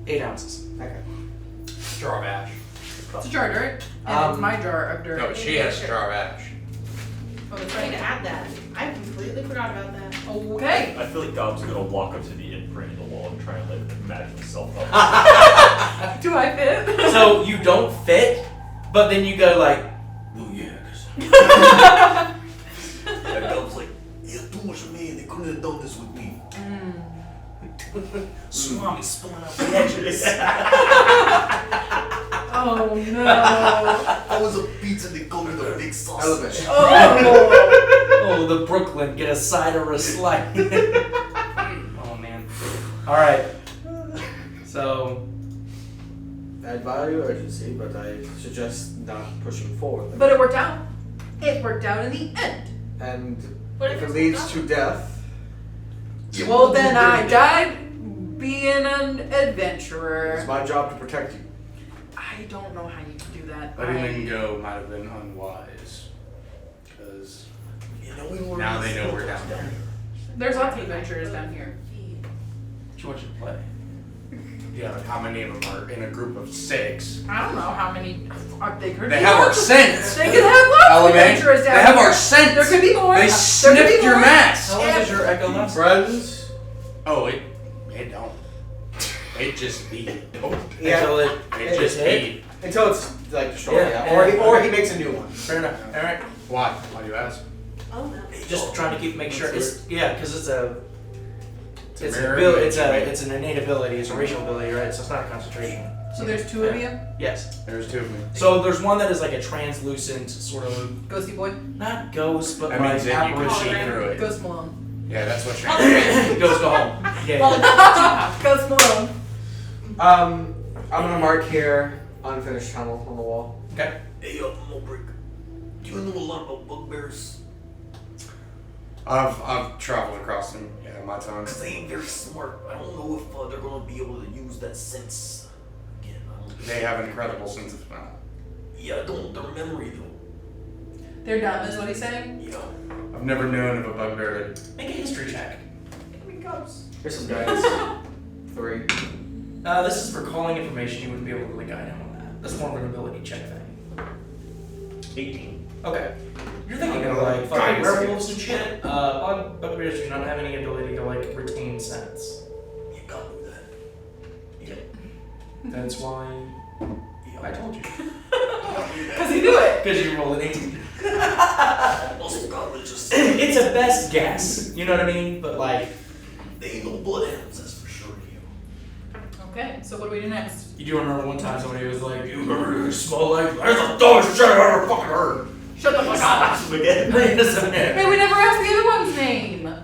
8 ounces. Okay. Jar of ash. It's a jar dirt. And it's my jar of dirt. No, she has a jar of ash. Oh, that's I need to right. add that. I completely forgot about that. Okay. I feel like Gob's gonna walk up to the imprint in the wall and try and like match himself up. Do I fit? So you don't fit, but then you go like, oh yeah, 'cause And Gob's like, yeah, too much man. They couldn't have done this with me. swamp is spilling out the edges. Oh no. I was a pizza. They called me the got a big sauce. Elimae. Oh, the Brooklyn. Get a side or a slice. Oh, man. Alright. So... Add value urgency, but I suggest not pushing forward. But it worked out. It worked out in the end. And What if if it it's leads not? to death, Well, then I died being an adventurer. it's my job to protect you. I don't know how you can do that. Letting them go might have been unwise. Because You know, we were now they know we're down there. There's lots of adventurers down here. She wants you to play. Yeah, but how many of them are in a group of 6? I don't know how many. They could They be have our lots of- scent. They could have lots of Elimae, adventurers they down have here. our scent. There could be more. They There could sniffed be your more. mask. How long does your echo last? Friends, Oh, it don't. It just beat. Until it It just hit? beat. until it's like destroyed, Yeah. yeah. Or he makes a new one. Fair enough. Alright. Why? Why do you ask? Oh no. Just trying to make sure it's because it's a it's mirror it's an innate ability, it's a racial ability, right? So it's not a concentration. So there's 2 of you. Yes. There's 2 of me. So there's one that is like a translucent sort of Ghosty boy. not ghost, but That like means that you can see apparition. through it. Ghost Malone. Yeah, that's what you're. Ghost go home. Yeah. Ghost Malone. I'm gonna mark here unfinished tunnel on the wall. Okay. Hey, Mobrick, do you know a lot about bugbears? I've traveled across them. Yeah, my time. Because they ain't very smart. I don't know if they're going to be able to use that sense again. I don't They have an incredible sense of smell. Yeah, I don't. Their memory, though. They're dumb, is what he's saying. Yeah. I've never known of a bugbear that. Make a history check. Here's some guidance. 3. This is for calling information. You wouldn't be able to really guide him on that. That's more of an ability check thing. 18. Okay. You're thinking of like fucking werewolves and shit. Bugbears do not have any ability to like retain sense. You got that. Yeah. That's why I told you. Because he knew it. Because you roll an 18. Also, goblins just. It's a best guess. You know what I mean? But like, They ain't no bloodhounds, that's for sure. You. Okay, so what do we do next? you do remember one time somebody was like, "You smell like that's the dumbest shit I've ever fucking heard." Shut the fuck up. Again. Hey, we never asked the other one's name.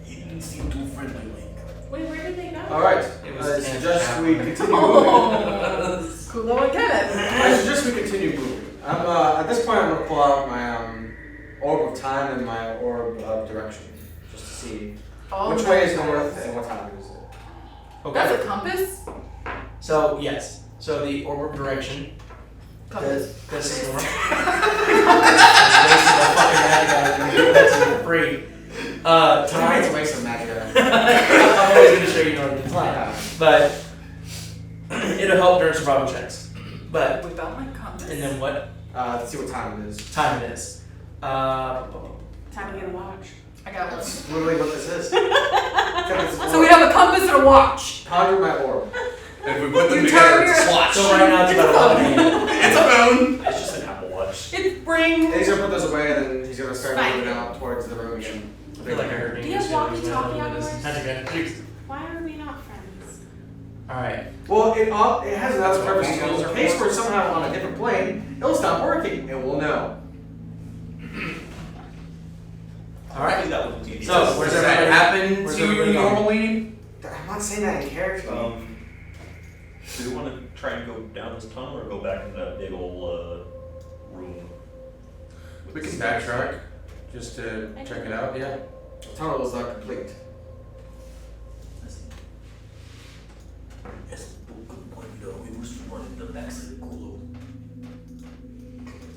He didn't seem too friendly, like. Wait, where did they go? Alright, It was I in suggest the we continue moving. Oh, Kulo and Kenneth. I suggest we continue moving. At this point, I'm going to pull out my orb of time and my orb of direction. Just to see Oh, which way is north and what time is it. That's a compass? So yes. So the orb of direction. Compass. This is north. Wasting the fucking magic out of you. That's for free. Time Time. to waste some magic. I'm always going to show you north and time, but it'll help during survival checks. But Without my compass. and then what Let's see what time it is. time it is? Time to get a watch. I got one. That's literally what this is. So we have a compass and a watch. Conjure my orb. If we put them You together, turn it's a your- swatch. So right now it's about 11 a.m. It's a bone. It's just an Apple Watch. It's spring. And he's gonna put those away, and then he's gonna start Fine. moving out towards the room again. I feel like I heard Do you have walkie-talkie on yours? That's okay. Please. Why are we not friends? Alright. Well, it has another purpose. In case we're somehow on a different plane, it'll stop working, and we'll know. Alright. That would be So, Does where's that everybody? happen Where's to you everybody going? normally? I'm not saying that in character. Do we want to try and go down this tunnel or go back in that big old room? We can backtrack just to check it out. Yeah. The tunnel is not complete. Yes, good point. We was running the back to the Kulo.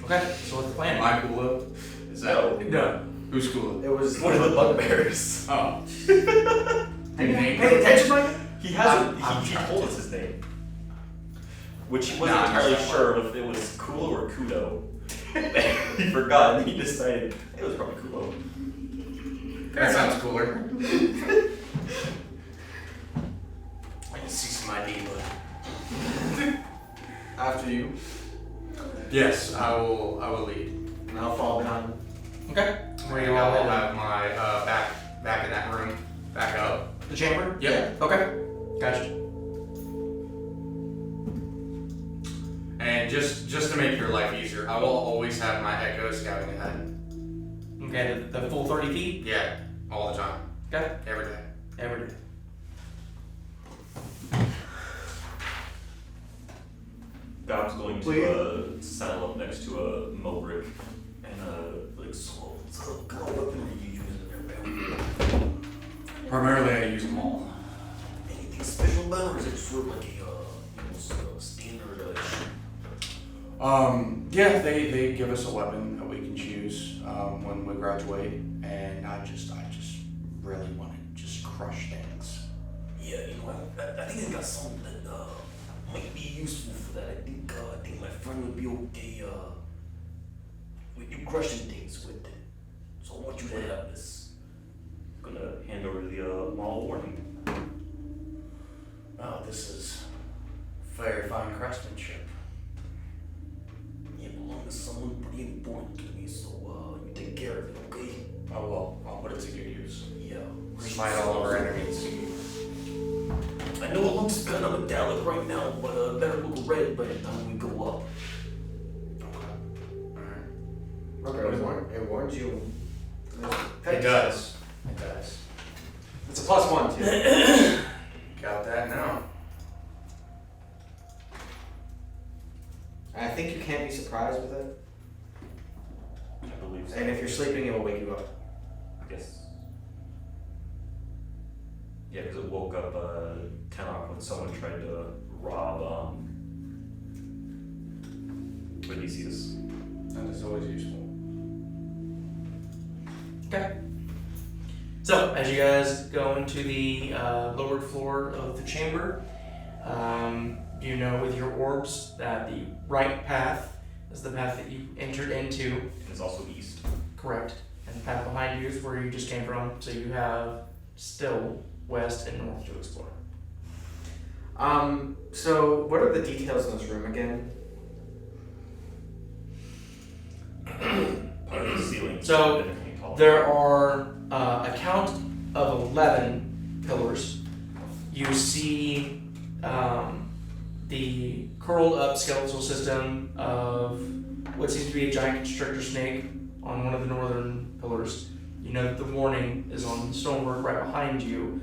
Okay, so what's the plan? My Kulo? Is that No. who's Kulo? It was. One of the bugbears. Oh. Hey, pay attention, Mike. He hasn't. I'm He trying told to. us his name, which he wasn't Nah, entirely he's not sure if it was Kulo or Kudo. He forgot, and he decided it was probably Kulo. That sounds cooler. I can see some ID, but. After you, Yes, I will lead. and I'll follow behind. Okay. Where you I'll all at? have my back in that room, back up. The chamber? Yep. Okay. Gotcha. And just to make your life easier, I will always have my Echo scouting ahead. Okay, the full 30 feet? Yeah, all the time. Okay. Every day. Every day. Gob's going to saddle up next to a Mobrick and like, so what kind of weapon are you using there, man? Primarily, I use them all. Anything special about it, or is it sort of like a standard? Yeah, they give us a weapon that we can choose when we graduate, and I just really want to just crush things. Yeah, I think I got something that might be useful for that. I think my friend would be okay with you crushing things with it. So I want you to have this. I'm gonna hand over the mall warning. Oh, this is very fine craftsmanship. It belongs to someone pretty important to me, so you take care of it, okay? Oh well, I'll put it to good use. Yeah. Smite all of our enemies. I know it looks kind of metallic right now, but better look red by the time we go up. Okay. Okay, it warns you. It does. It does. It's a +1 too. Got that now. I think you can't be surprised with it. I believe so. And if you're sleeping, it will wake you up. Yes. Yeah, because it woke up Tenok when someone tried to rob Odysseus. That is always useful. Okay. So, as you guys go into the lower floor of the chamber, you know with your orbs that the right path is the path that you entered into. And it's also east. Correct. And the path behind you is where you just came from. So you have still west and north to explore. So what are the details in this room again? Part of the ceiling. So, Anything tall. There are a count of 11 pillars. You see the curled up skeletal system of what seems to be a giant constrictor snake on one of the northern pillars. You know that the warning is on the stonework right behind you.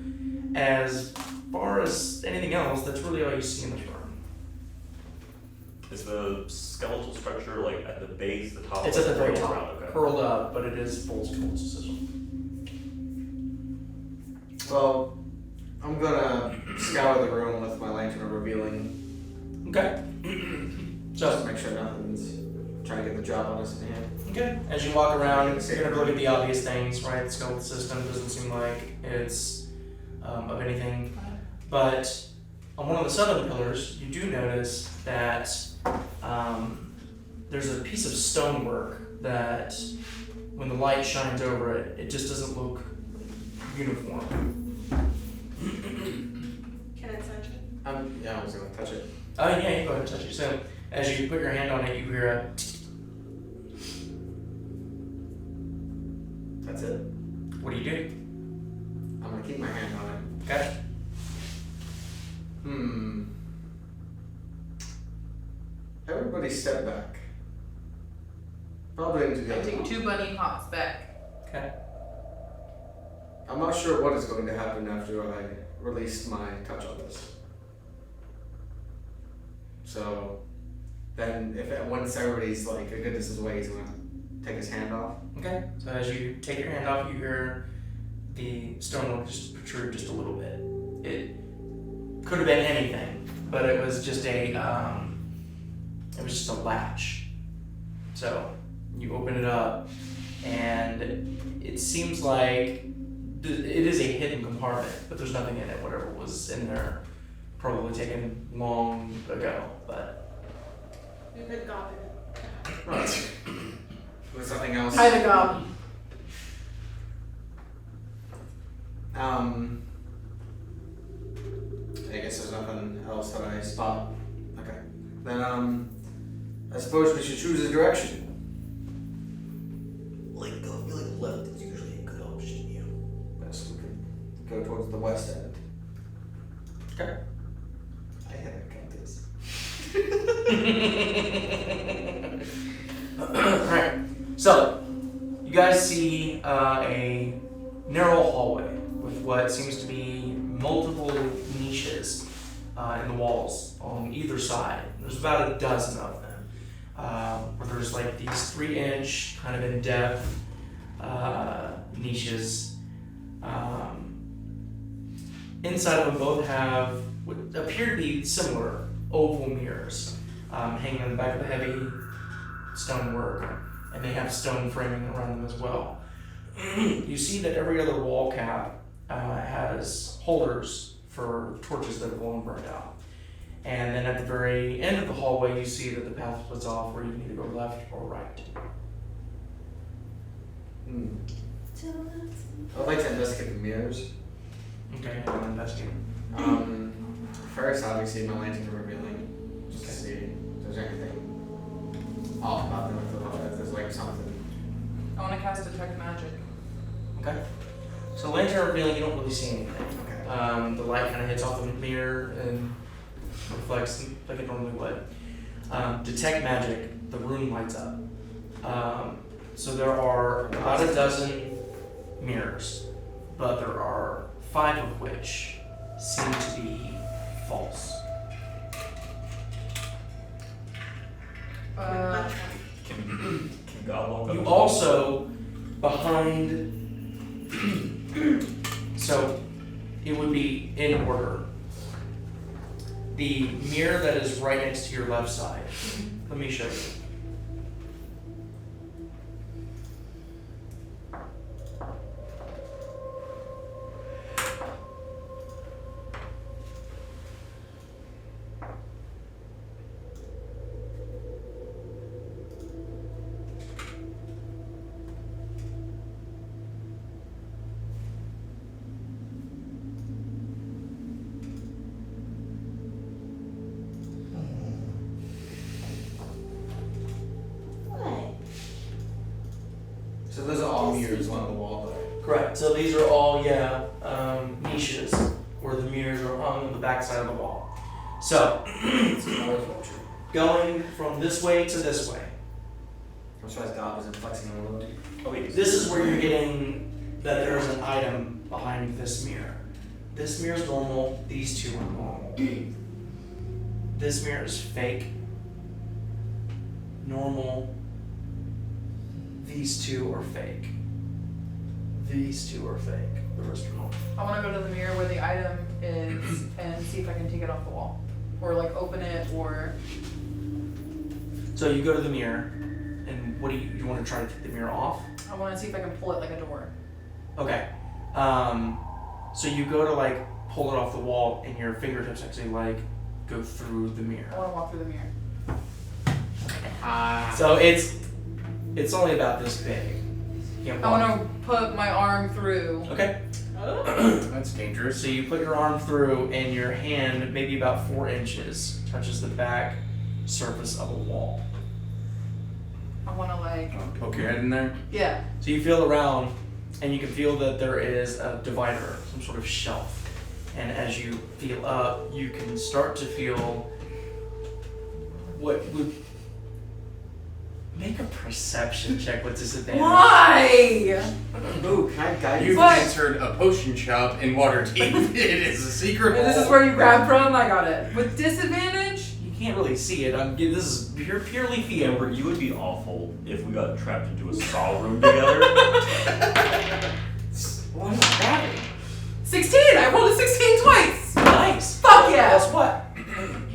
As far as anything else, that's really all you see in this room. Is the skeletal structure like at the base, the top? It's at the very or top, around? Okay. curled up, but it is full skeletal system. Well, I'm gonna scour the room with my lantern of revealing. Okay. Just to make sure nothing's trying to get the job on us in hand. Okay. As you walk around, you're gonna look at the obvious things, right? The skeletal system doesn't seem like it's of anything. But on one of the southern pillars, you do notice that there's a piece of stonework that, when the light shines over it, it just doesn't look uniform. Can I touch it? Yeah, I was gonna touch it. Oh yeah, you go ahead and touch it. So as you put your hand on it, you hear a. That's it. What do you do? I'm gonna keep my hand on it. Okay. Everybody step back. Probably into the I other take one. 2 bunny hops back. Okay. I'm not sure what is going to happen after I release my touch on this. So then once everybody's like a good distance away, he's gonna take his hand off. Okay. So as you take your hand off, you hear the stonework just protrude just a little bit. It could have been anything, but it was just a latch. So you open it up, and it seems like it is a hidden compartment, but there's nothing in it. Whatever was in there, probably taken long ago. But You could goblin. Right. There's nothing else. Hi, the goblin. I guess there's nothing else that I spot. Okay. Then I suppose we should choose a direction. Like, I feel like left is usually a good option, yeah. Yes, we could go towards the west end. okay. I had a cut this. So, you guys see a narrow hallway with what seems to be multiple niches in the walls on either side. There's about a dozen of them. Where there's like these 3-inch kind of in-depth niches. Inside of them both have what appear to be similar oval mirrors hanging on the back of the heavy stonework, and they have stone framing around them as well. You see that every other wall cap has holders for torches that have long burned out. And then at the very end of the hallway, you see that the path splits off where you can either go left or right. I'd like to investigate the mirrors. Okay, I'm investigating. First, obviously, my lantern revealing, just to see if there's anything off about them, if there's like something. I want to cast Detect Magic. Okay. So lantern revealing, you don't really see anything. Okay. The light kind of hits off the mirror and reflects like it normally would. Detect magic, the room lights up. So there are about a dozen mirrors, but there are 5 of which seem to be false. Can God walk up? You also, behind, so it would be in order. The mirror that is right next to your left side. Let me show you. So those are all mirrors on the wall, though. Correct. So these are all, niches where the mirrors are on the back side of the wall. So, going from this way to this way. I'm surprised God wasn't flexing a little deep. Oh, wait, This is where you're getting that there's an item behind this mirror. This mirror is normal. These two are normal. This mirror is fake. Normal. These two are fake. These two are fake. The rest are normal. I want to go to the mirror where the item is and see if I can take it off the wall. Or like open it or... So you go to the mirror, and what do you want to try to take the mirror off? I want to see if I can pull it like a door. Okay. So you go to like pull it off the wall, and your fingertips actually like go through the I mirror. want to walk through the mirror. So it's only about this big. You can't I walk. want to put my arm through. Okay. That's dangerous. So you put your arm through, and your hand, maybe about 4 inches, touches the back surface of a wall. I want to like... Poke your head in there. Yeah. So you feel around, and you can feel that there is a divider, some sort of shelf. And as you feel up, you can start to feel what would make a perception check with disadvantage. Why? Ooh, can I guide You've you? What? entered a potion shop in Waterdeep. It is a secret. This is hole. where you grab from? I got it. With disadvantage? You can't really see it. This is purely feel. Amber, you would be awful if we got trapped into a saw room together. Well, I'm not grabbing. 16! I rolled a 16 twice! Nice. Fuck yeah! Guess what?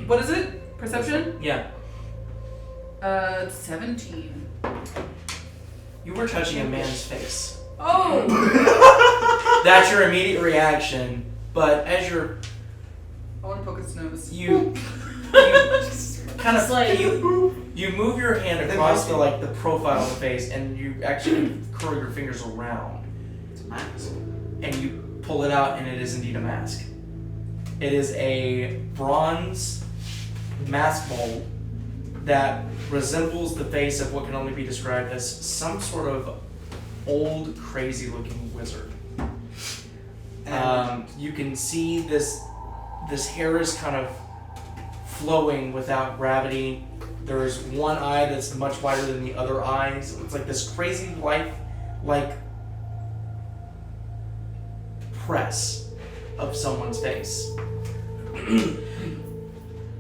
What is it? Perception? Yeah. 17. You were touching a man's face. Oh! That's your immediate reaction. But as you're I want to poke its nose. you kind of Like- you move your hand across the profile of the face, and you actually curl your fingers around, It's a mask. and you pull it out, and it is indeed a mask. It is a bronze mask mold that resembles the face of what can only be described as some sort of old, crazy-looking wizard. You can see this hair is kind of flowing without gravity. There's one eye that's much wider than the other eyes. It's like this crazy life, like press of someone's face.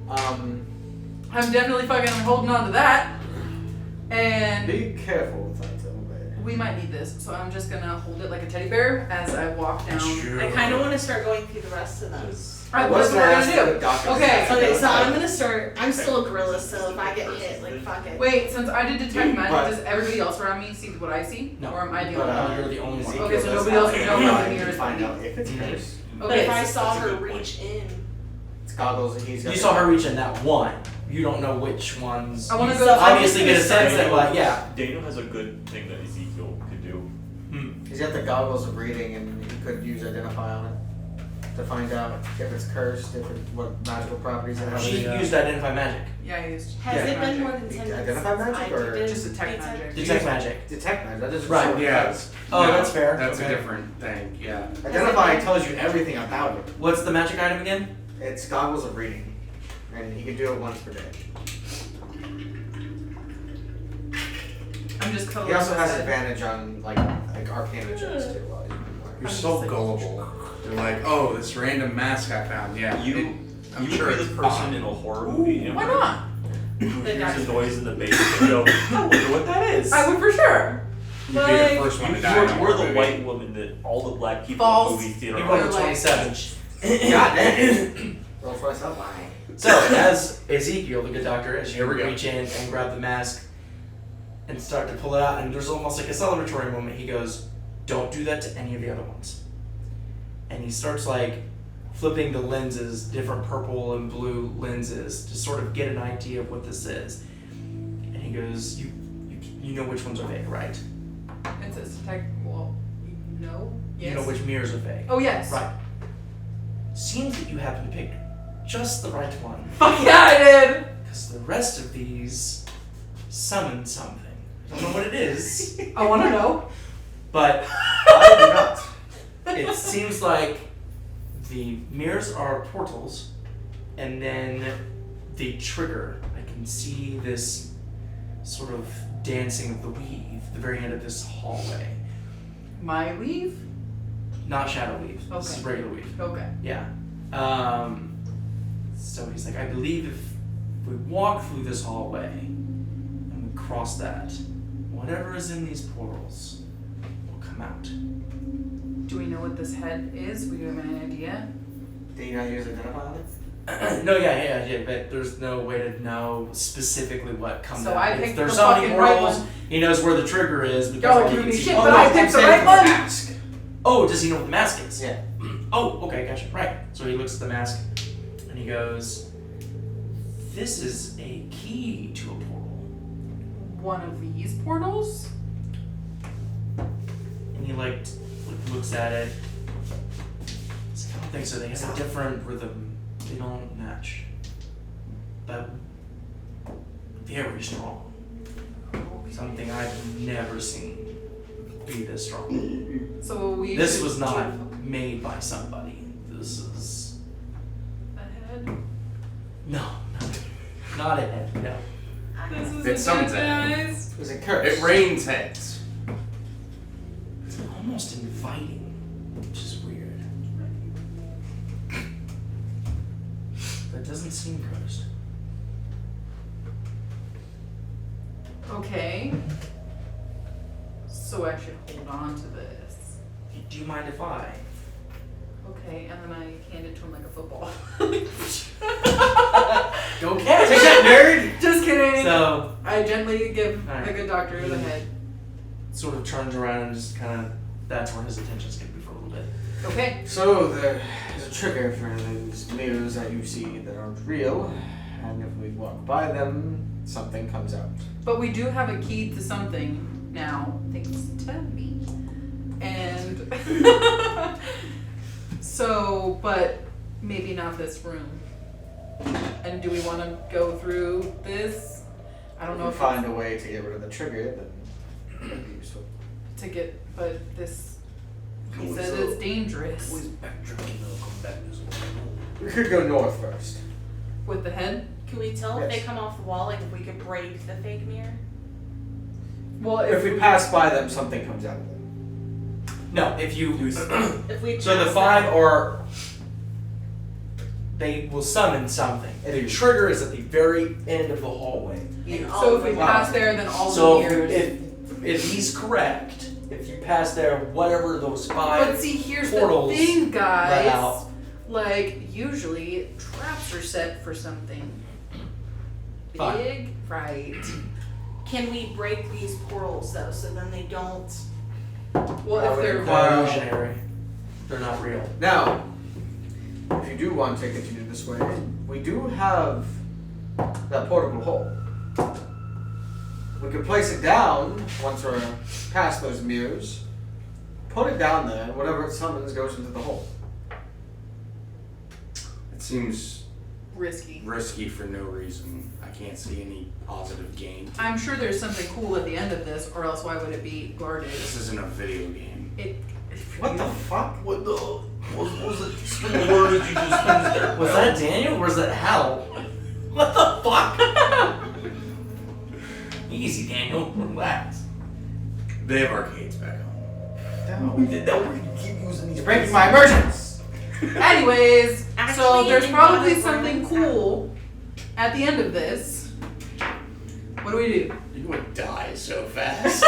I'm definitely fucking holding on to that. And Be careful with that, though. we might need this, so I'm just gonna hold it like a teddy bear as I walk down. I kind of want to start going through the rest of them. Alright, what's what we're gonna do? Okay. Okay, so I'm gonna start. I'm still a gorilla, so if I get hit, like fuck it. Wait, since I did detect magic, But- does everybody else around me see what I see? No. Or am I the But, only one? You're the only one. Okay, so nobody else can know how the mirror is find gonna out if it's cursed. But Okay. if I saw That's a her good point. reach in, It's goggles and he's got. You saw her reach in that one. You don't know which ones. I wanna You go- obviously get a sense that, like, yeah. Daniel has a good thing that Ezekiel could do. He's got the goggles of reading and he could use Identify on it to find out if it's cursed, what magical properties it has. She used identify magic. Yeah, I used has Yeah. it been more than 10 minutes? Identify magic since I or did just detect magic? Detect magic. Detect magic. That doesn't Right, show what it yeah. does. Oh, No, that's fair. That's Okay. a different thing, yeah. Identify tells you everything about it. What's the magic item again? It's goggles of reading, and he can do it once per day. I'm just cuddling He also with has it. advantage on like arcana checks too. While he's been You're wearing. so gullible. You're like, oh, this random mask I found. Yeah, I'm You sure would be it's the person fine. in a horror movie Why not? who hears a noise in the basement and go, I wonder what that is. I would for sure. You'd be Like, the first one to die. in a You're horror the movie. white woman that all the black people False. in movie theater You are. rolled a Like- 27. God damn. Roll twice up. So, as Ezekiel, the good doctor, as you Here we go. reach in and grab the mask and start to pull it out, and there's almost like a celebratory moment, he goes, don't do that to any of the other ones. And he starts like flipping the lenses, different purple and blue lenses, to sort of get an idea of what this is. And he goes, you know which ones are fake, right? it says detect. Well, no. Yes. You know which mirrors are fake. Oh yes. Right. Seems that you happen to pick just the right one. Fuck yeah, I did. Because the rest of these summon something. I don't know what it is, I want to know. but I do not. it seems like the mirrors are portals, and then the trigger. I can see this sort of dancing of the weave at the very end of this hallway. My weave. Not shadow weave. This is Okay. regular weave. Okay. Yeah. So he's like, I believe if we walk through this hallway and we cross that, whatever is in these portals will come out. Do we know what this head is? We have an idea. Do you not use Identify on it? No, yeah, but there's no way to know specifically what comes So out. I If picked there's the so many fucking right portals, one. he knows where the trigger is. But Y'all that's are all he giving can me see. shit, Oh, but no, I I'm picked the saying right for one. Mask. Oh, does he know what the mask is? Yeah. Oh, okay, gotcha. Right. So he looks at the mask and he goes, this is a key to a portal. One of these portals. And he like looks at it. He's like, I don't think so. They have a different rhythm. They don't match. But very strong. Something I've never seen be this strong. So we. This should was not do made by somebody. This is a head. no, not a head. No. This is It a summons head, it. guys. Is it cursed? It rains heads. It's almost inviting, which is weird. That doesn't seem cursed. Okay. So I should hold on to this. Do you mind if I? Okay, and then I hand it to him like a football. Go catch it, nerd! Just kidding. So, I gently give Alright. the good doctor the head. sort of turns around and just kind of, that's where his attention's going to be for a little bit. Okay. So there's a trigger for these mirrors that you see that aren't real, and if we walk by them, something comes out. But we do have a key to something now, thanks to me. And so, but maybe not this room. And do we want to go through this? I don't If know we if find a way to get rid of the trigger, then it would be useful. to get, but this, he Cool, says so- it's dangerous. Always backtracking, I'll come back this way. We could go north first. With the head? Can we tell if Yes. they come off the wall, like if we could break the fake mirror? Well, If we pass by them, something comes out of them. No, if you. If we So the pass 5 them- are. They will summon something. And the trigger is at the very end of the hallway. And all so of if we them- pass there, then all So the mirrors. if he's correct, if you pass there, whatever those 5. But see, here's the portals thing, let guys. out. Like, usually traps are set for something Fine. big, right? Can we break these portals though, so then they don't? Well, That if would they're require- Illusionary. They're not real. Now, if you do want to continue this way, we do have that portable hole. We could place it down once we're past those mirrors. Put it down there, and whatever it summons goes into the hole. It seems risky. risky for no reason. I can't see any positive gain. I'm sure there's something cool at the end of this, or else why would it be guarded? This isn't a video game. What the fuck? What the? What was it? Spin the words you just used there. Was that Daniel or was that Hal? What the fuck? Easy, Daniel. Relax. They have arcades back home. We did that. We're gonna keep using these. You're breaking my immersions! Anyways, so Actually, there's in probably God's something words, cool at the end of this. What do we do? You would die so fast.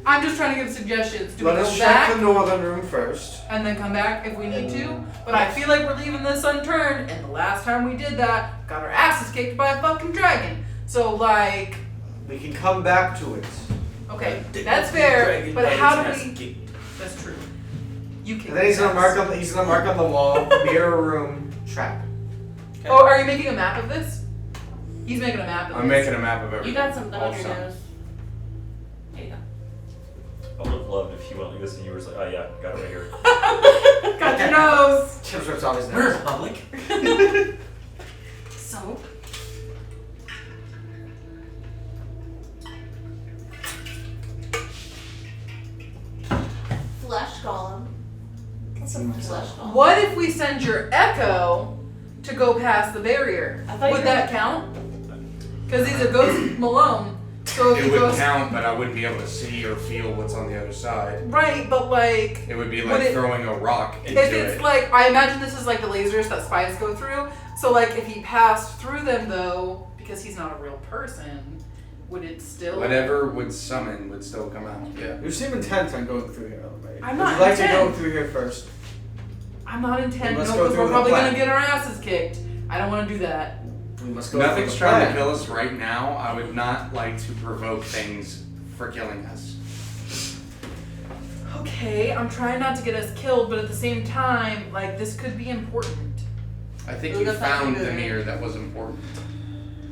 I'm just trying to give suggestions. Do Let we us go check back the northern room first. and then come back if we need to? But I feel like we're leaving this unturned, and the last time we did that, got our asses kicked by a fucking dragon. So, like, We can come back to it. okay, that's fair, but how do we... That's true. You can. And then he's gonna mark on the wall, mirror room, trap. Oh, are you making a map of this? He's making a map of I'm this. making a map of everything. You got something on your Also. nose. There you go. I would have loved if you went like this and you were just like, oh yeah, got it right here. Got your nose. Chips rips off his Where's nose. public? So. Flesh golem. What's a flesh golem? What if we send your echo to go past the barrier? I thought you Would were that count? Because he's a ghost Malone. So if It he would goes count, but I wouldn't be able to see or feel what's on the other side. right, but like It would be Would like it- throwing a rock into if it's it. like I imagine this is like the lasers that spies go through. So like if he passed through them though, because he's not a real person, would it still? Whatever would summon would still come out. Yeah. You seem intent on going through here, Elimae. I'm Would not you like to intent. go through here first? I'm not intent. Let's No, go because through we're the probably plan. gonna get our asses kicked. I don't want to do that. We must go Nothing's through the trying to plan. kill us right now. I would not like to provoke things for killing us. Okay, I'm trying not to get us killed, but at the same time, like this could be important. I think Ooh, you that's not found good. the mirror that was important.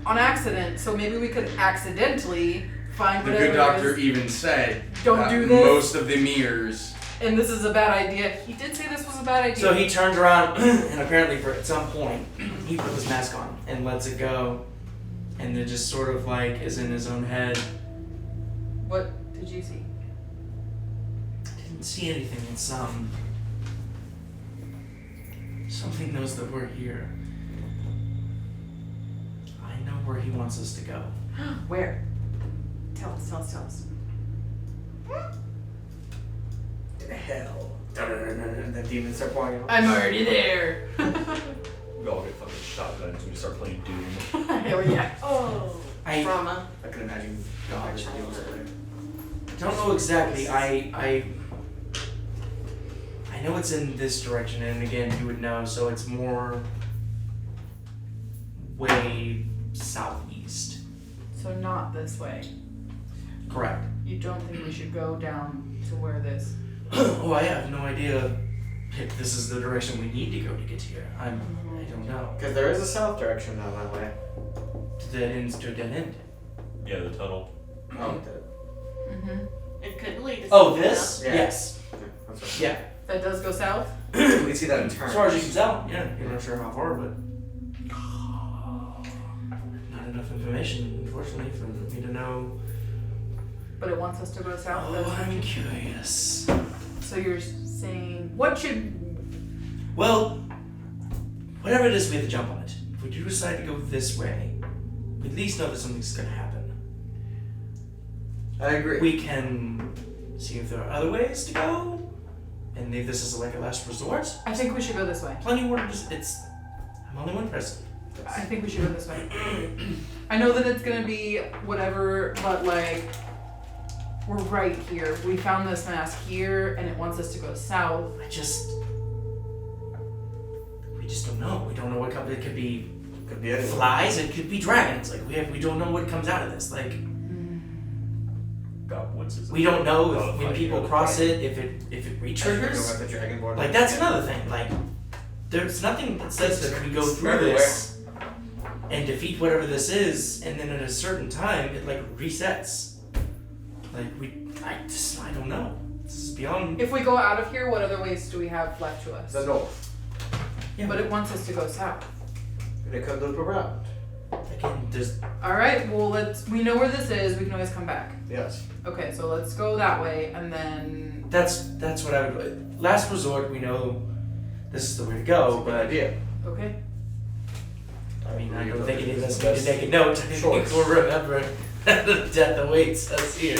On accident, so maybe we could accidentally find The whatever good doctor is, even said Don't that do this. most of the mirrors. and this is a bad idea. He did say this was a bad idea. So he turns around and apparently at some point he puts his mask on and lets it go. And then just sort of like is in his own head. What did you see? I didn't see anything. It's something knows that we're here. I know where he wants us to go. Where? Tell us, tell us, tell us. Hell. And the demons start pouring out. I'm already there. We all get fucking shotguns when we start playing Doom. Hell yeah. Oh. I Trauma. I can imagine God is demons over there. don't know exactly. I know it's in this direction, and again, you would know. So it's more way southeast. So not this way. Correct. You don't think we should go down to where this? Oh, I have no idea if this is the direction we need to go to get here. I don't know. Because there is a south direction down that way. Dead ends to a dead end. Yeah, the tunnel. Oh, Mm-hmm. It could lead to Oh, something this? Yeah. Yes. that's right. Yeah. That does go south. We can see that in turn. As far as you can tell, yeah. You're not sure how far, but not enough information, unfortunately, for me to know. But it wants us to go south. Oh, that's- I'm curious. So you're saying what should? Well, whatever it is, we have to jump on it. If we do decide to go this way, we at least know that something's going to happen. I agree. We can see if there are other ways to go, and leave this as like a last resort. I think we should go this way. Plenty of orders. I'm only one person. I think we should go this way. I know that it's gonna be whatever, but like, we're right here. We found this mask here, and it wants us to go south. We just don't know. We don't know what comes. It could be flies. It could be dragons. Like we don't know what comes out of this. Like we don't know if when people cross it, if it re-triggers. The Dragonborn. Like that's another thing. Like there's nothing that says that we go through this and defeat whatever this is, and then at a certain time it like resets. Like I don't know. This is beyond. If we go out of here, what other ways do we have left to us? The north. Yeah, But it wants us to go south. And it could loop around. again, there's All right. Well, we know where this is. We can always come back. Yes. Okay, so let's go that way, and then. that's what I would. Last resort, we know this is the way to go, but idea. Okay. I mean, I don't think any of us need to take a note. I think we'll remember the death awaits us here.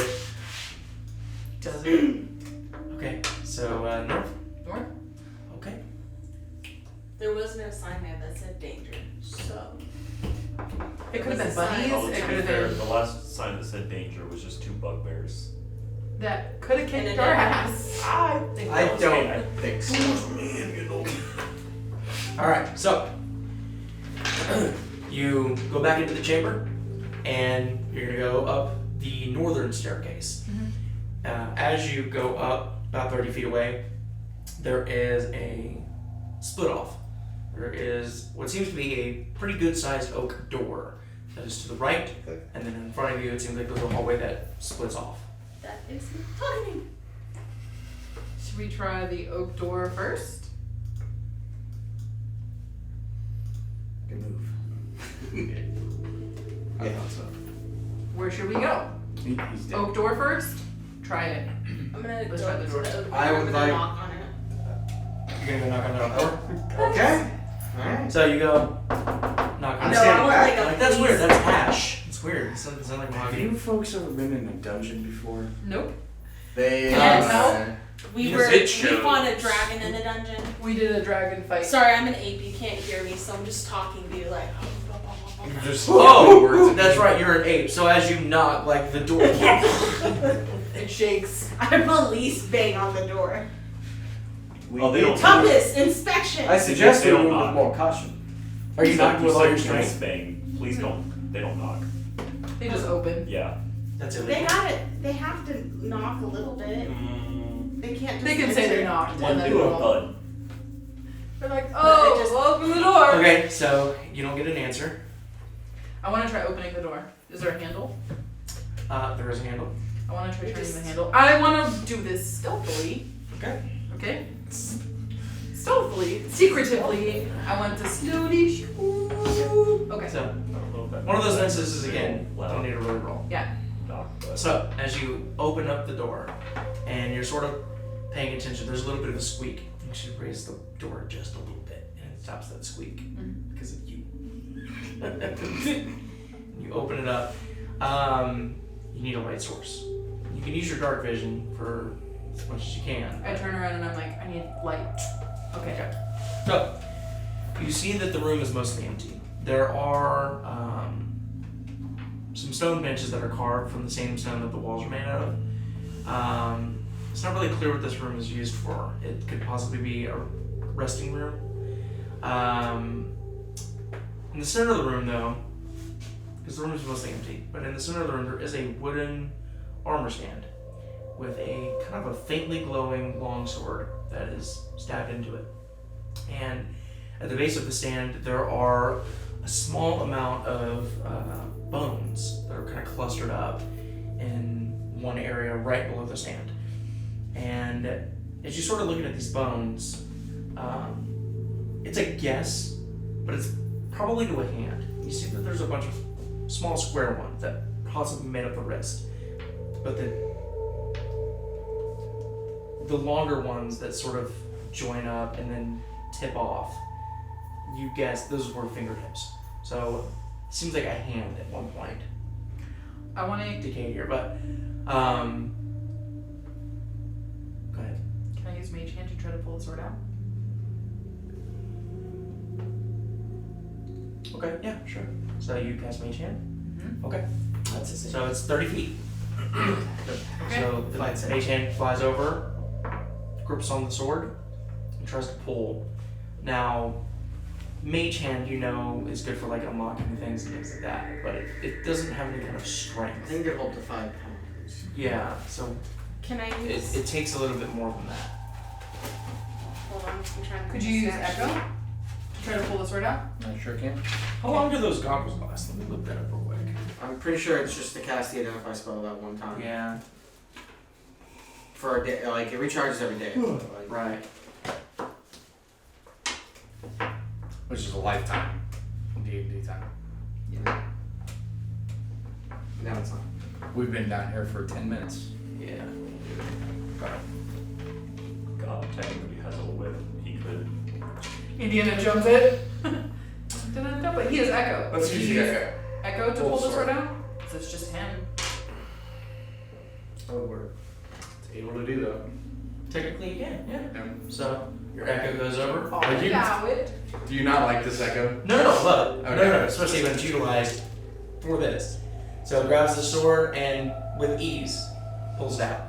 Does it? Okay, so north. North? Okay. There was no sign there that said danger, so. It could have been Was the sign- bunnies. Oh, It to could be have fair, been. the last sign that said danger was just 2 bugbears. That could have And kicked it our didn't. ass. I think I that was don't okay. think so. Man, you know. All right, so you go back into the chamber, and you're gonna go up the northern staircase. As you go up about 30 feet away, there is a split off. There is what seems to be a pretty good sized oak door that is to the right, and then in front of you it seems like there's a hallway that splits off. That is talking. Should we try the oak door first? Good move. I thought so. Where should we go? He's dead. Oak door first? Try it. I'm gonna Let's go try to the the door. oak door. I would I'm gonna like- knock on it. You're gonna go knock on that door. Okay. Alright. So you go knock on I'm it. No, I standing want back. like a Like that's please. weird. That's hash. It's weird. It's not like Have mahogany. you folks ever been in a dungeon before? Nope. They Yes. We Because were it we shows. fought a dragon in a dungeon. We did a dragon fight. Sorry, I'm an ape. You can't hear me, so I'm just talking to you like. You just Oh, that's right. You're an ape. So as you knock, like the door. It shakes. I police bang on the door. Oh, they don't- Compass inspection. I suggest we They don't move knock. with more caution. Are you knocking with all your Please strength? bang. Please don't. They don't knock. They just open. Yeah. That's They illegal. got it. They have to knock a little bit. They can't just. They can say they enter. knocked. One and then do a roll. thud. They're like, I oh, just- open the door. Okay, so you don't get an answer. I want to try opening the door. Is there a handle? There is a handle. I want to try You turning just- the handle. I want to do this stealthily. Okay. Okay? Stealthily, secretively. I want to slowly shoot. Okay. So I don't know if that one of those makes instances again. Loud. Don't need a really roll. knock, but So as you open up the door, and you're sort of paying attention, there's a little bit of a squeak. You should raise the door just a little bit, and it stops that squeak because of you. You open it up. You need a light source. You can use your dark vision for as much as you can. I turn around and I'm like, I need light. Okay. Okay. So you see that the room is mostly empty. There are some stone benches that are carved from the same stone that the walls are made out of. It's not really clear what this room is used for. It could possibly be a resting room. In the center of the room, though, because the room is mostly empty, but in the center of the room there is a wooden armor stand with a kind of a faintly glowing longsword that is stabbed into it. And at the base of the stand there are a small amount of bones that are kind of clustered up in one area right below the stand. And as you're sort of looking at these bones, it's a guess, but it's probably to a hand. You see that there's a bunch of small square ones that possibly made up the wrist, but the longer ones that sort of join up and then tip off, you guess those were fingertips. So seems like a hand at one point. I want to. Decayed here, but go ahead. Can I use Mage Hand to try to pull the sword out? Okay, yeah, sure. So you cast Mage Hand? Mm-hmm. Okay. That's the same. So it's 30 feet. So the Flights Mage Hand flies over, grips on the sword, and tries to pull. Now, Mage Hand, you know, is good for like unlocking things and things like that, but it doesn't have any kind of I strength. think it hold to 5 pounds. Yeah, so Can I use? it takes a little bit more than that. Hold on, I'm trying to. Could you use Echo to try to pull the sword out? I sure can. How long do those goggles last? Let me look that up real quick. I'm pretty sure it's just to cast the identify spell that one time. Yeah, For a day, like it recharges every day. Like, right. Which is a lifetime. D&D time. no, it's not. We've been down here for 10 minutes. Yeah. God technically has a whip. He could. Indiana Jones it. But he has Echo. Let's Could use you the Echo to Pull pull the sword. sword out? So it's just him. Oh, word. It's able to do that. Technically, yeah. Yeah. So your echo goes over. Oh, Are you- allow it. Do you not like this echo? No, love it. Okay. No, especially when it's utilized for this. So it grabs the sword and with ease pulls it out.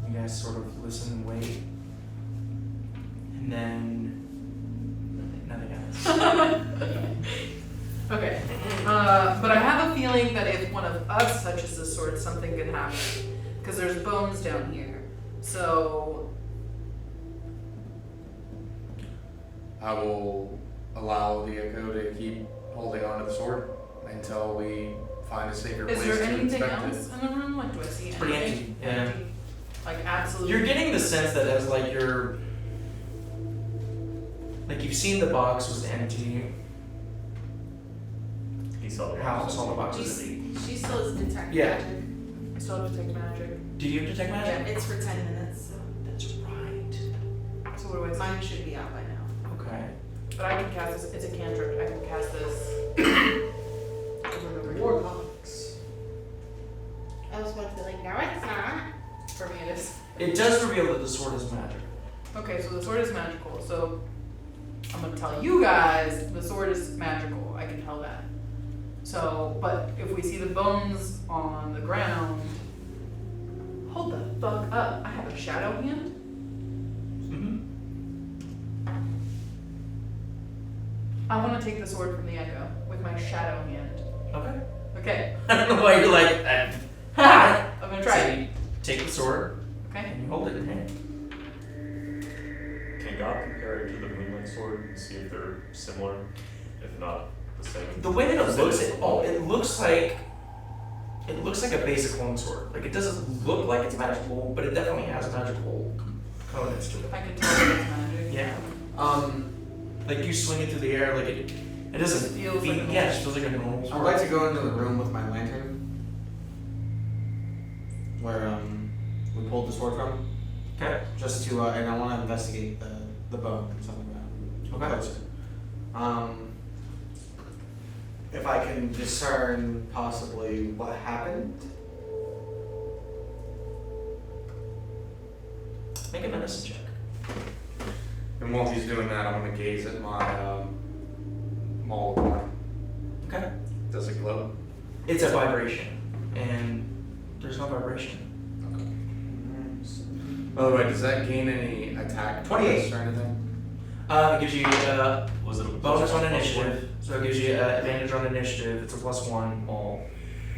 You guys sort of listen and wait. And then nothing else. Okay. But I have a feeling that if one of us touches the sword, something could happen. Because there's bones down here. So I will allow the echo to keep holding onto the sword until we find a safer is place there to anything inspect else it. in the room? Like, do I see It's pretty anything? empty, yeah. Like, absolutely. You're getting the sense that as like you're like you've seen the box was empty. He saw the How box. saw the box was She, empty. she still is detect Yeah. magic. I still have to take magic. Do you detect Yeah, magic? it's for 10 minutes. So That's right. So what do I say? mine should be out by now. Okay. But I can cast this. It's a cantrip. I can cast this. Warlocks. I was about to be like, no, it's not. For me, it is. It does reveal that the sword is magic. Okay, so the sword is magical. So I'm gonna tell you guys the sword is magical. I can tell that. So, but if we see the bones on the ground, hold the fuck up. I have a shadow hand. Mm-hmm. I want to take the sword from the echo with my shadow hand. Okay. Okay. I don't know why you're like. Ha! I'm gonna try So it. you take the sword Okay. and you hold it in hand. Can God compare it to the Moonlight Sword and see if they're similar? If not the same? The way that it Instead looks, of- it looks like a basic longsword. Like it doesn't look like it's magical, but it definitely has magical components to it. I can tell that it's magic. Yeah. Like you swing it through the air, like it doesn't Feels like a normal- yeah, it feels like a normal I'd sword. like to go into the room with my lantern. Where we pulled the sword from. Okay. Just to and I want to investigate the bone or something like that. Okay. Closer. If I can discern possibly what happened. Make a medicine check. And while he's doing that, I'm gonna gaze at my maul of horn. Okay. Does it glow? It's a vibration, and there's no vibration. By the way, does that gain any attack 28. bonus or anything? It gives you Was it a bonus on plus initiative, so it gives you advantage on initiative. It's a +1 all.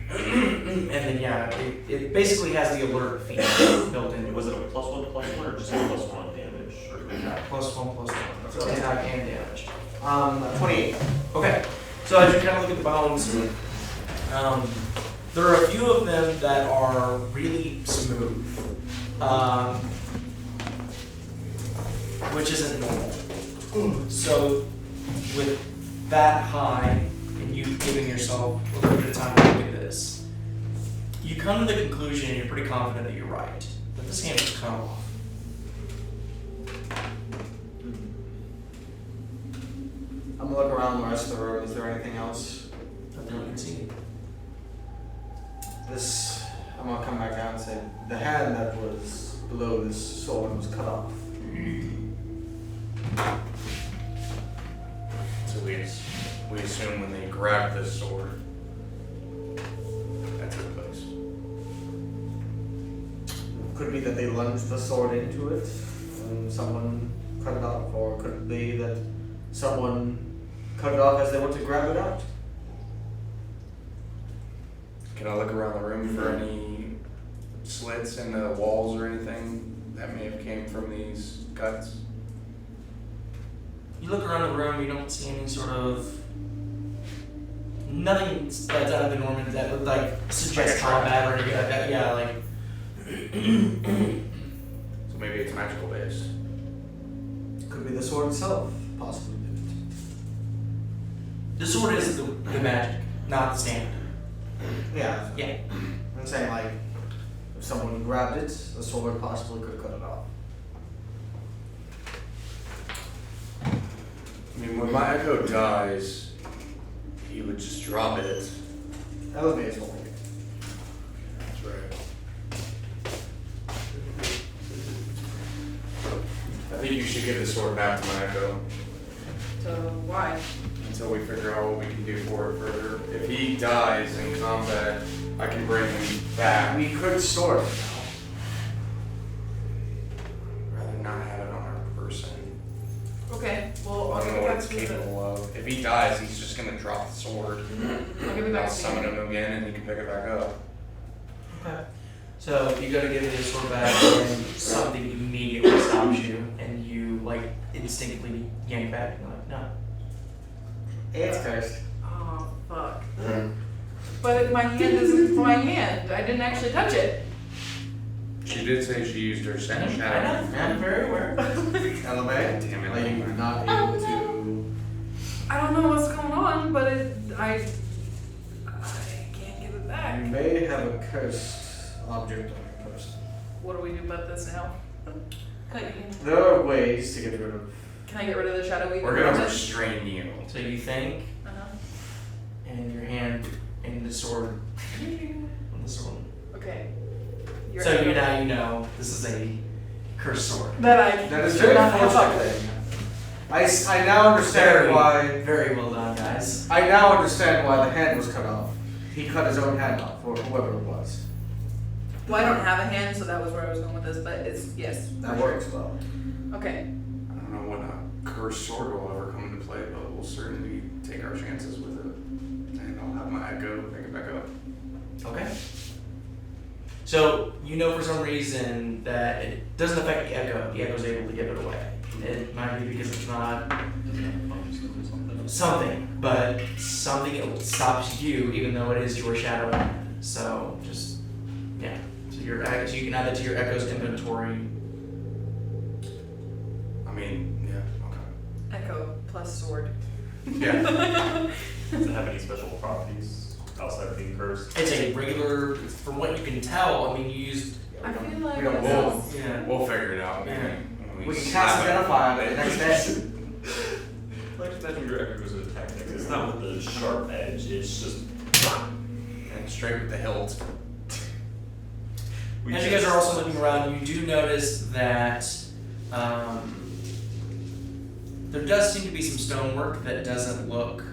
And then yeah, it basically has the alert feature built in. Was it a +1 or just a +1 damage? Or attack? +1 so attack and damage. 28. Okay, so as you kind of look at the bones, there are a few of them that are really smooth, which isn't normal. So with that high, and you giving yourself a little bit of time to look at this, you come to the conclusion, and you're pretty confident that you're right, that this hand was cut off. I'm look around the rest of the room. Is there anything else? Nothing you can see. This, I'm gonna come back down and say, the hand that was below this sword was cut off. So we assume when they grabbed this sword, that's the place. Could be that they lunged the sword into it and someone cut it off, or could it be that someone cut it off as they went to grab it out? Can I look around the room for any slits in the walls or anything that may have came from these cuts? You look around the room, you don't see any sort of nothing that's out of the norm that would like suggest combat or anything like that. Yeah, like So maybe it's magical based. Could be the sword itself, possibly. the sword is the magic, not the standard. Yeah. Yeah. I'm saying, like, if someone grabbed it, the sword possibly could have cut it off. I mean, when my echo dies, he would just drop it. Elimaes holding it. That's right. I think you should give the sword back to my echo So why? until we figure out what we can do for it further. If he dies in combat, I can bring him back. We could store it. Rather not have it on our person. Okay, well, I I'll don't give know it what back it's to the... capable of. If he dies, he's just gonna drop the sword. I'll give it back I'll to summon you. him again and he can pick it back up. Okay. So you go to give it his sword back, and something immediately stops you, and you like instinctively yank back. And you're like, no. It's cursed. Oh, fuck. But my hand isn't my hand. I didn't actually touch it. She did say she used her sand I shadow. know. I'm very aware. Elimae, Damn it. are you not able to... I don't know what's going on, but I can't give it back. You may have a cursed object on your person. What do we do about this now? Can I, There are ways to get rid of... can I get rid of the shadowy? We're gonna restrain you. So you think, Uh-huh. and your hand and the sword. On the sword. Okay. So you now you know this is a cursed sword. That I That is should very not have fortunate. fucked with. I now understand why... Very well done, guys. I now understand why the hand was cut off. He cut his own hand off, or whoever it was. Well, I don't have a hand, so that was where I was going with this, but it's, yes. That for sure. works well. Okay. I don't know when a cursed sword will ever come into play, but we'll certainly take our chances with it. And I'll have my echo pick it back up. Okay. So you know for some reason that it doesn't affect the echo. The echo's able to give it away. It might be because it's not something, but something that stops you, even though it is your shadow. So just yeah. So so you can add that to your echo's inventory. I mean, yeah, okay. Echo plus sword. Yeah. Does it have any special properties outside of being cursed? It's a regular, from what you can tell. I mean, you used. I feel like we don't this know. is- Yeah. We'll figure it out, Yeah. man. We can cast Identify on it next day. Like imagine your echo goes to attack next. It's not with the sharp edge. It's just. And straight with the hilt. As you guys are also looking around, you do notice that there does seem to be some stonework that doesn't look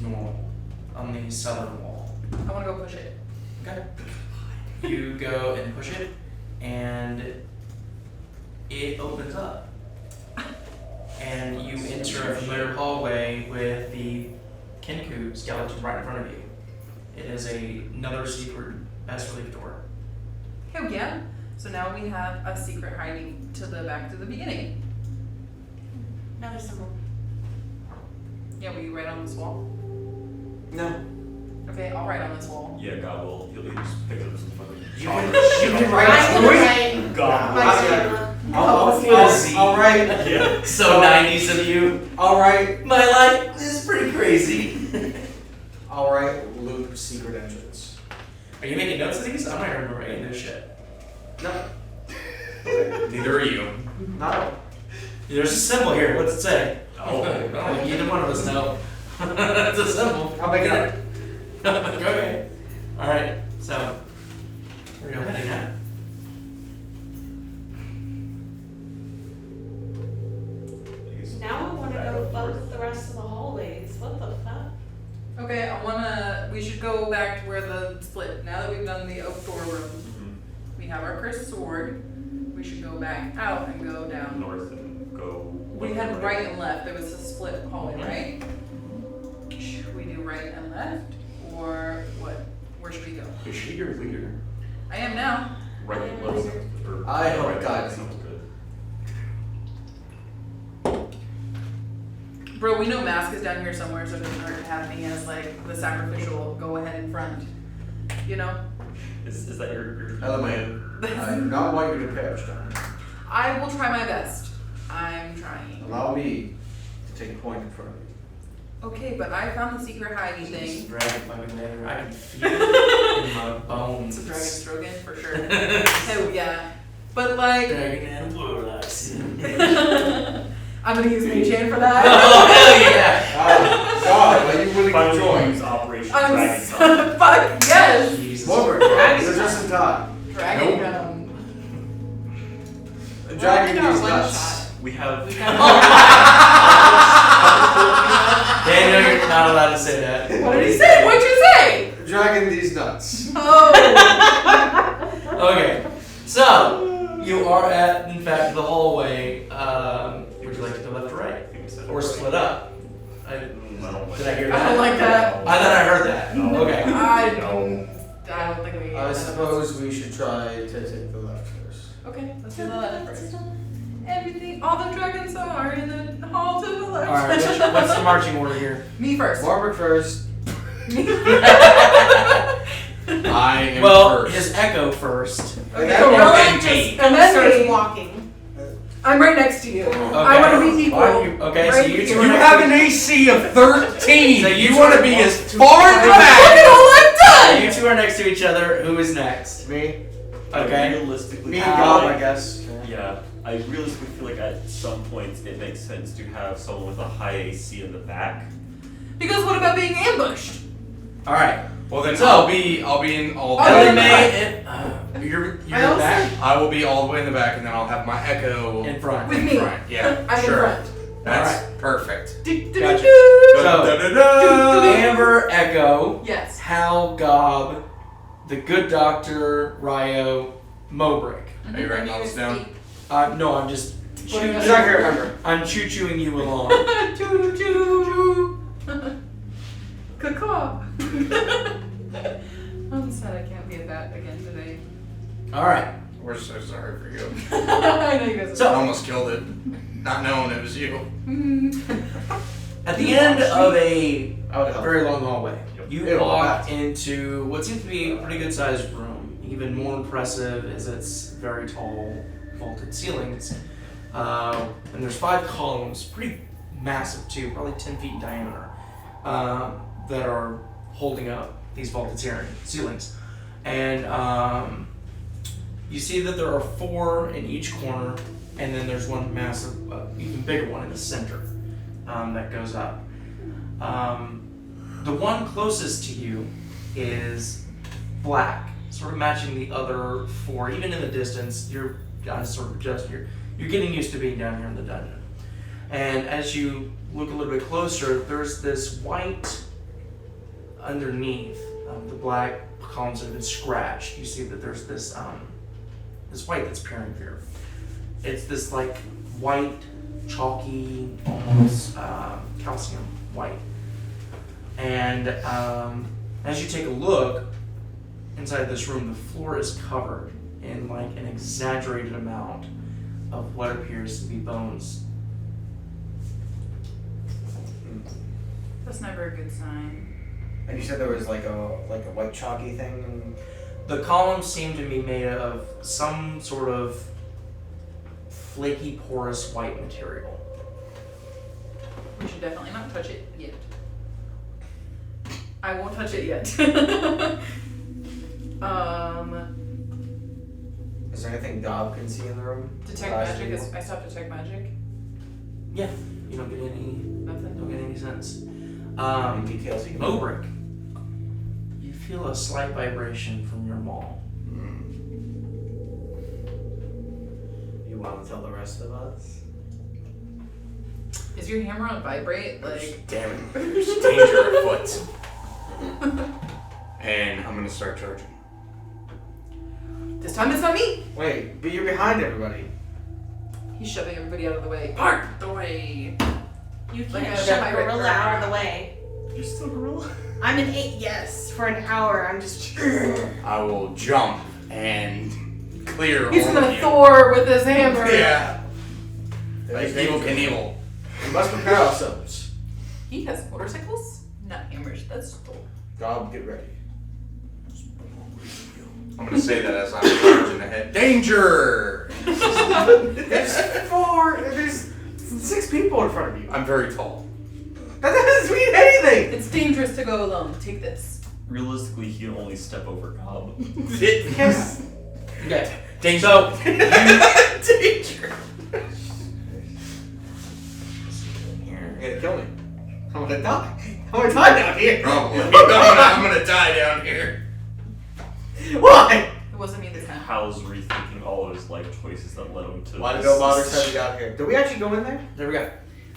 normal on the southern wall. I want to go push it. Okay. You go and push it, and it opens up. And you enter a familiar hallway with the Kenku skeleton right in front of you. It is another secret bas relief door. Hell yeah. So now we have a secret hiding to the back to the beginning. Another symbol. Yeah, will you write on this wall? No. Okay, I'll write on this wall. Yeah, God will. He'll just pick it up some fucking. You can write I'm gonna write God my will. symbol. I'll write. Yeah. So 90s of you. I'll write. My life is pretty crazy. I'll write loop secret entrance. Are you making notes of these? I'm not gonna remember any of this shit. No. Neither are you. Not. There's a symbol here. What's it say? Oh, either one of us know. It's a symbol. I'll make it up. Okay. Alright, so we're gonna heading out. Now I want to go bug the rest of the hallways. What the fuck? Okay, we should go back to where the split. Now that we've done the outdoor rooms, we have our cursed sword. We should go back out and go down. North and go. We had right and left. There was a split hallway, right? Should we do right and left? Or what? Where should we go? Is she your leader? I am now. Right and left. Or I hope right and God left sounds good. Bro, we know Mask is down here somewhere, so it doesn't hurt to have me as like the sacrificial go ahead in front. You know? Is that your Elimae, I do not want you to perish, darling. I will try my best. I'm trying. Allow me to take a point in front of you. Okay, but I found the secret hiding thing. Dragon fucking there. I can feel it in my bones. It's a dragon strogan for sure. Hell yeah. But like, Dragon and Warlocks. I'm gonna use Mage Hand for that. Oh, hell yeah! God, are you willing to Finally join? use Operation I'm Dragon so, Gun. fuck yes! Jesus. Mobrick, you're just in time. Dragon gun. The dragon Well, I think is our one nuts. shot. We have. Daniel, you're not allowed to say that. What did he say? What'd you say? Dragging these nuts. Oh. Okay, so you are at, in fact, the hallway. Would you like to go left or right? I think we said Or right. split up? I don't Did I hear I that? don't like that. I thought I heard that. No. Okay. I don't think we. I suppose we should try to take the left first. Okay, let's do the left first. Everything, all the dragons are in the hall to the left. Alright, what's the marching order here? Me first. Mobrick first. I am Well, first. his echo first. Okay, then so we'll Warlock end just- me. and then starts me. walking. I'm right next to you. I want to be equal. Why are you- okay, so Right you here. two You have an AC of 13. So you want to be as far in the Look back. at all I've done! You two are next to each other. Who is next? Me. Okay. Realistically, Me I and feel God, like- I guess. Yeah, I realistically feel like at some points it makes sense to have someone with a high AC in the back. Because what about being ambushed? Alright. Well then So- I'll be in all the Oh, way. yeah. Elimae, you're I also- back I will be all the way in the back, and then I'll have my echo in front. With me. front. Yeah, I'm sure. in front. That's perfect. Gotcha. So, Amber, Echo, Yes. Hal, Gob, the Good Doctor, Ryo, Mobrick. Are you writing all this down? No, I'm just Putting us- You're not gonna remember. I'm choo-chooing you along. Choo choo. Caw. I'm sad I can't be at that again today. Alright. We're so sorry for you. I know you guys. So- I almost killed it, not knowing it was you. At the end of a I would help. very long hallway, you It'll walk back. into what seems to be a pretty good sized room. Even more impressive is its very tall vaulted ceilings. And there's 5 columns, pretty massive too, probably 10 feet in diameter, that are holding up these vaulted ceilings. And you see that there are 4 in each corner, and then there's one massive, even bigger one in the center that goes up. The one closest to you is black, sort of matching the other 4. Even in the distance, you're getting used to being down here in the dungeon. And as you look a little bit closer, there's this white underneath. The black columns have been scratched. You see that there's this this white that's peering through. It's this like white, chalky, almost calcium white. And as you take a look inside this room, the floor is covered in like an exaggerated amount of what appears to be bones. That's never a good sign. And you said there was like a white chalky thing. The columns seem to be made of some sort of flaky, porous white material. We should definitely not touch it yet. I won't touch it yet. Is there anything Gob can see in the room? Detect magic is. I stopped detect magic. Yeah. You don't get any. Nothing. Don't get any sense. Any details you can Mobrick, you feel a slight vibration from your maul. You want to tell the rest of us? Is your hammer on vibrate? Like, Damn it. There's danger afoot. And I'm gonna start charging. this time it's not me. Wait, but you're behind everybody. He's shoving everybody out of the way. Part the way. You Like can't a shove pirate gorilla girl. out of the way. You're still gorilla? I'm an 8, yes. For an hour, I'm just. I will jump and clear He's all gonna of you. Thor with his hammer. Yeah. Like There's Evil danger. Knievel. We must prepare ourselves. He has motorcycles, not hammers. That's cool. Gob, get ready. I'm gonna say that as I'm charging ahead. Danger! There's 6 people in front of you. I'm very tall. That doesn't mean anything! It's dangerous to go alone. Take this. Realistically, he can only step over Cobb. Yes. Okay. Danger. So Danger. You're gonna kill me. I'm gonna die. I'm gonna die down here. Probably. I'm gonna die down here. Why? It wasn't me this time. Hal's rethinking all of his life choices that led him to Why did this no bother send you down here? Did we actually go in there? there we go.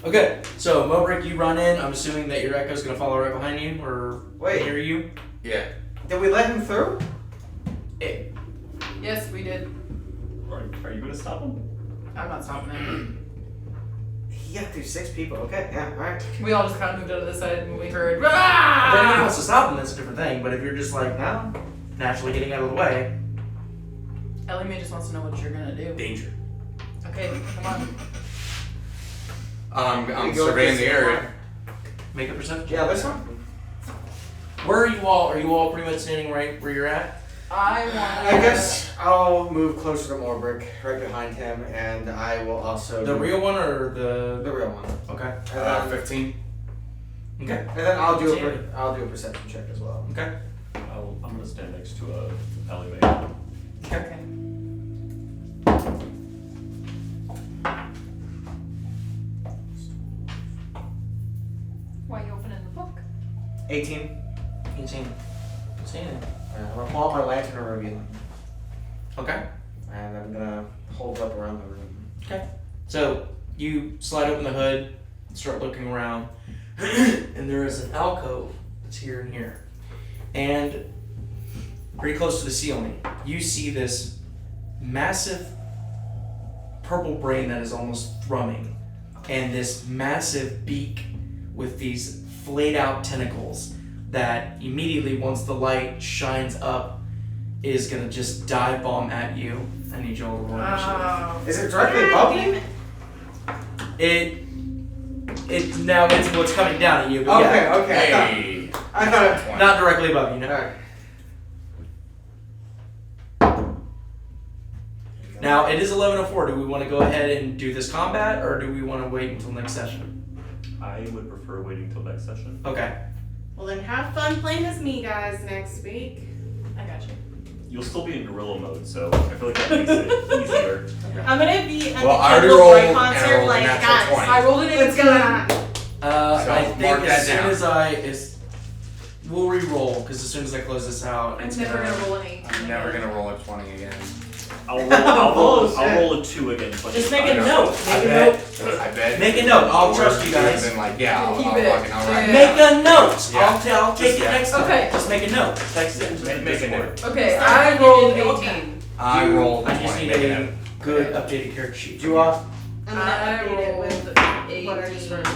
Okay, so Mobrick, you run in. I'm assuming that your echo's gonna follow right behind you or Wait. near you. Yeah. Did we let him through? Yes, we did. Are you gonna stop him? I'm not stopping him. He got through 6 people. Okay, yeah, alright. We all just kind of moved out of the side when we heard. If anyone "Ah!" wants to stop him, that's a different thing. But if you're just like now, naturally getting out of the way, Elimae just wants to know what you're gonna do. Danger. Okay, come on. I'm You go surveying this the area. make a perception check. Yeah, this one? Where are you all? Are you all pretty much standing right where you're at? I want. I guess I'll move closer to Mobrick, right behind him, and I will also... The do the real one. Okay. And then, 15. Okay. and then I'll do Continue. I'll do a perception check as well. Okay. I'm gonna stand next to Elimae. Okay. Why are you opening the book? 18. 18. Standing. I'm gonna pull out my lantern and reveal him. Okay. And I'm gonna hold up around the room. Okay. So you slide open the hood, start looking around, and there is an alcove that's here and here. And pretty close to the ceiling, you see this massive purple brain that is almost thrumming, and this massive beak with these flayed out tentacles that immediately, once the light shines up, is gonna just dive bomb at you. I need you all to roll initiative. Is it directly above Damn me? It's now it's what's coming down at you. But Okay, yeah, okay. Hey. I thought... 20. not directly above you. No. Alright. Now it is 11:04. Do we want to go ahead and do this combat, or do we want to wait until next session? I would prefer waiting till next session. Okay. Well, then have fun playing as me, guys, next week. I got you. You'll still be in gorilla mode, so I feel like that makes it easier. I'm gonna be at Well, the I already Temple rolled, Joy and I concert, rolled a like, natural guys, 20. I rolled an what's going on? So, I think mark as that soon down. as we'll re-roll because as soon as I close this out, I'm it's never gonna roll an 8. I'm never gonna roll a 20 again. I'll roll a 2 again. But Just make I a know. note. I Make a bet. note. I bet. Make a note. I'll trust you guys. Been like, yeah, I'll Keep fucking, it. alright. Yeah. Make a note. Yeah. I'll take it Yeah. next time. Okay. Just make a note. Text it. to Make a Discord. note. Okay, Start I making rolled it 18. I rolled I just 20. need Make a it good updated character sheet. Do you want... I'm gonna I update it rolled with 18. what I just wrote.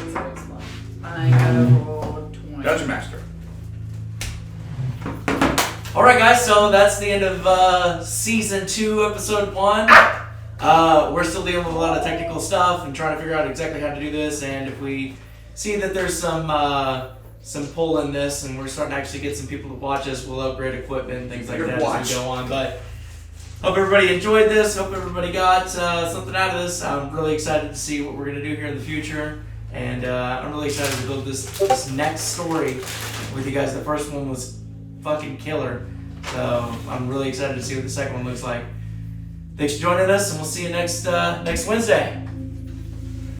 I gotta roll 20. Dungeon Master. Alright guys, so that's the end of season 2, episode 1. We're still dealing with a lot of technical stuff and trying to figure out exactly how to do this, and if we see that there's some pull in this and we're starting to actually get some people to watch us, we'll upgrade equipment and things like that as we go on. But hope everybody enjoyed this, hope everybody got something out of this. I'm really excited to see what we're going to do here in the future, and I'm really excited to build this next story with you guys. The first one was fucking killer, so I'm really excited to see what the second one looks like. Thanks for joining us, and we'll see you next Wednesday.